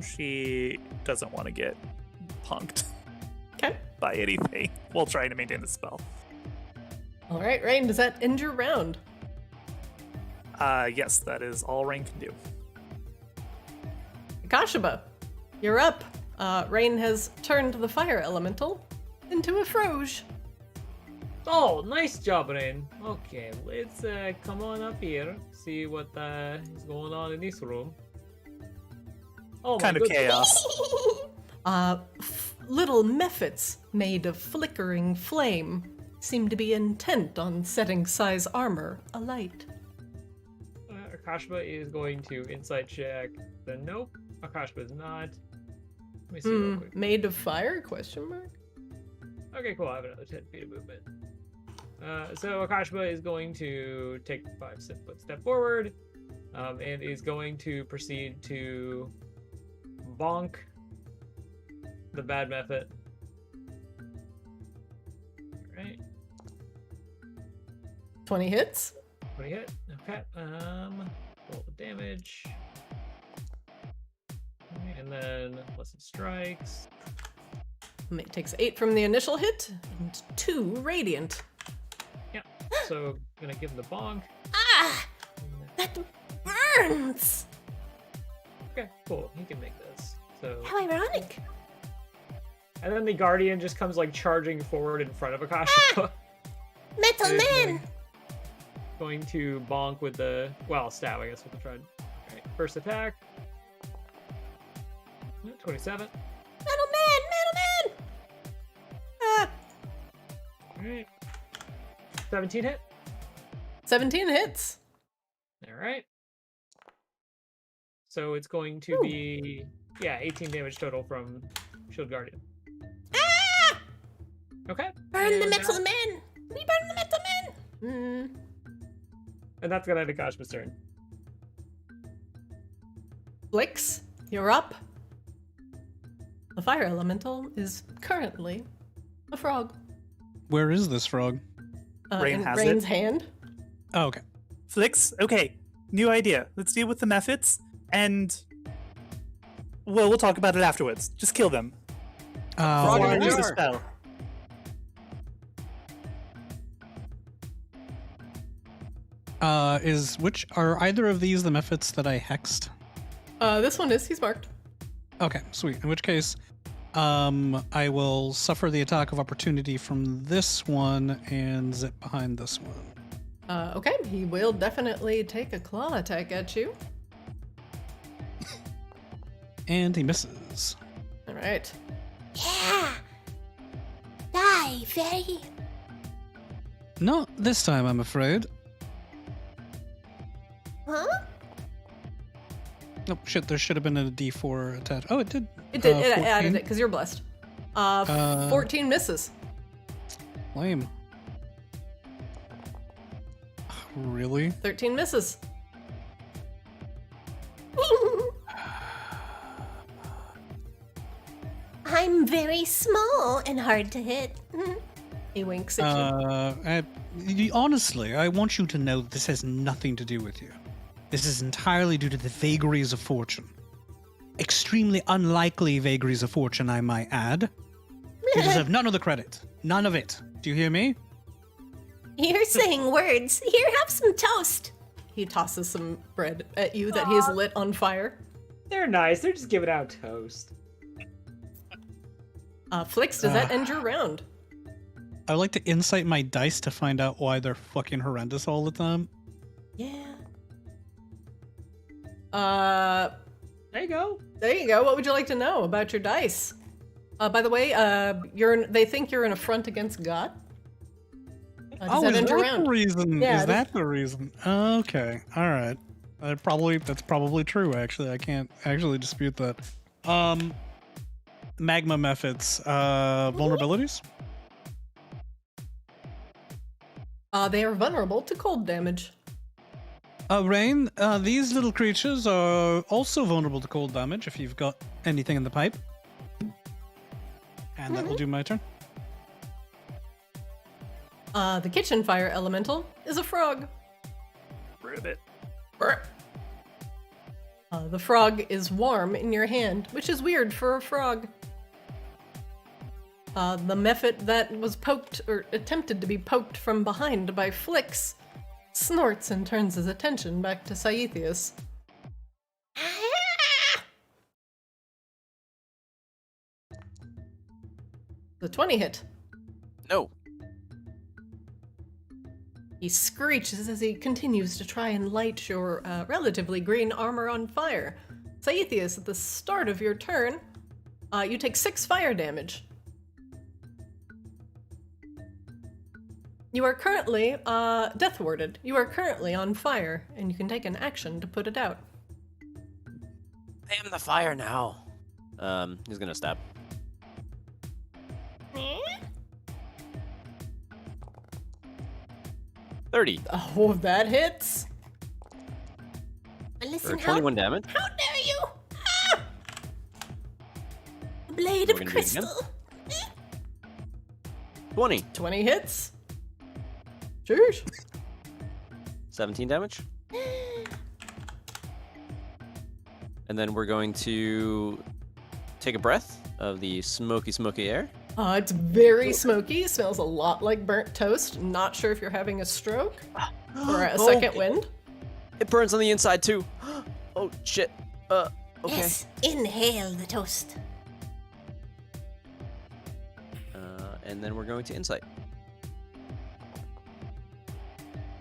she doesn't want to get punked Okay. by anything while trying to maintain the spell. All right, Rain, does that end your round? Yes, that is all Rain can do. Kashiba, you're up. Rain has turned the fire elemental into a froge. Oh, nice job, Rain. Okay, let's come on up here, see what is going on in this room. Oh, Kind of chaos. Little mephits made of flickering flame seem to be intent on setting size armor alight. Akashba is going to insight check the nope. Akashba is not. Let me see real quick. Made of fire? Question mark. Okay, cool. I have another 10 feet of movement. So Akashba is going to take 5-foot step forward, and is going to proceed to bonk the bad method. All right. 20 hits. 20 hit. Okay. Roll the damage. Okay, and then plus some strikes. It takes 8 from the initial hit and 2 radiant. Yeah. So gonna give him the bonk. Ah! That burns! Okay, cool. He can make this. So How ironic. and then the guardian just comes like charging forward in front of Akashba. Metal And is Man! going to bonk with the stab, I guess, with the trident. Alright, first attack. 27. Metal Man! Metal Man! Ah! Alright. 17 hit. 17 hits. Alright. So it's going to be 18 damage total from Shield Guardian. Ah! Okay. Burn the and Metal that- Man! We burn the Metal Man! And that's gonna end Akashba's turn. Blix, you're up. The fire elemental is currently a frog. Where is this frog? Rain in has Rain's it. hand. Oh, okay. Flix, okay, new idea. Let's deal with the methods, and we'll talk about it afterwards. Just kill them. Frog, use the Sure. spell. Are either of these the methods that I hexed? This one is. He's marked. Okay, sweet. In which case, I will suffer the attack of opportunity from this one and zip behind this one. Okay, he will definitely take a claw attack at you. And he misses. All right. Yeah. Die, fairy. Not this time, I'm afraid. Huh? Oh shit! There should have been a D4 attached. Oh, it did. It did. It 14. added it because you're blessed. 14 misses. Lame. Really? 13 misses. I'm very small and hard to hit. He winks at you. Honestly, I want you to know this has nothing to do with you. This is entirely due to the vagaries of fortune. Extremely unlikely vagaries of fortune, I might add. You deserve none of the credit. None of it. Do you hear me? You're saying words. Here, have some toast. He tosses some bread at you that he's lit on fire. They're nice. They're just giving out toast. Flix, does that end your round? I would like to insight my dice to find out why they're fucking horrendous all the time. Yeah. There you go. There you go. What would you like to know about your dice? By the way, they think you're an affront against God. Does that is end your that round? the reason? Yeah, Is that the reason? Okay, all right. That's probably true. Actually, I can't actually dispute that. Magma methods, vulnerabilities. They are vulnerable to cold damage. Rain, these little creatures are also vulnerable to cold damage if you've got anything in the pipe. And that will do my turn. The kitchen fire elemental is a frog. Ribbit. The frog is warm in your hand, which is weird for a frog. The method that was poked, or attempted to be poked from behind by Flix, snorts and turns his attention back to Saethius. The 20 hit. No. He screeches as he continues to try and light your relatively green armor on fire. Saethius, at the start of your turn, you take 6 fire damage. You are currently death warded. You are currently on fire, and you can take an action to put it out. I am the fire now. He's gonna stab. 30. Oh, that hits. Listen, For 21 damage. How dare you? Ah! A blade We're of gonna do it again. crystal. 20. 20 hits. Cheers. 17 damage. And then we're going to take a breath of the smoky air. It's very smoky. Smells a lot like burnt toast. Not sure if you're having a stroke or a second wind. It burns on the inside too. Oh shit. Okay. Yes, inhale the toast. And then we're going to insight.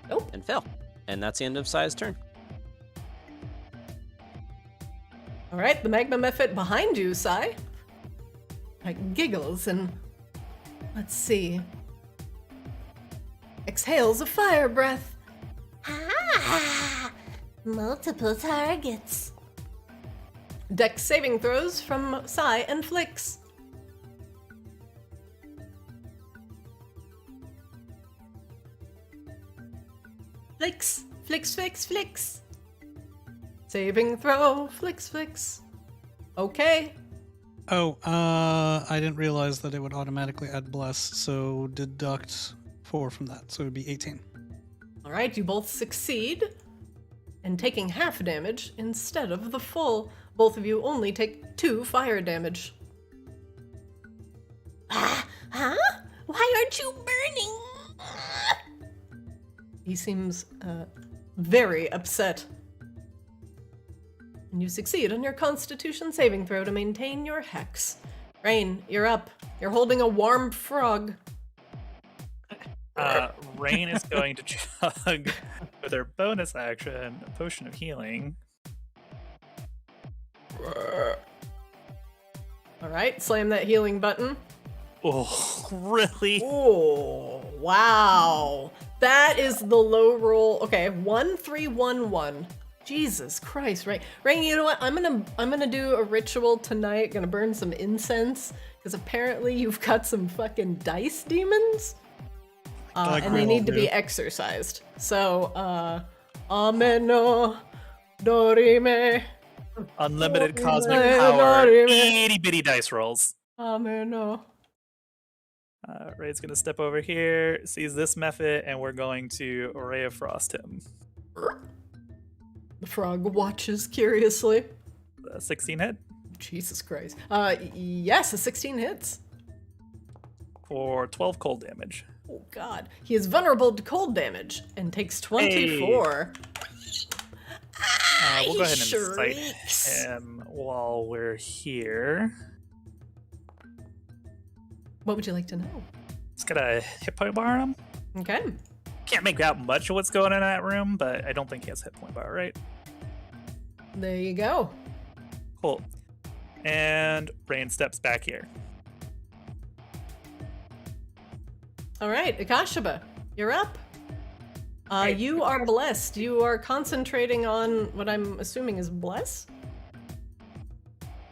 Nope. And fail. And that's the end of Sai's turn. All right, the magma method behind you, Sai. Like giggles and let's see. Exhales a fire breath. Ah! Multiple targets. Dex saving throws from Sai and Flix. Flix, Flix, Flix, Flix. Saving throw, Flix, Flix. Okay. Oh, I didn't realize that it would automatically add bless, so deduct 4 from that, so it would be 18. All right, you both succeed. And taking half damage instead of the full. Both of you only take 2 fire damage. Huh? Why aren't you burning? He seems very upset. And you succeed on your Constitution saving throw to maintain your hex. Rain, you're up. You're holding a warm frog. Rain is going to chug with her bonus action, a potion of healing. All right, slam that healing button. Oh, really? Oh, wow. That is the low roll. Okay, 1-3-1-1. Jesus Christ, Rain. Rain, you know what? I'm gonna do a ritual tonight. Gonna burn some incense because apparently you've got some fucking dice demons, and they need to be exercised. So, ameno dorime. Unlimited cosmic power. Itty bitty dice rolls. Ameno. Ray's gonna step over here, sees this method, and we're going to Ray of Frost him. The frog watches curiously. 16 hit Jesus Christ. Yes, a 16 hits. for 12 cold damage. Oh God. He is vulnerable to cold damage and takes 24. We'll go ahead and shrieks. cite him while we're here. What would you like to know? It's got a hit point bar on him. Okay. Can't make out much of what's going on in that room, but I don't think he has a hit point bar, right? There you go. Cool. And Rain steps back here. All right, Akashaba, you're up. Hey. You are blessed. You are concentrating on what I'm assuming is bless?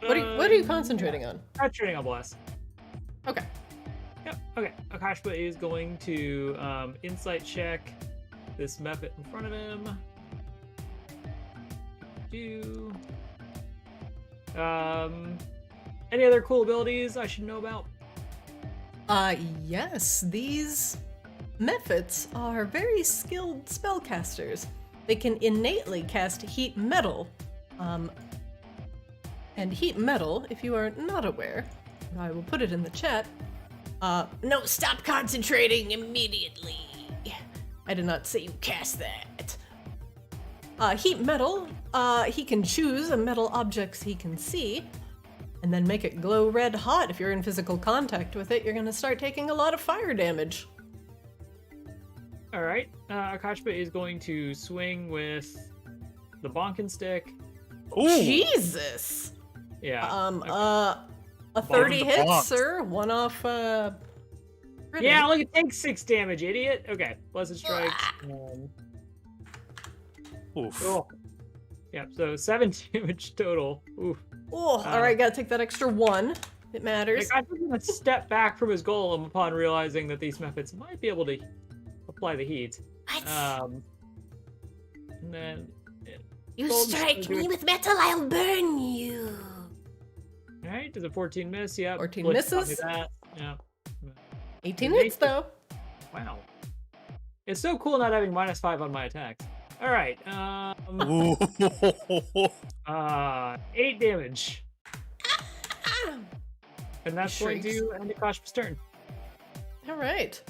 What are you concentrating on? Concentrating on bless. Okay. Yep. Okay. Akashba is going to insight check this method in front of him. Any other cool abilities I should know about? Yes, these Mephits are very skilled spellcasters. They can innately cast heat metal. And heat metal, if you are not aware, I will put it in the chat. No, stop concentrating immediately. I did not say you cast that. Heat metal, he can choose a metal objects he can see, and then make it glow red hot. If you're in physical contact with it, you're gonna start taking a lot of fire damage. All right. Akashba is going to swing with the bonkin stick. Ooh! Jesus! Yeah. A 30 the hits, bonks. sir. One off, crit. Yeah, look, it takes 6 damage, idiot. Okay, blessed strike. Oof. Oh. Yeah, so 7 damage total. Oof. Oh, alright, gotta take that extra 1. It matters. Akashba's gonna step back from his golem upon realizing that these methods might be able to apply the heat. What? And then you Gold strike Soldier. me with metal, I'll burn you. Alright, does a 14 miss? Yeah. 14 Blitz taught me misses. that. Yeah. 18 hits, though. Wow. It's so cool not having -5 on my attacks. Alright, Ooh. 8 damage. And that's going Shrieks. to end Akashba's turn. Alright.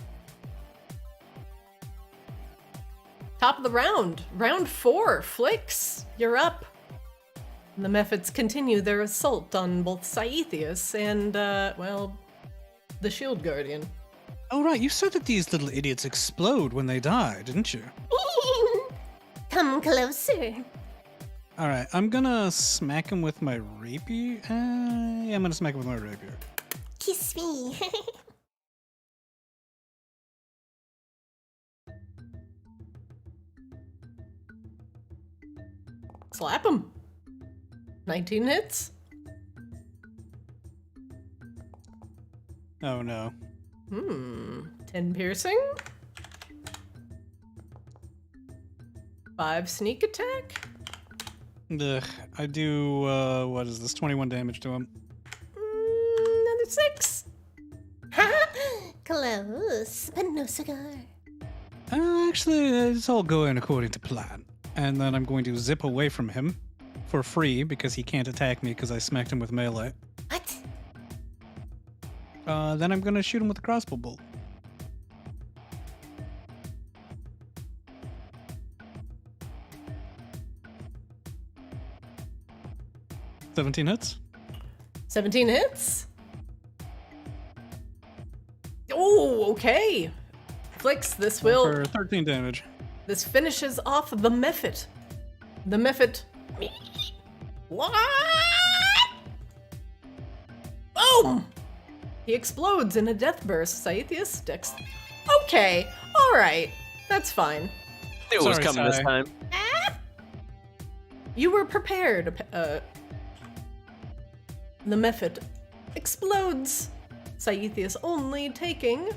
Top of the round. Round 4. Flicks, you're up. And the Mephits continue their assault on both Saethius and, well, the Shield Guardian. Oh, right, you said that these little idiots explode when they die, didn't you? Come closer. All right, I'm gonna smack him with my rapier. Yeah, I'm gonna smack him with my rapier. Kiss me. Slap him. 19 hits. Oh no. 10 piercing. 5 sneak attack. Ugh, I do, what is this? 21 damage to him. Another 6. Close, but no cigar. Actually, it's all going according to plan. And then I'm going to zip away from him for free because he can't attack me because I smacked him with melee. What? Then I'm gonna shoot him with a crossbow bolt. $17 hits. 17 hits. Oh, okay. Flicks, this will... For 13 damage. This finishes off the Mephit. The Mephit... What? Boom! He explodes in a death burst. Saithius, Dex... Okay, alright. That's fine. It was Sorry, coming this Sai. time. You were prepared. The Mephit explodes. Saithius only taking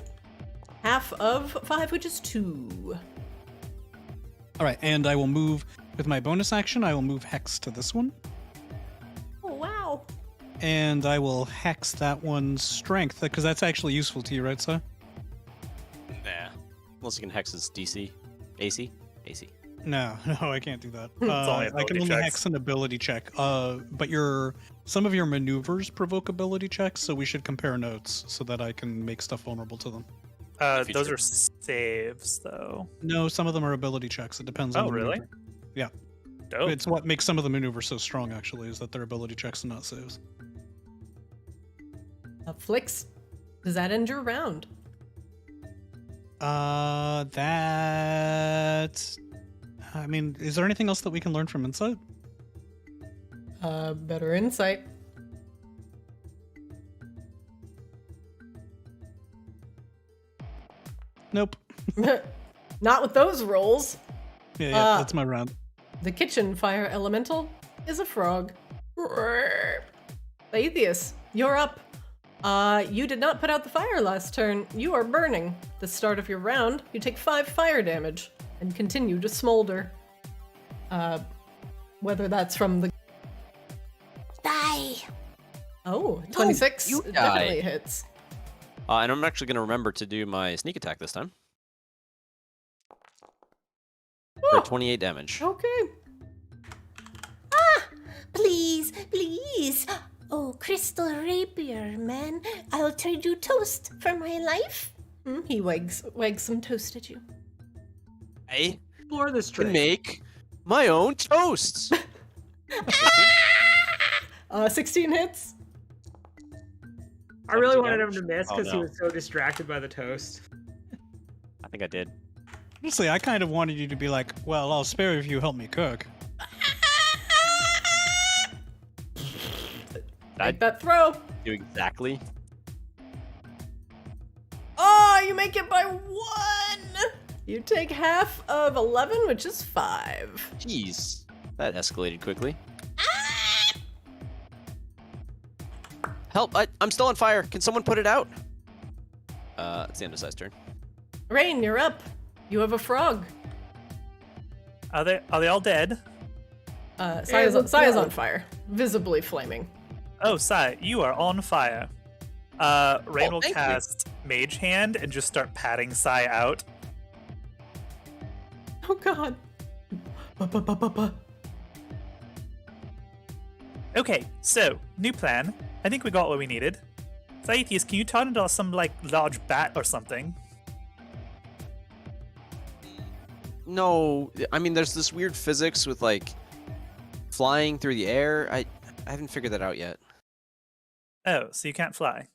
half of 5, which is 2. All right, and I will move with my bonus action. I will move Hex to this one, Oh, wow. and I will Hex that one's Strength because that's actually useful to you, right, sir? Nah. Unless you can hex his DC. AC? AC. No, I can't do that. only I can ability only checks. Hex an ability check. But some of your maneuvers provoke ability checks, so we should compare notes so that I can make stuff vulnerable to them. Those are saves, though. No, some of them are ability checks. It depends on Oh, the really? maneuver. Yeah. Dope. It's what makes some of the maneuvers so strong, actually, is that they're ability checks and not saves. Flicks, does that end your round? I mean, is there anything else that we can learn from Insight? Better insight. Nope. Not with those rolls. Yeah, that's my round. The kitchen fire elemental is a frog. Atheus, you're up. You did not put out the fire last turn. You are burning. The start of your round, you take 5 fire damage and continue to smolder. Whether that's from the... Die. Oh, 26 you definitely die. hits. And I'm actually going to remember to do my sneak attack this time. For 28 damage. Okay. Please, please. Oh, crystal rapier, man. I'll trade you toast for my life. He wags some toast at you. I For this can trade. make my own toasts. 16 hits. I really 17 wanted him damage? to miss Oh, because he no. was so distracted by the toast. I think I did. Honestly, I kind of wanted you to be like, well, I'll spare if you help me cook. Make that throw. Do exactly. Oh, you make it by 1. You take half of 11, which is 5. Jeez. That escalated quickly. Help! I'm still on fire. Can someone put it out? It's the end of Sai's turn. Rain, you're up. You have a frog. Are they all dead? Saya's let's Saya's go. on fire, visibly flaming. Oh, Sai, you are on fire. Rain will thank you. cast Mage Hand and just start patting Sai out. Oh God. Okay, so, new plan. I think we got what we needed. Saithius, can you turn into some, large bat or something? No, I mean, there's this weird physics with, flying through the air. I haven't figured that out yet. Oh, so you can't fly.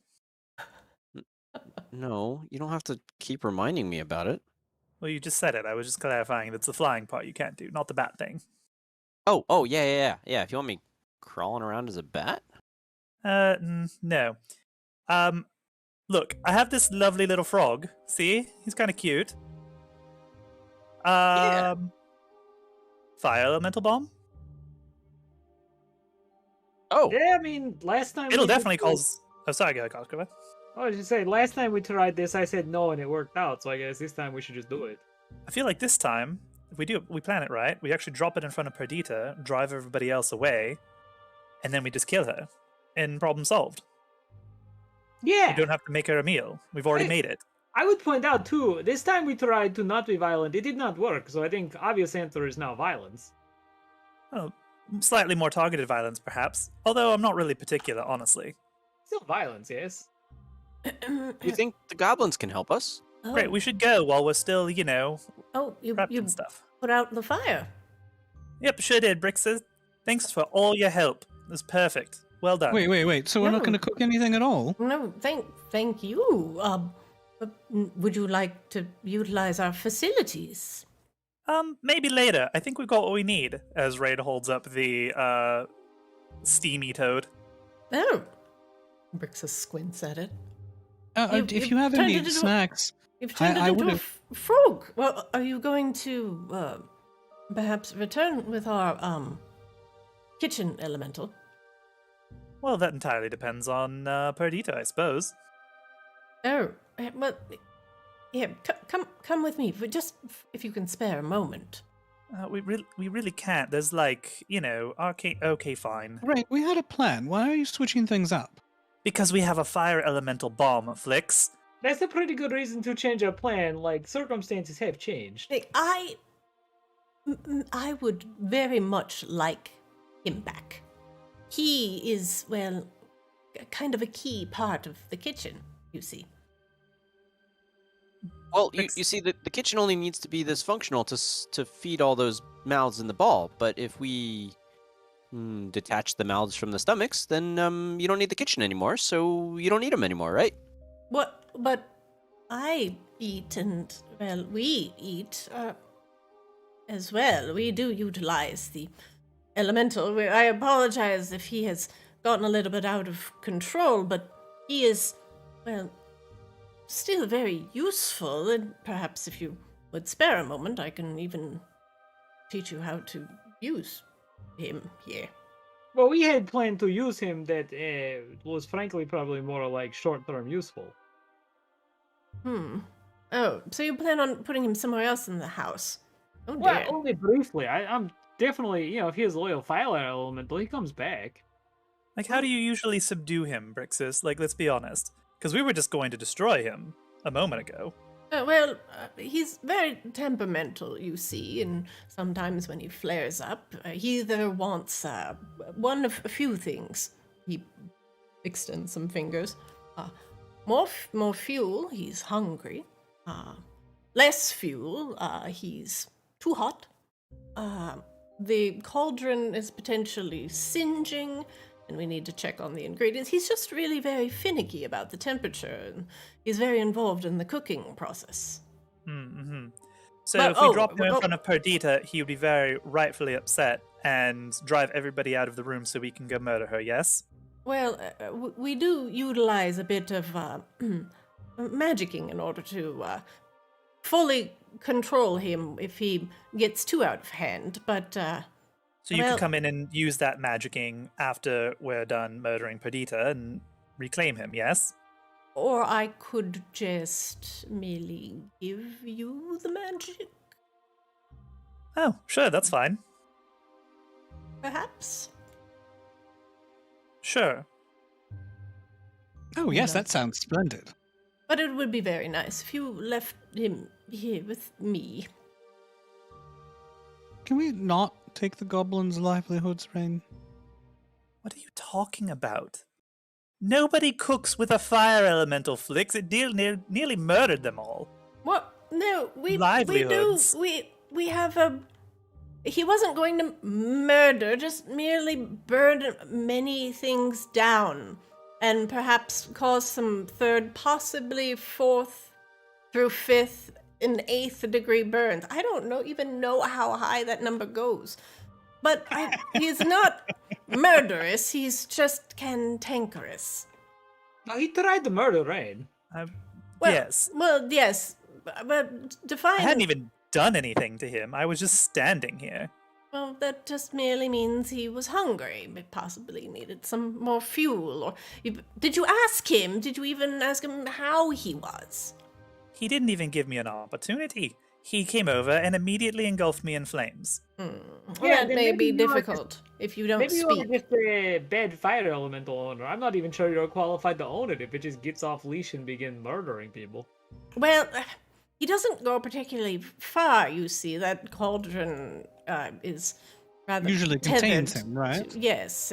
No, you don't have to keep reminding me about it. Well, you just said it. I was just clarifying that's the flying part you can't do, not the bat thing. Oh, yeah. If you want me crawling around as a bat? No. Look, I have this lovely little frog. See? He's kind of cute. Yeah. Fire elemental bomb? Oh, Yeah, I mean, last time It'll we did definitely this- cause... Oh, sorry, go, Cosgrove. I was just saying, last time we tried this, I said no, and it worked out. So I guess this time we should just do it. I feel like this time, if we plan it right, we actually drop it in front of Perdita, drive everybody else away, and then we just kill her. And problem solved. Yeah. We don't have to make her a meal. We've already Hey. made it. I would point out too, this time we tried to not be violent. It did not work. So I think obvious answer is now violence. Oh, slightly more targeted violence, perhaps. Although I'm not really particular, honestly. Still violence, yes. You think the goblins can help us? Oh, Great, we should go while we're still, you you and stuff. put out the fire. Yep, sure did, Brixus. Thanks for all your help. It was perfect. Well done. Wait. So we're not No. going to cook anything at all? No, thank you. Would you like to utilize our facilities? Maybe later. I think we've got what we need. As Raid holds up the steamy toad. Oh. Brixus squints at it. If you have turned any it into snacks, You've turned I it into a would've- frog. Well, are you going to perhaps return with our kitchen elemental? Well, that entirely depends on Perdita, I suppose. Oh, well, here, come with me, just if you can spare a moment. We really can't. There's arcane. Okay, fine. right, we had a plan. Why are you switching things up? Because we have a fire elemental bomb, Flix. That's a pretty good reason to change our plan. Like, circumstances have changed. I would very much like him back. He is, well, kind of a key part of the kitchen, you see. Well, you see, the kitchen only needs to be this functional to feed all those mouths in the ball. But if we detach the mouths from the stomachs, then you don't need the kitchen anymore. So you don't need them anymore, right? But I eat and, well, we eat as well. We do utilize the elemental. I apologize if he has gotten a little bit out of control, but he is, well, still very useful, and perhaps if you would spare a moment, I can even teach you how to use him here. Well, we had planned to use him that was frankly probably more like short-term useful. Oh, so you plan on putting him somewhere else in the house? Oh dear. Well, only briefly. I'm definitely, if he is a loyal fire elemental, he comes back. Like, how do you usually subdue him, Brixus? Like, let's be honest. Because we were just going to destroy him a moment ago. He's very temperamental, you see, and sometimes when he flares up, he either wants one of a few things. He extends some fingers. More fuel, he's hungry. Less fuel, he's too hot. The cauldron is potentially singeing, and we need to check on the ingredients. He's just really very finicky about the temperature, and he's very involved in the cooking process. Mm-hmm. So if we drop him in front of Perdita, he would be very rightfully upset and drive everybody out of the room so we can go murder her, yes? Well, we do utilize a bit of magicking in order to fully control him if he gets too out of hand, but... So you could come in and use that magicking after we're done murdering Perdita and reclaim him, yes? Or I could just merely give you the magic. Oh, sure, that's fine. Perhaps. Sure. Oh, yes, that sounds splendid. But it would be very nice if you left him here with me. Can we not take the goblins' livelihoods, Rain? What are you talking about? Nobody cooks with a fire elemental, Flix. It nearly murdered them all. What? No, we Livelihoods. we have a... He wasn't going to murder, just merely burn many things down. And perhaps cause some third, possibly fourth through fifth and 8th degree burns. I don't even know how high that number goes. But he's not murderous, he's just cantankerous. No, he tried to murder Rain. Yes. Well, yes, but define... I hadn't even done anything to him. I was just standing here. Well, that just merely means he was hungry, but possibly needed some more fuel. Or did you ask him? Did you even ask him how he was? He didn't even give me an opportunity. He came over and immediately engulfed me in flames. Well, Yeah, that then may maybe be you are difficult if you don't Maybe you're speak. just a bad fire elemental owner. I'm not even sure you're qualified to own it if it just gets off leash and begins murdering people. Well, he doesn't go particularly far, you see. That cauldron is rather Usually contains tethered him, right? Yes.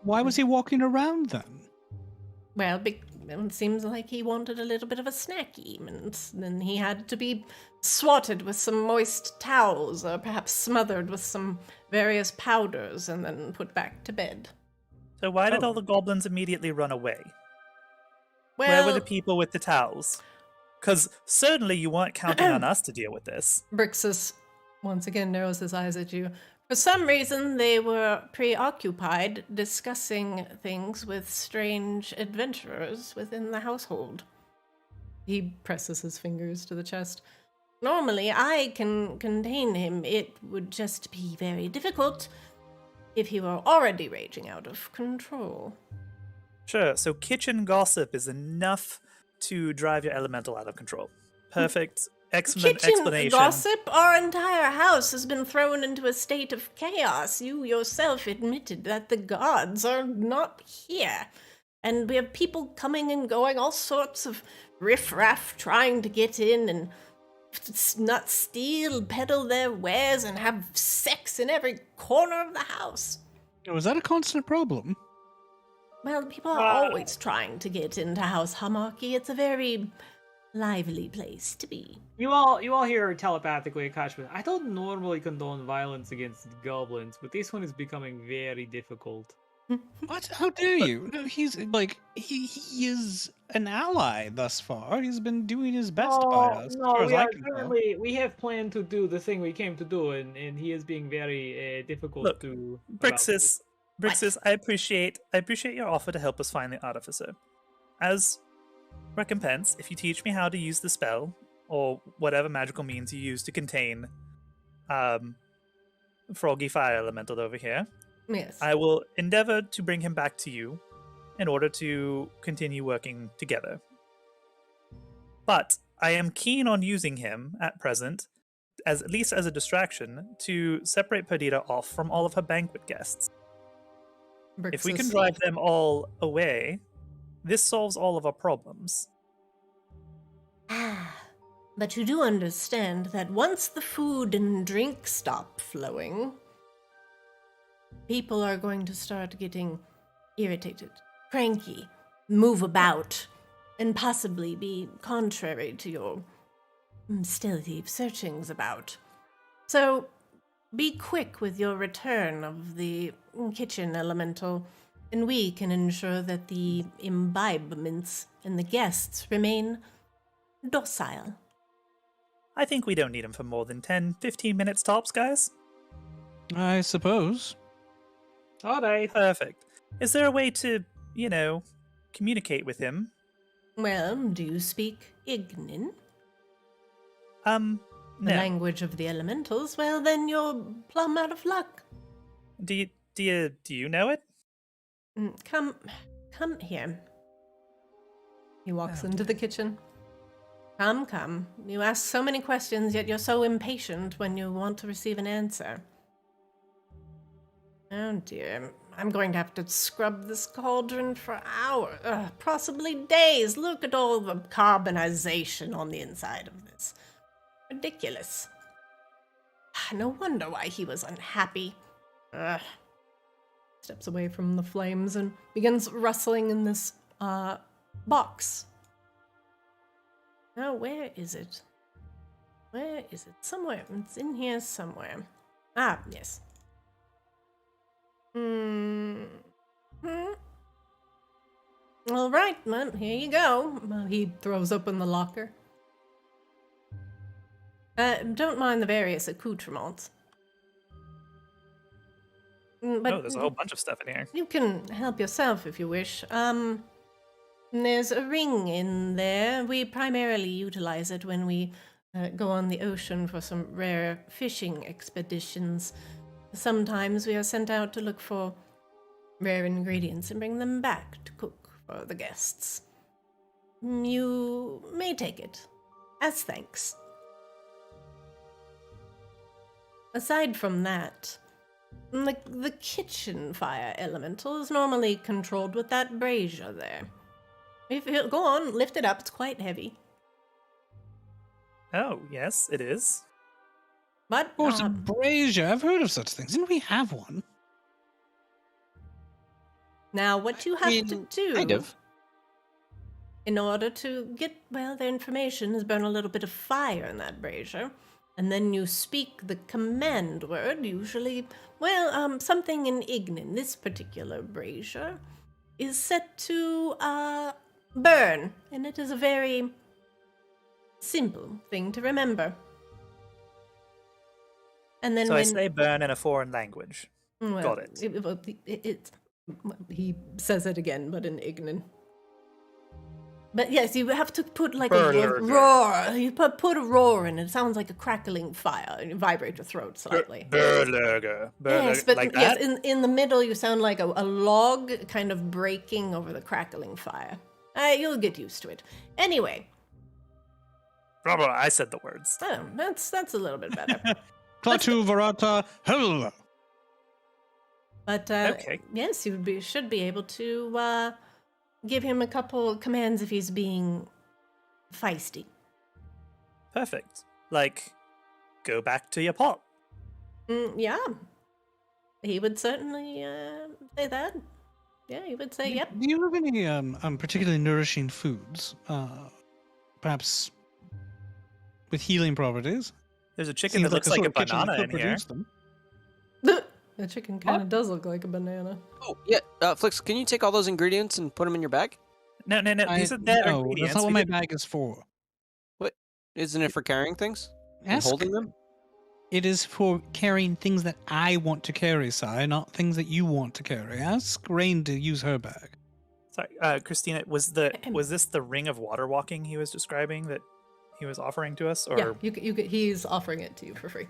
Why was he walking around then? Well, it seems like he wanted a little bit of a snacky, and then he had to be swatted with some moist towels, or perhaps smothered with some various powders, and then put back to bed. So why did all the goblins immediately run away? Well, Where were the people with the towels? Because certainly you weren't counting on us to deal with this. Brixus once again narrows his eyes at you. For some reason, they were preoccupied discussing things with strange adventurers within the household. He presses his fingers to the chest. Normally, I can contain him. It would just be very difficult if he were already raging out of control. Sure, so kitchen gossip is enough to drive your elemental out of control. Perfect. Excellent Kitchen explanation. gossip? Our entire house has been thrown into a state of chaos. You yourself admitted that the gods are not here. And we have people coming and going, all sorts of riffraff trying to get in and not steal, peddle their wares, and have sex in every corner of the house. Was that a constant problem? Well, people are always trying to get into House H'Amaki. It's a very lively place to be. You all hear telepathically, Akashman. I don't normally condone violence against goblins, but this one is becoming very difficult. What? How dare you? No, he's like he is an ally thus far. He's been doing his best by us. No, as far as we I are can tell. currently we have planned to do the thing we came to do, and he is being very difficult Look, to. Brixus, I appreciate your offer to help us find the artificer. As recompense, if you teach me how to use the spell, or whatever magical means you use to contain Froggy Fire Elemental over here, Yes. I will endeavor to bring him back to you in order to continue working together. But I am keen on using him at present, at least as a distraction, to separate Perdita off from all of her banquet guests. If we can Brixus- drive them all away, this solves all of our problems. But you do understand that once the food and drink stop flowing, people are going to start getting irritated, cranky, move about, and possibly be contrary to your stealthy searchings about. So be quick with your return of the kitchen elemental, and we can ensure that the imbibements and the guests remain docile. I think we don't need him for more than 10-15 minutes tops, guys. I suppose. All right. Perfect. Is there a way to, communicate with him? Well, do you speak Ignin? No. The language of the elementals? Well, then you're plumb out of luck. Do you know it? Come here. He walks into the kitchen. Come. You ask so many questions, yet you're so impatient when you want to receive an answer. Oh dear. I'm going to have to scrub this cauldron for hours, possibly days. Look at all the carbonization on the inside of this. Ridiculous. No wonder why he was unhappy. Steps away from the flames and begins rustling in this box. Now, where is it? Where is it? Somewhere. It's in here somewhere. Ah, yes. All right, well, here you go. Well, he throws open the locker. Don't mind the various accoutrements. But There's a whole bunch of stuff in here. you can help yourself if you wish. There's a ring in there. We primarily utilize it when we go on the ocean for some rare fishing expeditions. Sometimes we are sent out to look for rare ingredients and bring them back to cook for the guests. You may take it as thanks. Aside from that, the kitchen fire elemental is normally controlled with that brazier there. If you go on, lift it up, it's quite heavy. Oh, yes, it is. But Of course, a brazier. I've heard of such things. Didn't we have one? now what you have to do Kind of. in order to get, well, their information is burn a little bit of fire in that brazier. And then you speak the command word, usually, well, something in Ignan. This particular brazier is set to burn, and it is a very simple thing to remember. And then So when I say burn in a foreign language. well, Got it. He says it again, but in Ignan. But yes, you have to put like Burn. a roar. You put a roar in it. It sounds like a crackling fire, and you vibrate your throat slightly. Burlurger. Yes, but like yes, that? in the middle, you sound like a log kind of breaking over the crackling fire. You'll get used to it. Anyway, Bravo, I said the words. oh, that's a little bit better. Klatu Varata Hello. But Okay. yes, you should be able to give him a couple commands if he's being feisty. Perfect. Like, go back to your pot. Yeah, he would certainly say that. Yeah, he would say, "Yep." Do you have any particularly nourishing foods? Perhaps with healing properties? There's a chicken Seems that looks the like a sort of kitchen that banana could in here. produce them. The chicken kind of does look like a banana. Oh, yeah. Flix, can you take all those ingredients and put them in your bag? No. These are their No, ingredients. that's not what We my didn't- bag is for. Isn't it for carrying things? And Ask. holding them? It is for carrying things that I want to carry, Sai, not things that you want to carry. Ask Rain to use her bag. Sorry, Christina, was this the ring of water walking he was describing that he was offering to us? Or Yeah, he's offering it to you for free.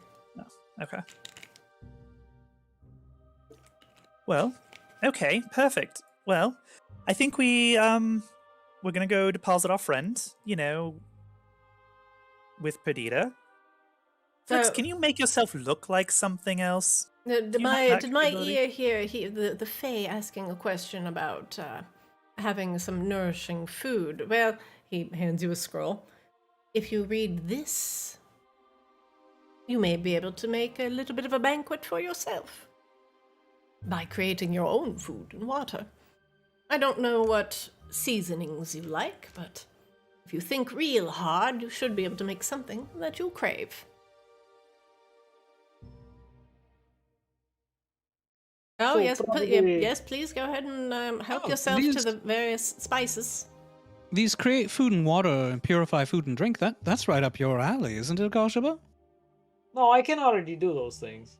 Okay. Well, okay, perfect. Well, I think we're gonna go deposit our friend, with Perdita. Flix, So- can you make yourself look like something else? Did you have my that did my capability? ear hear the Fae asking a question about having some nourishing food? Well, he hands you a scroll. If you read this, you may be able to make a little bit of a banquet for yourself by creating your own food and water. I don't know what seasonings you like, but if you think real hard, you should be able to make something that you'll crave. Oh, So yes, probably- yes, please go ahead and help Oh, yourself to these- the various spices. These create food and water and purify food and drink. That's right up your alley, isn't it, Gashaba? No, I can already do those things.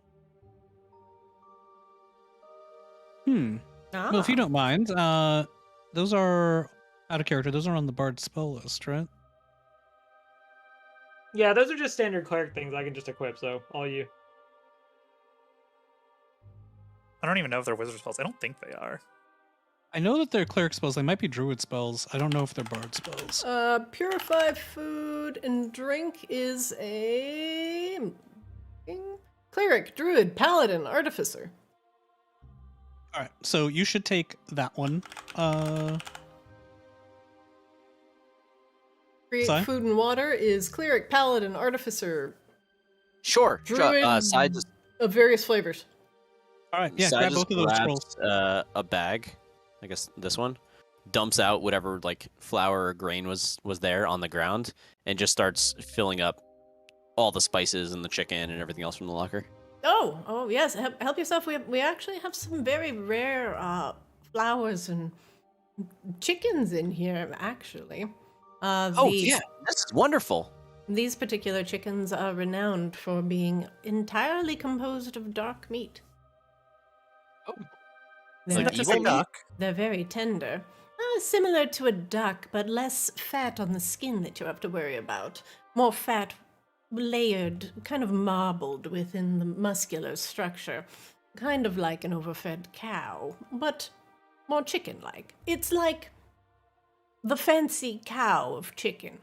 Well, if you don't mind, those are out of character. Those are on the bard spell list, right? Yeah, those are just standard cleric things I can just equip, so all you. I don't even know if they're wizard spells. I don't think they are. I know that they're cleric spells. They might be druid spells. I don't know if they're bard spells. Purify food and drink is a cleric, druid, paladin, artificer. All right, so you should take that one. Create Sai? food and water is cleric, paladin, artificer Sure. Druid- Side just of various flavors. All right, yeah, Side grab just both of those scrolls. grabs a bag. I guess this one. Dumps out whatever like flour or grain was there on the ground, and just starts filling up all the spices and the chicken and everything else from the locker. Oh, yes. Help yourself. We actually have some very rare flowers and chickens in here, actually. Yeah, this is wonderful. These particular chickens are renowned for being entirely composed of dark meat. Oh. They're, Like Just evil a duck. they're very tender. Similar to a duck, but less fat on the skin that you have to worry about. More fat layered, kind of marbled within the muscular structure. Kind of like an overfed cow, but more chicken-like. It's like the fancy cow of chicken.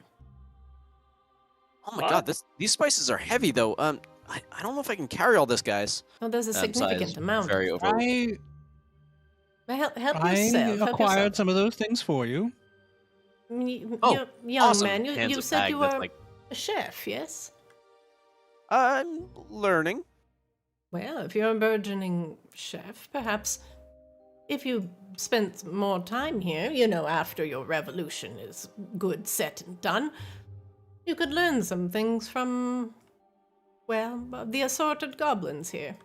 Oh my god, these spices are heavy though. I don't know if I can carry all this, guys. Well, there's a significant Size amount. Very over. Help I yourself. Help acquired yourself. some of those things for you. Oh, young awesome. man, Hands you a said bag you that's were like- a chef, yes? I'm learning. Well, if you're a burgeoning chef, perhaps if you spent more time here, after your revolution is good, set, and done, you could learn some things from, well, the assorted goblins here.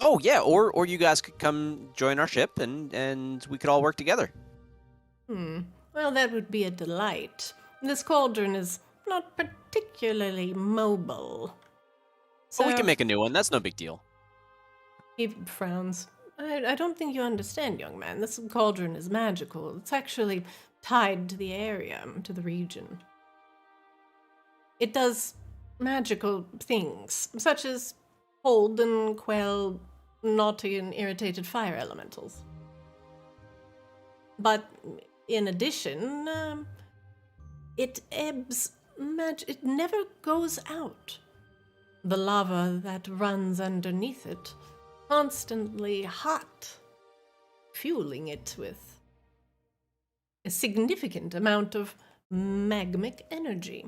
Oh yeah, or you guys could come join our ship and we could all work together. Well, that would be a delight. This cauldron is not particularly mobile. But we can make a new one. That's no big deal. He frowns. I don't think you understand, young man. This cauldron is magical. It's actually tied to the area, to the region. It does magical things, such as hold and quell naughty and irritated fire elementals. But in addition, it ebbs it never goes out. The lava that runs underneath it, constantly hot, fueling it with a significant amount of magmic energy.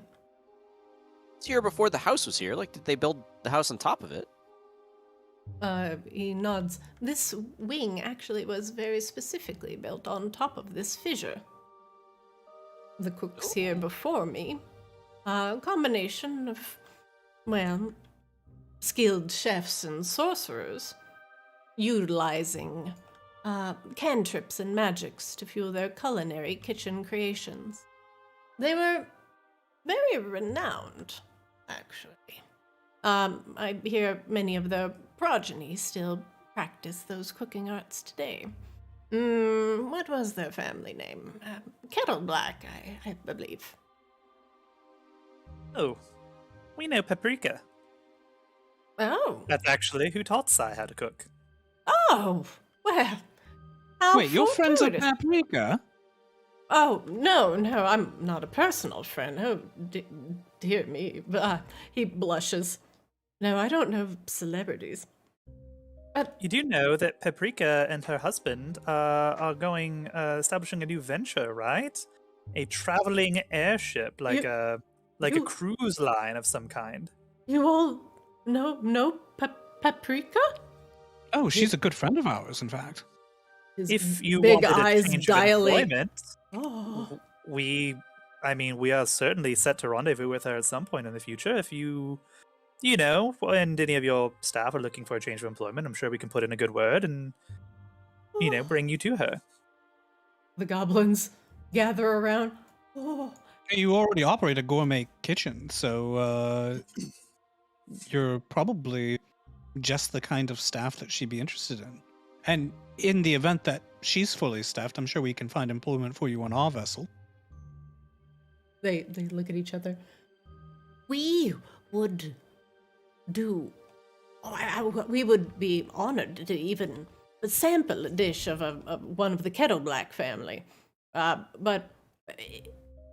It's here before the house was here. Like, did they build the house on top of it? He nods. This wing actually was very specifically built on top of this fissure. The cooks here before me, a combination of, well, skilled chefs and sorcerers, utilizing cantrips and magics to fuel their culinary kitchen creations. They were very renowned, actually. I hear many of their progeny still practice those cooking arts today. What was their family name? Kettle Black, I believe. Oh, we know Paprika. Oh. That's actually who taught Sai how to cook. Oh, well. How Wait, your friends are fortuitous. Paprika? Oh, no, I'm not a personal friend. Oh, dear me. He blushes. No, I don't know celebrities. You do know that Paprika and her husband are establishing a new venture, right? A traveling airship, like a cruise line of some kind. You all know Paprika? Oh, she's a good friend of ours, in fact. His If you big wanted a eyes change dilate. of employment, Oh. we are certainly set to rendezvous with her at some point in the future. If you and any of your staff are looking for a change of employment, I'm sure we can put in a good word and, bring you to her. The goblins gather around. Oh. You already operate a gourmet kitchen, so you're probably just the kind of staff that she'd be interested in. And in the event that she's fully staffed, I'm sure we can find employment for you on our vessel. They look at each other. We would do. We would be honored to even sample a dish of one of the Kettle Black family. But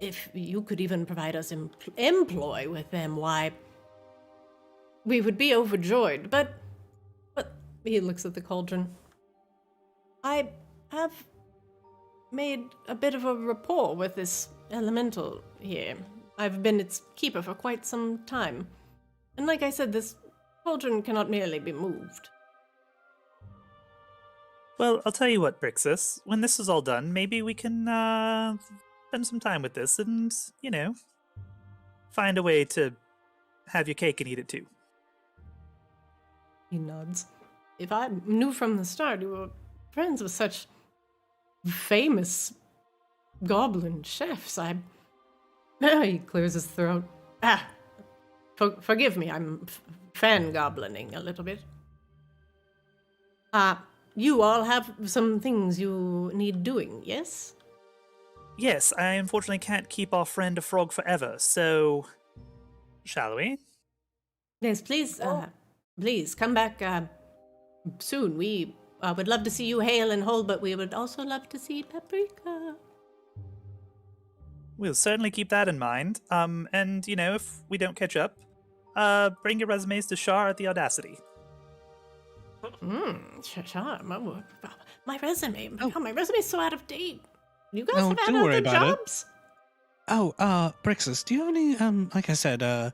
if you could even provide us employ with them, why, we would be overjoyed. But he looks at the cauldron. I have made a bit of a rapport with this elemental here. I've been its keeper for quite some time. And like I said, this cauldron cannot merely be moved. Well, I'll tell you what, Brixus. When this is all done, maybe we can spend some time with this and, find a way to have your cake and eat it too. He nods. If I knew from the start you were friends with such famous goblin chefs, he clears his throat. Forgive me, I'm fan-goblining a little bit. You all have some things you need doing, yes? Yes, I unfortunately can't keep our friend a frog forever, so... Shall we? Yes, please, please, come back soon. We would love to see you hale and whole, but we would also love to see Paprika. We'll certainly keep that in mind. And, if we don't catch up, bring your resumes to Shar at the Audacity. Sure. My resume. My resume's so out of date. You guys have had don't worry other about jobs? Brixus, do you have any, like I said,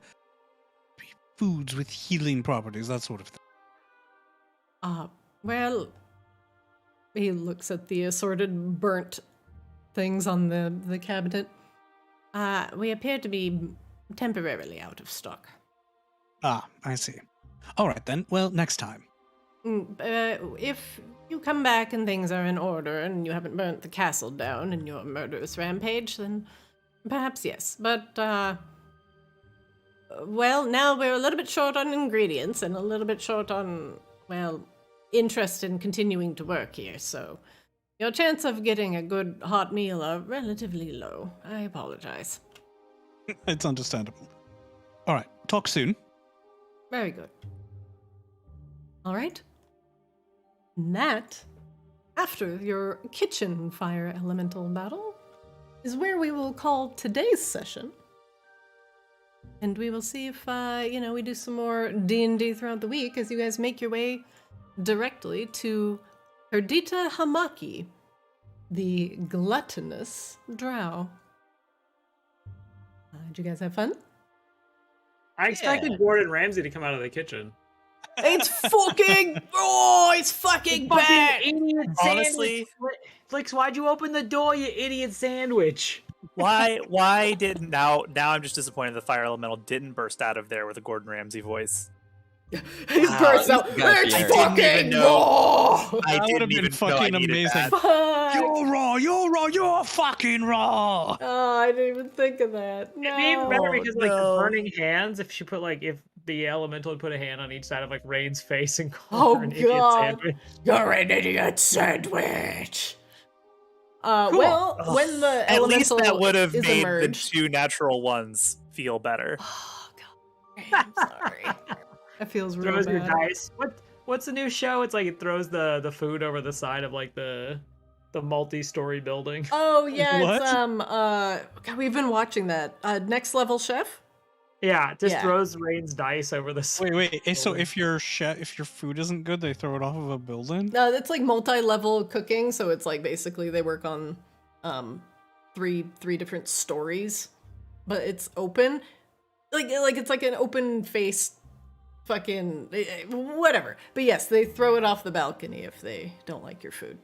foods with healing properties, that sort of thing? Well, He looks at the assorted burnt things on the cabinet. We appear to be temporarily out of stock. Ah, I see. All right then. Well, next time. If you come back and things are in order and you haven't burnt the castle down in your murderous rampage, then perhaps yes. But, well, now we're a little bit short on ingredients and a little bit short on, well, interest in continuing to work here, so your chance of getting a good hot meal are relatively low. I apologize. It's understandable. All right. Talk soon. Very good. All right. And that, after your kitchen fire elemental battle, is where we will call today's session. And we will see if, we do some more D&D throughout the week as you guys make your way directly to Ardita H'Amaki, the gluttonous drow. Did you guys have fun? I expected Gordon Ramsay to come out of the kitchen. It's fucking it's fucking bad. Idiot Honestly, Flix, why'd you open the door, you idiot sandwich? Why didn't now I'm just disappointed the fire elemental didn't burst out of there with a Gordon Ramsay voice. He bursts out. It's fucking raw. I That would have didn't been even know I fucking needed amazing. that. You're raw. You're raw. You're fucking raw. Oh, I didn't even think of that. No. It'd be even better because like the no. burning hands. If she put if the elemental had put a hand on each side of like Rain's face and Oh, called her an idiot God. sandwich. You're an idiot sandwich. Cool. Well, when the At least elemental that would have is made emerged. the two natural ones feel better. Oh, God. I'm sorry. That feels real Throws bad. your dice. What's the new show? It's like it throws the food over the side of like the multi-story building. Oh yeah, What? it's God, we've been watching that. Next Level Chef. Yeah, it just Yeah. throws Rain's dice over the side. Wait. So if your food isn't good, they throw it off of a building? No, it's like multi-level cooking, so it's like basically they work on three different stories, but it's open. Like it's like an open face fucking whatever. But yes, they throw it off the balcony if they don't like your food.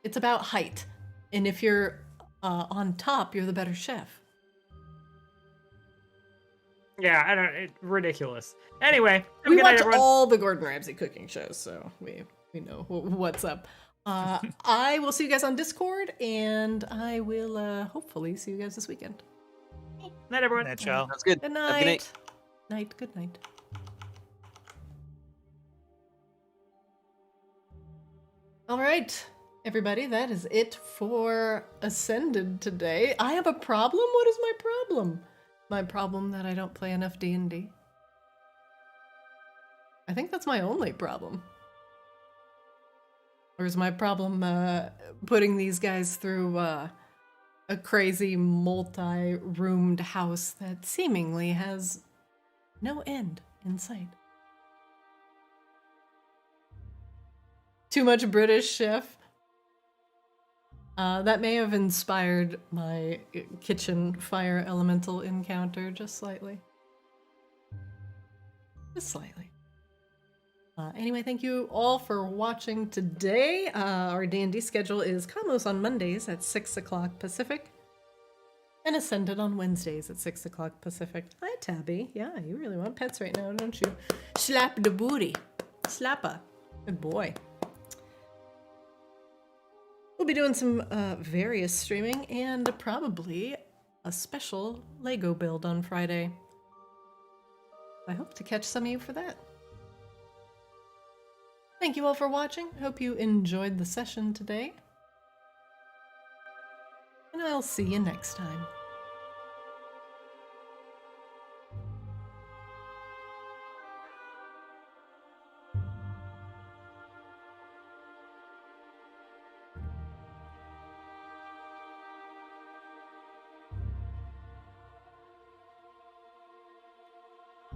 It's about height. And if you're on top, you're the better chef. Yeah, I don't. Ridiculous. Anyway, have a We good night, watch everyone. all the Gordon Ramsay cooking shows, so we know what's up. I will see you guys on Discord, and I will hopefully see you guys this weekend. Night, everyone. Night, y'all. That's good. Good Have a night. good night. Night. Good night. All right, everybody, that is it for Ascended today. I have a problem? What is my problem? My problem that I don't play enough D&D. I think that's my only problem. Or is my problem putting these guys through a crazy multi-roomed house that seemingly has no end in sight? Too much British chef. That may have inspired my kitchen fire elemental encounter just slightly. Just slightly. Anyway, thank you all for watching today. Our D&D schedule is Kamos on Mondays at 6 o'clock Pacific. And Ascended on Wednesdays at 6 o'clock Pacific. Hi, Tabby. Yeah, you really want pets right now, don't you? Slap the booty. Slappa. Good boy. We'll be doing some various streaming and probably a special Lego build on Friday. I hope to catch some of you for that. Thank you all for watching. I hope you enjoyed the session today. And I'll see you next time.